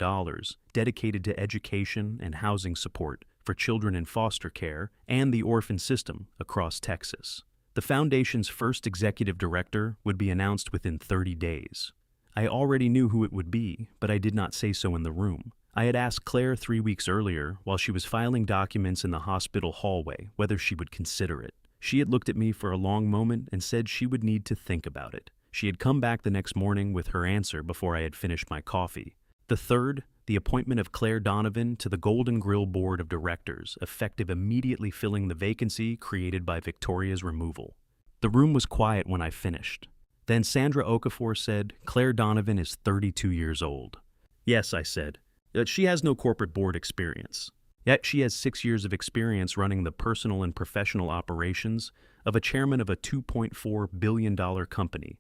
dedicated to education and housing support for children in foster care and the orphan system across Texas. The foundation's first executive director would be announced within 30 days. I already knew who it would be, but I did not say so in the room. I had asked Claire 3 weeks earlier, while she was filing documents in the hospital hallway, whether she would consider it. She had looked at me for a long moment and said she would need to think about it. She had come back the next morning with her answer before I had finished my coffee. The third, the appointment of Claire Donovan to the Golden Grill Board of Directors, effective immediately filling the vacancy created by Victoria's removal. The room was quiet when I finished. Then Sandra Okafor said, Claire Donovan is 32 years old. Yes, I said. She has no corporate board experience. Yet she has 6 years of experience running the personal and professional operations of a chairman of a $2.4 billion company,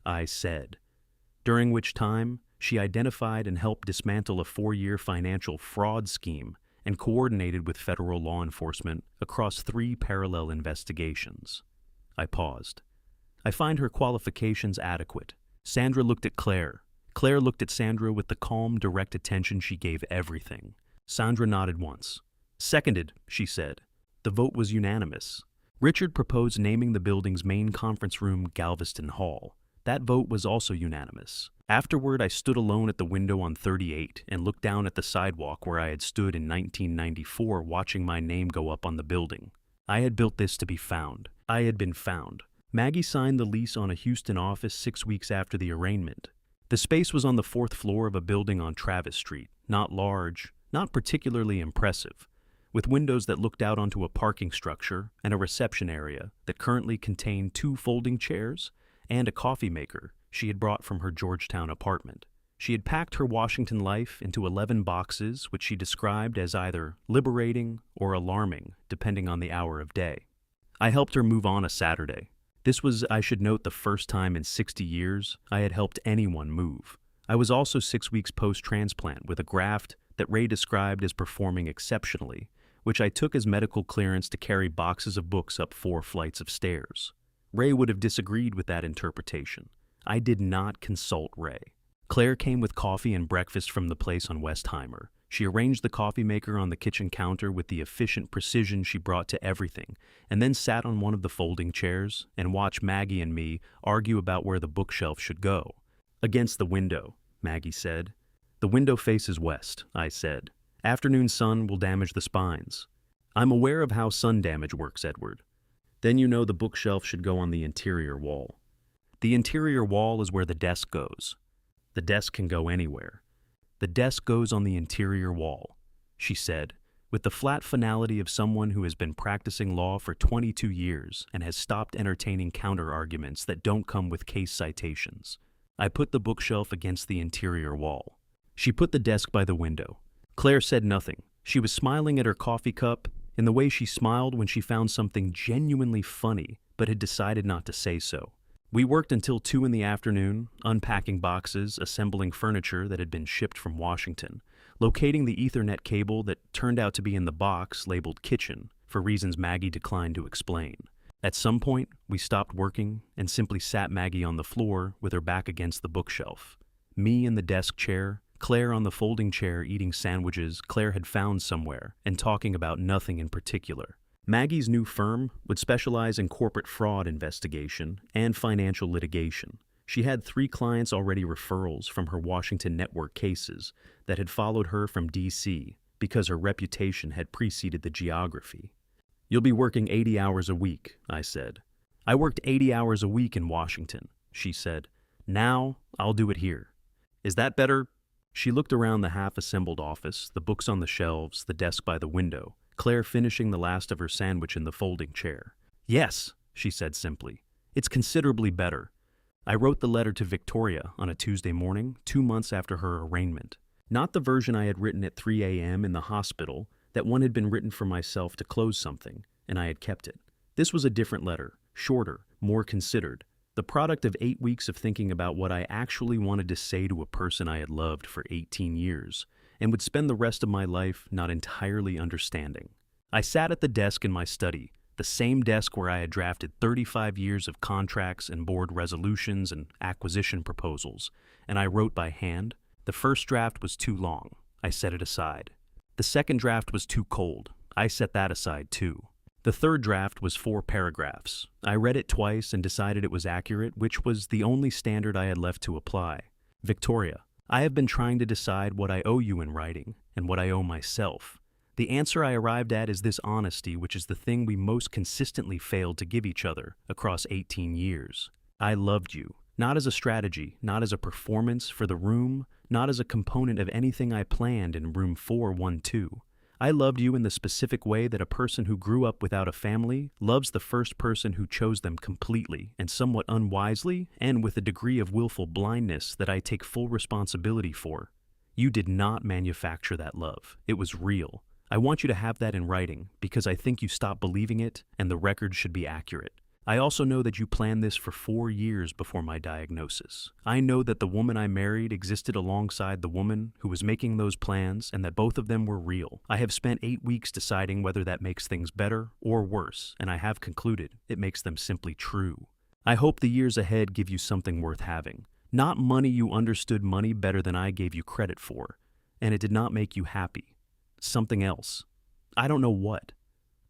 I said, during which time she identified and helped dismantle a 4-year financial fraud scheme and coordinated with federal law enforcement across 3 parallel investigations. I paused. I find her qualifications adequate. Sandra looked at Claire. Claire looked at Sandra with the calm, direct attention she gave everything. Sandra nodded once. Seconded, she said. The vote was unanimous. Richard proposed naming the building's main conference room Galveston Hall. That vote was also unanimous. Afterward, I stood alone at the window on 38 and looked down at the sidewalk where I had stood in 1994 watching my name go up on the building. I had built this to be found. I had been found. Maggie signed the lease on a Houston office 6 weeks after the arraignment. The space was on the 4th floor of a building on Travis Street, not large, not particularly impressive, with windows that looked out onto a parking structure and a reception area that currently contained 2 folding chairs and a coffee maker she had brought from her Georgetown apartment. She had packed her Washington life into 11 boxes, which she described as either liberating or alarming, depending on the hour of day. I helped her move on a Saturday. This was, I should note, the first time in 60 years I had helped anyone move. I was also 6 weeks post-transplant with a graft that Ray described as performing exceptionally, which I took as medical clearance to carry boxes of books up 4 flights of stairs. Ray would have disagreed with that interpretation. I did not consult Ray. Claire came with coffee and breakfast from the place on Westheimer. She arranged the coffee maker on the kitchen counter with the efficient precision she brought to everything, and then sat on one of the folding chairs and watched Maggie and me argue about where the bookshelf should go. "Against the window," Maggie said. "The window faces west," I said. "Afternoon sun will damage the spines." "I'm aware of how sun damage works, Edward." "Then you know the bookshelf should go on the interior wall." "The interior wall is where the desk goes." "The desk can go anywhere." "The desk goes on the interior wall," she said, with the flat finality of someone who has been practicing law for 22 years and has stopped entertaining counter-arguments that don't come with case citations. I put the bookshelf against the interior wall. She put the desk by the window. Claire said nothing. She was smiling at her coffee cup in the way she smiled when she found something genuinely funny but had decided not to say so. We worked until 2 in the afternoon, unpacking boxes, assembling furniture that had been shipped from Washington, locating the Ethernet cable that turned out to be in the box labeled kitchen, for reasons Maggie declined to explain. At some point, we stopped working and simply sat Maggie on the floor with her back against the bookshelf. Me in the desk chair, Claire on the folding chair eating sandwiches Claire had found somewhere and talking about nothing in particular. Maggie's new firm would specialize in corporate fraud investigation and financial litigation. She had 3 clients already referrals from her Washington network cases that had followed her from D.C. because her reputation had preceded the geography. "You'll be working 80 hours a week," I said. "I worked 80 hours a week in Washington," she said. "Now I'll do it here. Is that better?" She looked around the half-assembled office, the books on the shelves, the desk by the window, Claire finishing the last of her sandwich in the folding chair. "Yes," she said simply. "It's considerably better." I wrote the letter to Victoria on a Tuesday morning, 2 months after her arraignment. Not the version I had written at 3 a.m. in the hospital, that one had been written for myself to close something, and I had kept it. This was a different letter, shorter, more considered, the product of 8 weeks of thinking about what I actually wanted to say to a person I had loved for 18 years, and would spend the rest of my life not entirely understanding. I sat at the desk in my study, the same desk where I had drafted 35 years of contracts and board resolutions and acquisition proposals, and I wrote by hand. The first draft was too long. I set it aside. The second draft was too cold. I set that aside too. The third draft was 4 paragraphs. I read it twice and decided it was accurate, which was the only standard I had left to apply. "Victoria, I have been trying to decide what I owe you in writing and what I owe myself. The answer I arrived at is this honesty, which is the thing we most consistently failed to give each other across 18 years. I loved you, not as a strategy, not as a performance for the room, not as a component of anything I planned in room 412. I loved you in the specific way that a person who grew up without a family loves the first person who chose them completely and somewhat unwisely and with a degree of willful blindness that I take full responsibility for. You did not manufacture that love. It was real. I want you to have that in writing because I think you stopped believing it and the record should be accurate. I also know that you planned this for 4 years before my diagnosis. I know that the woman I married existed alongside the woman who was making those plans and that both of them were real. I have spent 8 weeks deciding whether that makes things better or worse, and I have concluded it makes them simply true. I hope the years ahead give you something worth having. Not money you understood money better than I gave you credit for, and it did not make you happy. Something else. I don't know what.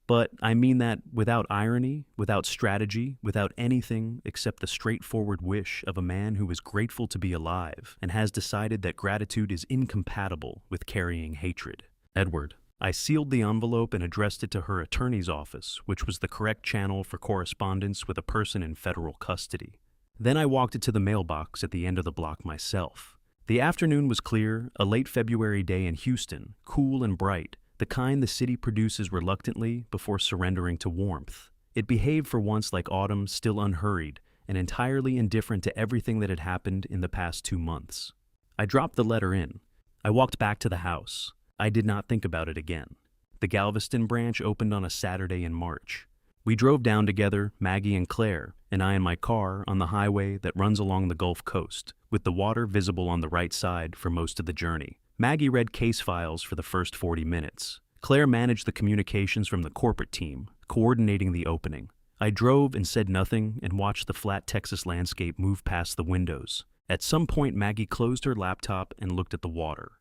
But I mean that without irony, without strategy, without anything except the straightforward wish of a man who is grateful to be alive and has decided that gratitude is incompatible with carrying hatred. Edward. I sealed the envelope and addressed it to her attorney's office, which was the correct channel for correspondence with a person in federal custody. Then I walked it to the mailbox at the end of the block myself. The afternoon was clear, a late February day in Houston, cool and bright, the kind the city produces reluctantly before surrendering to warmth. It behaved for once like autumn, still unhurried, and entirely indifferent to everything that had happened in the past 2 months. I dropped the letter in. I walked back to the house. I did not think about it again. The Galveston branch opened on a Saturday in March. We drove down together, Maggie and Claire, and I in my car, on the highway that runs along the Gulf Coast, with the water visible on the right side for most of the journey. Maggie read case files for the first 40 minutes. Claire managed the communications from the corporate team, coordinating the opening. I drove and said nothing and watched the flat Texas landscape move past the windows. At some point, Maggie closed her laptop and looked at the water.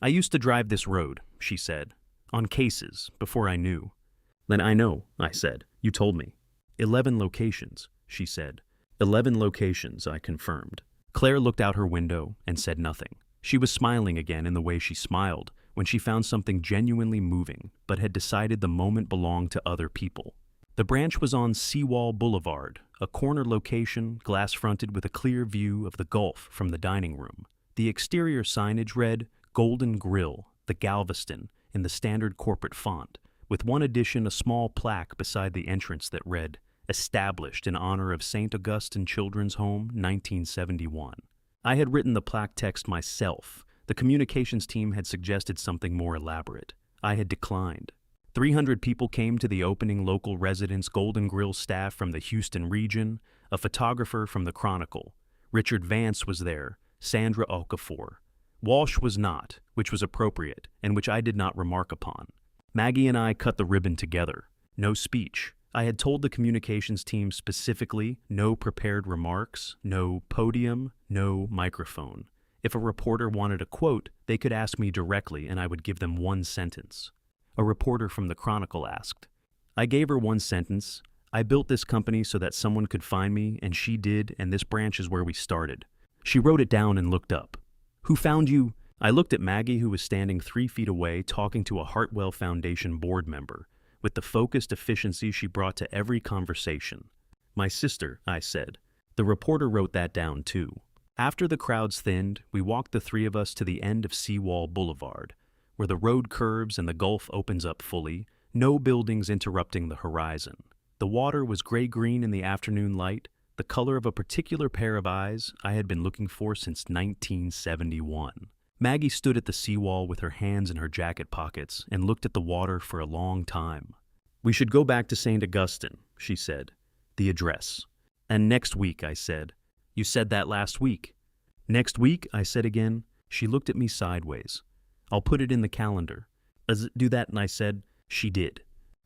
"I used to drive this road," she said, "on cases, before I knew." "Then I know," I said. "You told me." 11 locations, she said. 11 locations, I confirmed. Claire looked out her window and said nothing. She was smiling again in the way she smiled when she found something genuinely moving, but had decided the moment belonged to other people. The branch was on Seawall Boulevard, a corner location, glass-fronted with a clear view of the Gulf from the dining room. The exterior signage read, "Golden Grill, the Galveston," in the standard corporate font, with one addition a small plaque beside the entrance that read, "Established in honor of St. Augustine Children's Home, 1971. I had written the plaque text myself. The communications team had suggested something more elaborate. I had declined. 300 people came to the opening, local residents, Golden Grill staff from the Houston region, a photographer from the Chronicle. Richard Vance was there, Sandra Okafor. Walsh was not, which was appropriate, and which I did not remark upon. Maggie and I cut the ribbon together. No speech. I had told the communications team specifically, no prepared remarks, no podium, no microphone. If a reporter wanted a quote, they could ask me directly and I would give them one sentence. A reporter from the Chronicle asked. I gave her one sentence. I built this company so that someone could find me, and she did, and this branch is where we started. She wrote it down and looked up. Who found you? I looked at Maggie, who was standing 3 feet away talking to a Hartwell Foundation board member, with the focused efficiency she brought to every conversation. My sister, I said. The reporter wrote that down too. After the crowds thinned, we walked the 3 of us to the end of Seawall Boulevard, where the road curves and the Gulf opens up fully, no buildings interrupting the horizon. The water was gray-green in the afternoon light, the color of a particular pair of eyes I had been looking for since 1971. Maggie stood at the seawall with her hands in her jacket pockets and looked at the water for a long time. We should go back to St. Augustine, she said. The address. And next week, I said. You said that last week. Next week, I said again. She looked at me sideways. I'll put it in the calendar. Does it do that? And I said, she did.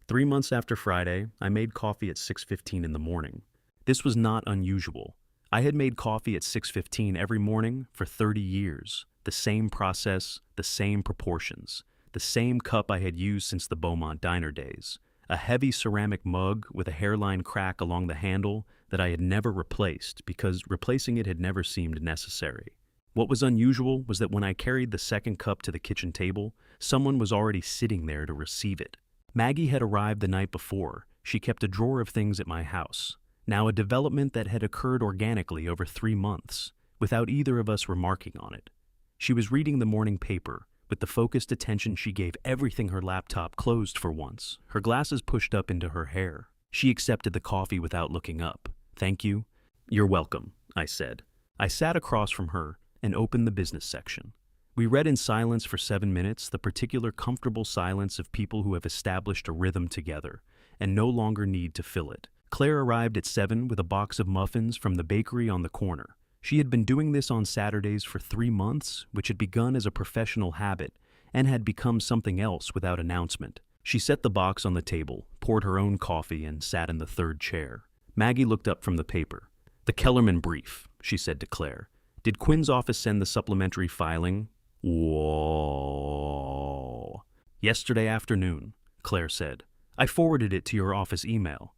3 months after Friday, I made coffee at 6:15 in the morning. This was not unusual. I had made coffee at 6:15 every morning for 30 years. The same process, the same proportions, the same cup I had used since the Beaumont Diner days. A heavy ceramic mug with a hairline crack along the handle that I had never replaced because replacing it had never seemed necessary. What was unusual was that when I carried the second cup to the kitchen table, someone was already sitting there to receive it. Maggie had arrived the night before. She kept a drawer of things at my house. Now a development that had occurred organically over 3 months, without either of us remarking on it. She was reading the morning paper, with the focused attention she gave everything her laptop closed for once, her glasses pushed up into her hair. She accepted the coffee without looking up. Thank you. You're welcome, I said. I sat across from her and opened the business section. We read in silence for 7 minutes, the particular comfortable silence of people who have established a rhythm together and no longer need to fill it. Claire arrived at 7 with a box of muffins from the bakery on the corner. She had been doing this on Saturdays for 3 months, which had begun as a professional habit and had become something else without announcement. She set the box on the table, poured her own coffee, and sat in the third chair. Maggie looked up from the paper. The Kellerman brief, she said to Claire. Did Quinn's office send the supplementary filing? Whoa. Yesterday afternoon, Claire said. I forwarded it to your office email.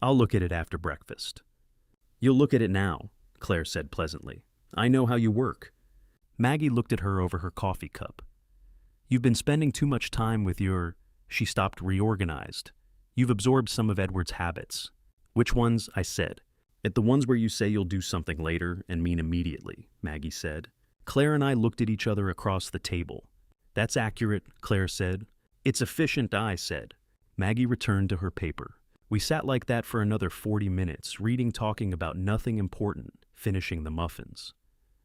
I'll look at it after breakfast. You'll look at it now, Claire said pleasantly. I know how you work. Maggie looked at her over her coffee cup. You've been spending too much time with your... She stopped, reorganized. You've absorbed some of Edward's habits. Which ones? I said. At the ones where you say you'll do something later and mean immediately, Maggie said. Claire and I looked at each other across the table. That's accurate, Claire said. It's efficient, I said. Maggie returned to her paper. We sat like that for another 40 minutes, reading, talking about nothing important, finishing the muffins.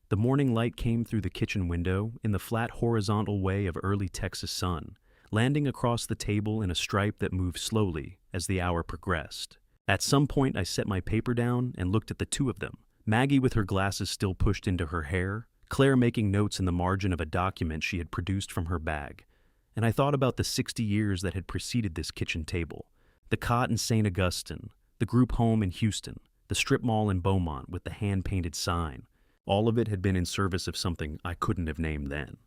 The morning light came through the kitchen window in the flat horizontal way of early Texas sun, landing across the table in a stripe that moved slowly as the hour progressed. At some point, I set my paper down and looked at the two of them, Maggie with her glasses still pushed into her hair, Claire making notes in the margin of a document she had produced from her bag. And I thought about the 60 years that had preceded this kitchen table. The cot in St. Augustine, the group home in Houston, the strip mall in Beaumont with the hand-painted sign. All of it had been in service of something I couldn't have named then.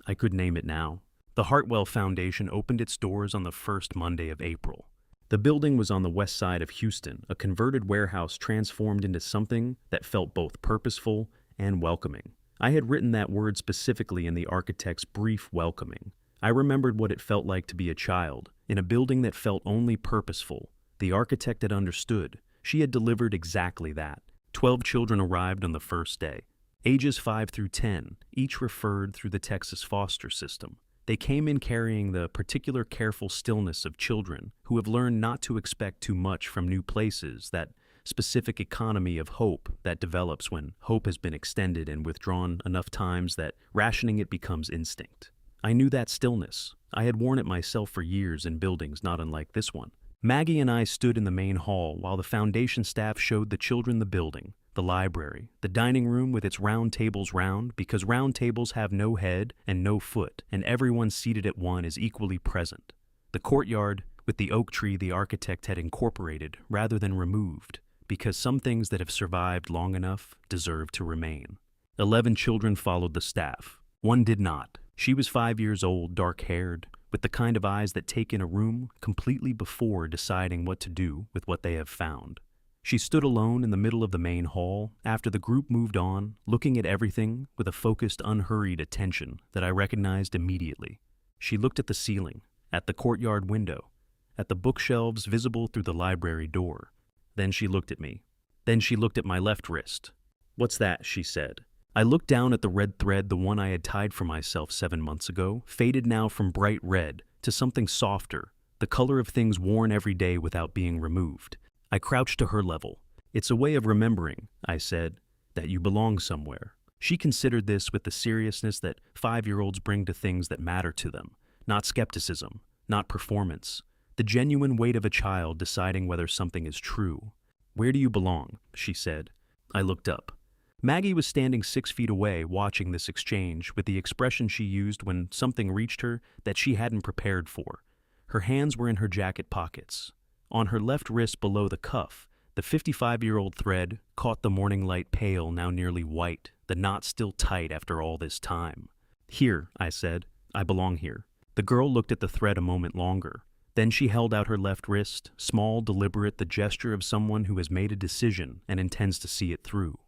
I could name it now. The Hartwell Foundation opened its doors on the first Monday of April. The building was on the west side of Houston, a converted warehouse transformed into something that felt both purposeful and welcoming. I had written that word specifically in the architect's brief welcoming. I remembered what it felt like to be a child, in a building that felt only purposeful. The architect had understood. She had delivered exactly that. 12 children arrived on the first day. Ages 5 through 10, each referred through the Texas foster system. They came in carrying the particular careful stillness of children who have learned not to expect too much from new places, that specific economy of hope that develops when hope has been extended and withdrawn enough times that rationing it becomes instinct. I knew that stillness. I had worn it myself for years in buildings not unlike this one. Maggie and I stood in the main hall while the foundation staff showed the children the building, the library, the dining room with its round tables round because round tables have no head and no foot, and everyone seated at one is equally present. The courtyard with the oak tree the architect had incorporated rather than removed, because some things that have survived long enough deserve to remain. 11 children followed the staff. One did not. She was 5 years old, dark-haired, with the kind of eyes that take in a room completely before deciding what to do with what they have found. She stood alone in the middle of the main hall after the group moved on, looking at everything with a focused, unhurried attention that I recognized immediately. She looked at the ceiling, at the courtyard window, at the bookshelves visible through the library door. Then she looked at me. Then she looked at my left wrist. "What's that?" she said. I looked down at the red thread, the one I had tied for myself 7 months ago, faded now from bright red to something softer, the color of things worn every day without being removed. I crouched to her level. "It's a way of remembering," I said, "that you belong somewhere." She considered this with the seriousness that 5-year-olds bring to things that matter to them, not skepticism, not performance, the genuine weight of a child deciding whether something is true. "Where do you belong?" she said. I looked up. Maggie was standing 6 feet away watching this exchange with the expression she used when something reached her that she hadn't prepared for. Her hands were in her jacket pockets. On her left wrist below the cuff, the 55-year-old thread caught the morning light pale, now nearly white, the knot still tight after all this time. "Here," I said. "I belong here." The girl looked at the thread a moment longer. Then she held out her left wrist, small, deliberate, the gesture of someone who has made a decision and intends to see it through.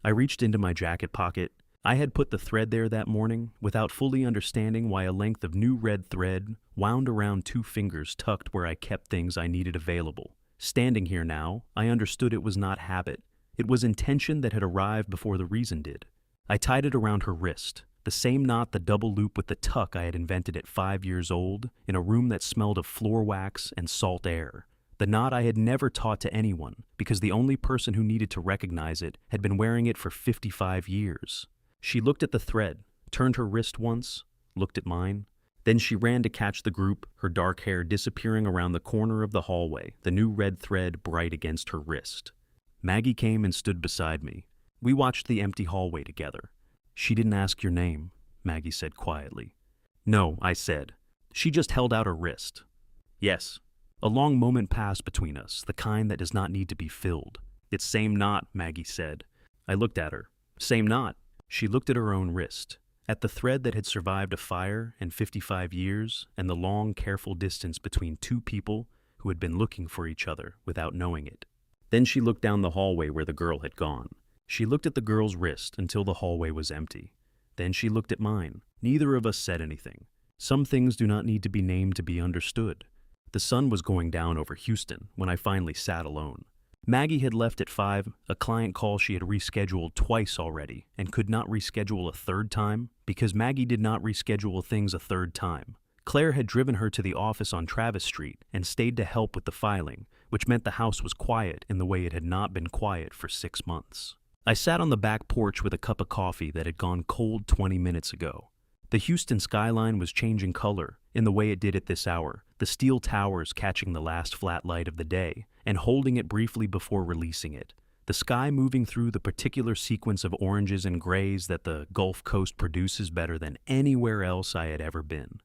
I reached into my jacket pocket. I had put the thread there that morning without fully understanding why a length of new red thread wound around 2 fingers tucked where I kept things I needed available. Standing here now, I understood it was not habit. It was intention that had arrived before the reason did. I tied it around her wrist, the same knot, the double loop with the tuck I had invented at 5 years old in a room that smelled of floor wax and salt air. The knot I had never taught to anyone because the only person who needed to recognize it had been wearing it for 55 years. She looked at the thread, turned her wrist once, looked at mine. Then she ran to catch the group, her dark hair disappearing around the corner of the hallway, the new red thread bright against her wrist. Maggie came and stood beside me. We watched the empty hallway together. "She didn't ask your name," Maggie said quietly. "No," I said. "She just held out her wrist." "Yes." A long moment passed between us, the kind that does not need to be filled. "It's same knot," Maggie said. I looked at her. "Same knot." She looked at her own wrist, at the thread that had survived a fire and 55 years and the long, careful distance between 2 people who had been looking for each other without knowing it. Then she looked down the hallway where the girl had gone. She looked at the girl's wrist until the hallway was empty. Then she looked at mine. Neither of us said anything. Some things do not need to be named to be understood. The sun was going down over Houston when I finally sat alone. Maggie had left at 5, a client call she had rescheduled twice already and could not reschedule a third time because Maggie did not reschedule things a third time. Claire had driven her to the office on Travis Street and stayed to help with the filing, which meant the house was quiet in the way it had not been quiet for 6 months. I sat on the back porch with a cup of coffee that had gone cold 20 minutes ago. The Houston skyline was changing color in the way it did at this hour, the steel towers catching the last flat light of the day and holding it briefly before releasing it. The sky moving through the particular sequence of oranges and grays that the Gulf Coast produces better than anywhere else I had ever been.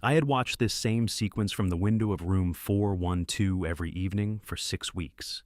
I had watched this same sequence from the window of room 412 every evening for 6 weeks.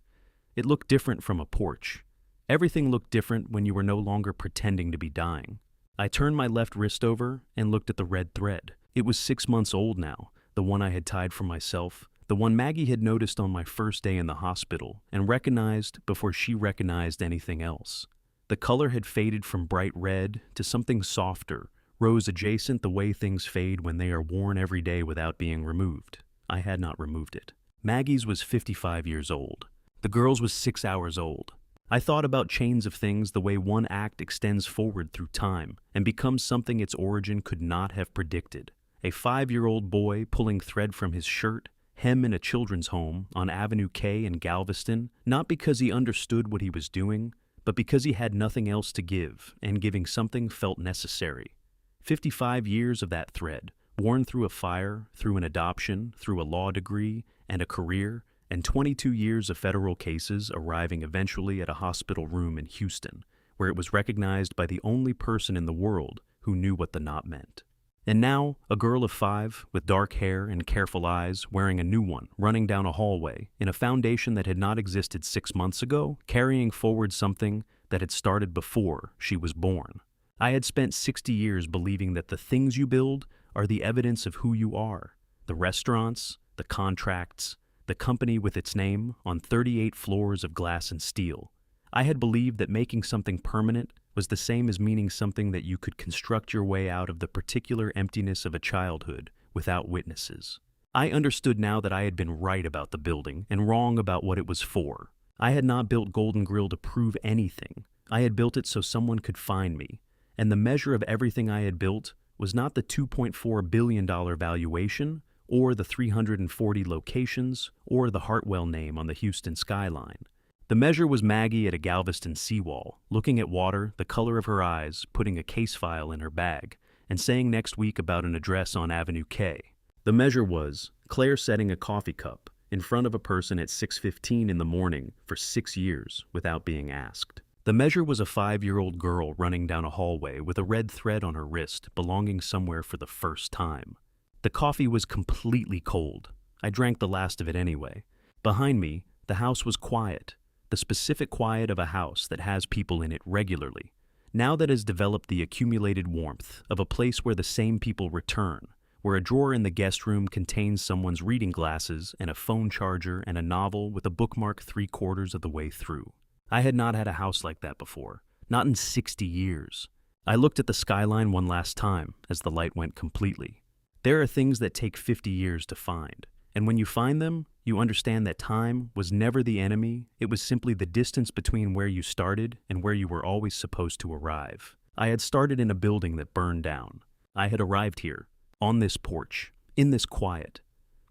It looked different from a porch. Everything looked different when you were no longer pretending to be dying. I turned my left wrist over and looked at the red thread. It was 6 months old now, the one I had tied for myself, the one Maggie had noticed on my first day in the hospital and recognized before she recognized anything else. The color had faded from bright red to something softer, rose adjacent the way things fade when they are worn every day without being removed. I had not removed it. Maggie's was 55 years old. The girl's was 6 hours old. I thought about chains of things the way one act extends forward through time and becomes something its origin could not have predicted. A 5-year-old boy pulling thread from his shirt, hem in a children's home on Avenue K in Galveston, not because he understood what he was doing, but because he had nothing else to give, and giving something felt necessary. 55 years of that thread, worn through a fire, through an adoption, through a law degree, and a career, and 22 years of federal cases arriving eventually at a hospital room in Houston, where it was recognized by the only person in the world who knew what the knot meant. And now, a girl of 5, with dark hair and careful eyes, wearing a new one, running down a hallway, in a foundation that had not existed 6 months ago, carrying forward something that had started before she was born. I had spent 60 years believing that the things you build are the evidence of who you are. The restaurants, the contracts, the company with its name on 38 floors of glass and steel. I had believed that making something permanent was the same as meaning something that you could construct your way out of the particular emptiness of a childhood without witnesses. I understood now that I had been right about the building and wrong about what it was for. I had not built Golden Grill to prove anything. I had built it so someone could find me. And the measure of everything I had built was not the $2.4 billion valuation, or the 340 locations, or the Hartwell name on the Houston skyline. The measure was Maggie at a Galveston seawall, looking at water, the color of her eyes, putting a case file in her bag, and saying next week about an address on Avenue K. The measure was Claire setting a coffee cup in front of a person at 6:15 in the morning for 6 years without being asked. The measure was a 5-year-old girl running down a hallway with a red thread on her wrist belonging somewhere for the first time. The coffee was completely cold. I drank the last of it anyway. Behind me, the house was quiet, the specific quiet of a house that has people in it regularly, now that has developed the accumulated warmth of a place where the same people return, where a drawer in the guest room contains someone's reading glasses and a phone charger and a novel with a bookmark 3/4 of the way through. I had not had a house like that before, not in 60 years. I looked at the skyline one last time as the light went completely. There are things that take 50 years to find, and when you find them, you understand that time was never the enemy, it was simply the distance between where you started and where you were always supposed to arrive. I had started in a building that burned down. I had arrived here, on this porch, in this quiet,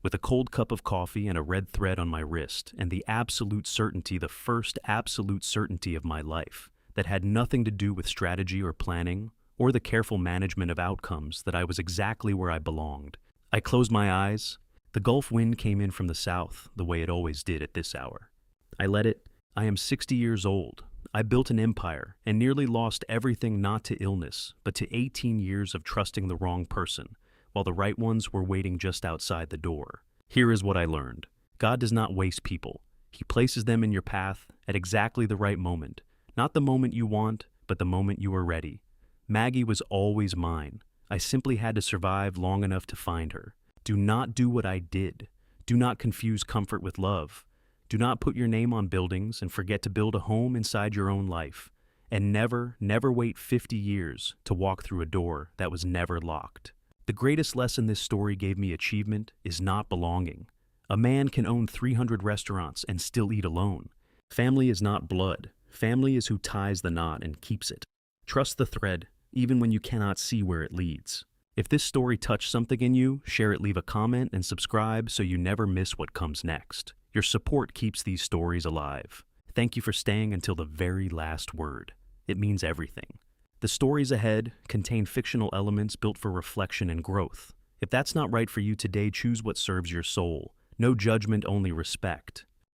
with a cold cup of coffee and a red thread on my wrist, and the absolute certainty, the first absolute certainty of my life, that had nothing to do with strategy or planning, or the careful management of outcomes, that I was exactly where I belonged. I closed my eyes. The Gulf wind came in from the south, the way it always did at this hour. I let it. I am 60 years old. I built an empire and nearly lost everything, not to illness, but to 18 years of trusting the wrong person, while the right ones were waiting just outside the door. Here is what I learned. God does not waste people. He places them in your path at exactly the right moment. Not the moment you want, but the moment you are ready. Maggie was always mine. I simply had to survive long enough to find her. Do not do what I did. Do not confuse comfort with love. Do not put your name on buildings and forget to build a home inside your own life. And never, never wait 50 years to walk through a door that was never locked. The greatest lesson this story gave me achievement is not belonging. A man can own 300 restaurants and still eat alone. Family is not blood. Family is who ties the knot and keeps it. Trust the thread, even when you cannot see where it leads. If this story touched something in you, share it, leave a comment, and subscribe so you never miss what comes next. Your support keeps these stories alive. Thank you for staying until the very last word. It means everything. The stories ahead contain fictional elements built for reflection and growth. If that's not right for you today, choose what serves your soul. No judgment, only respect.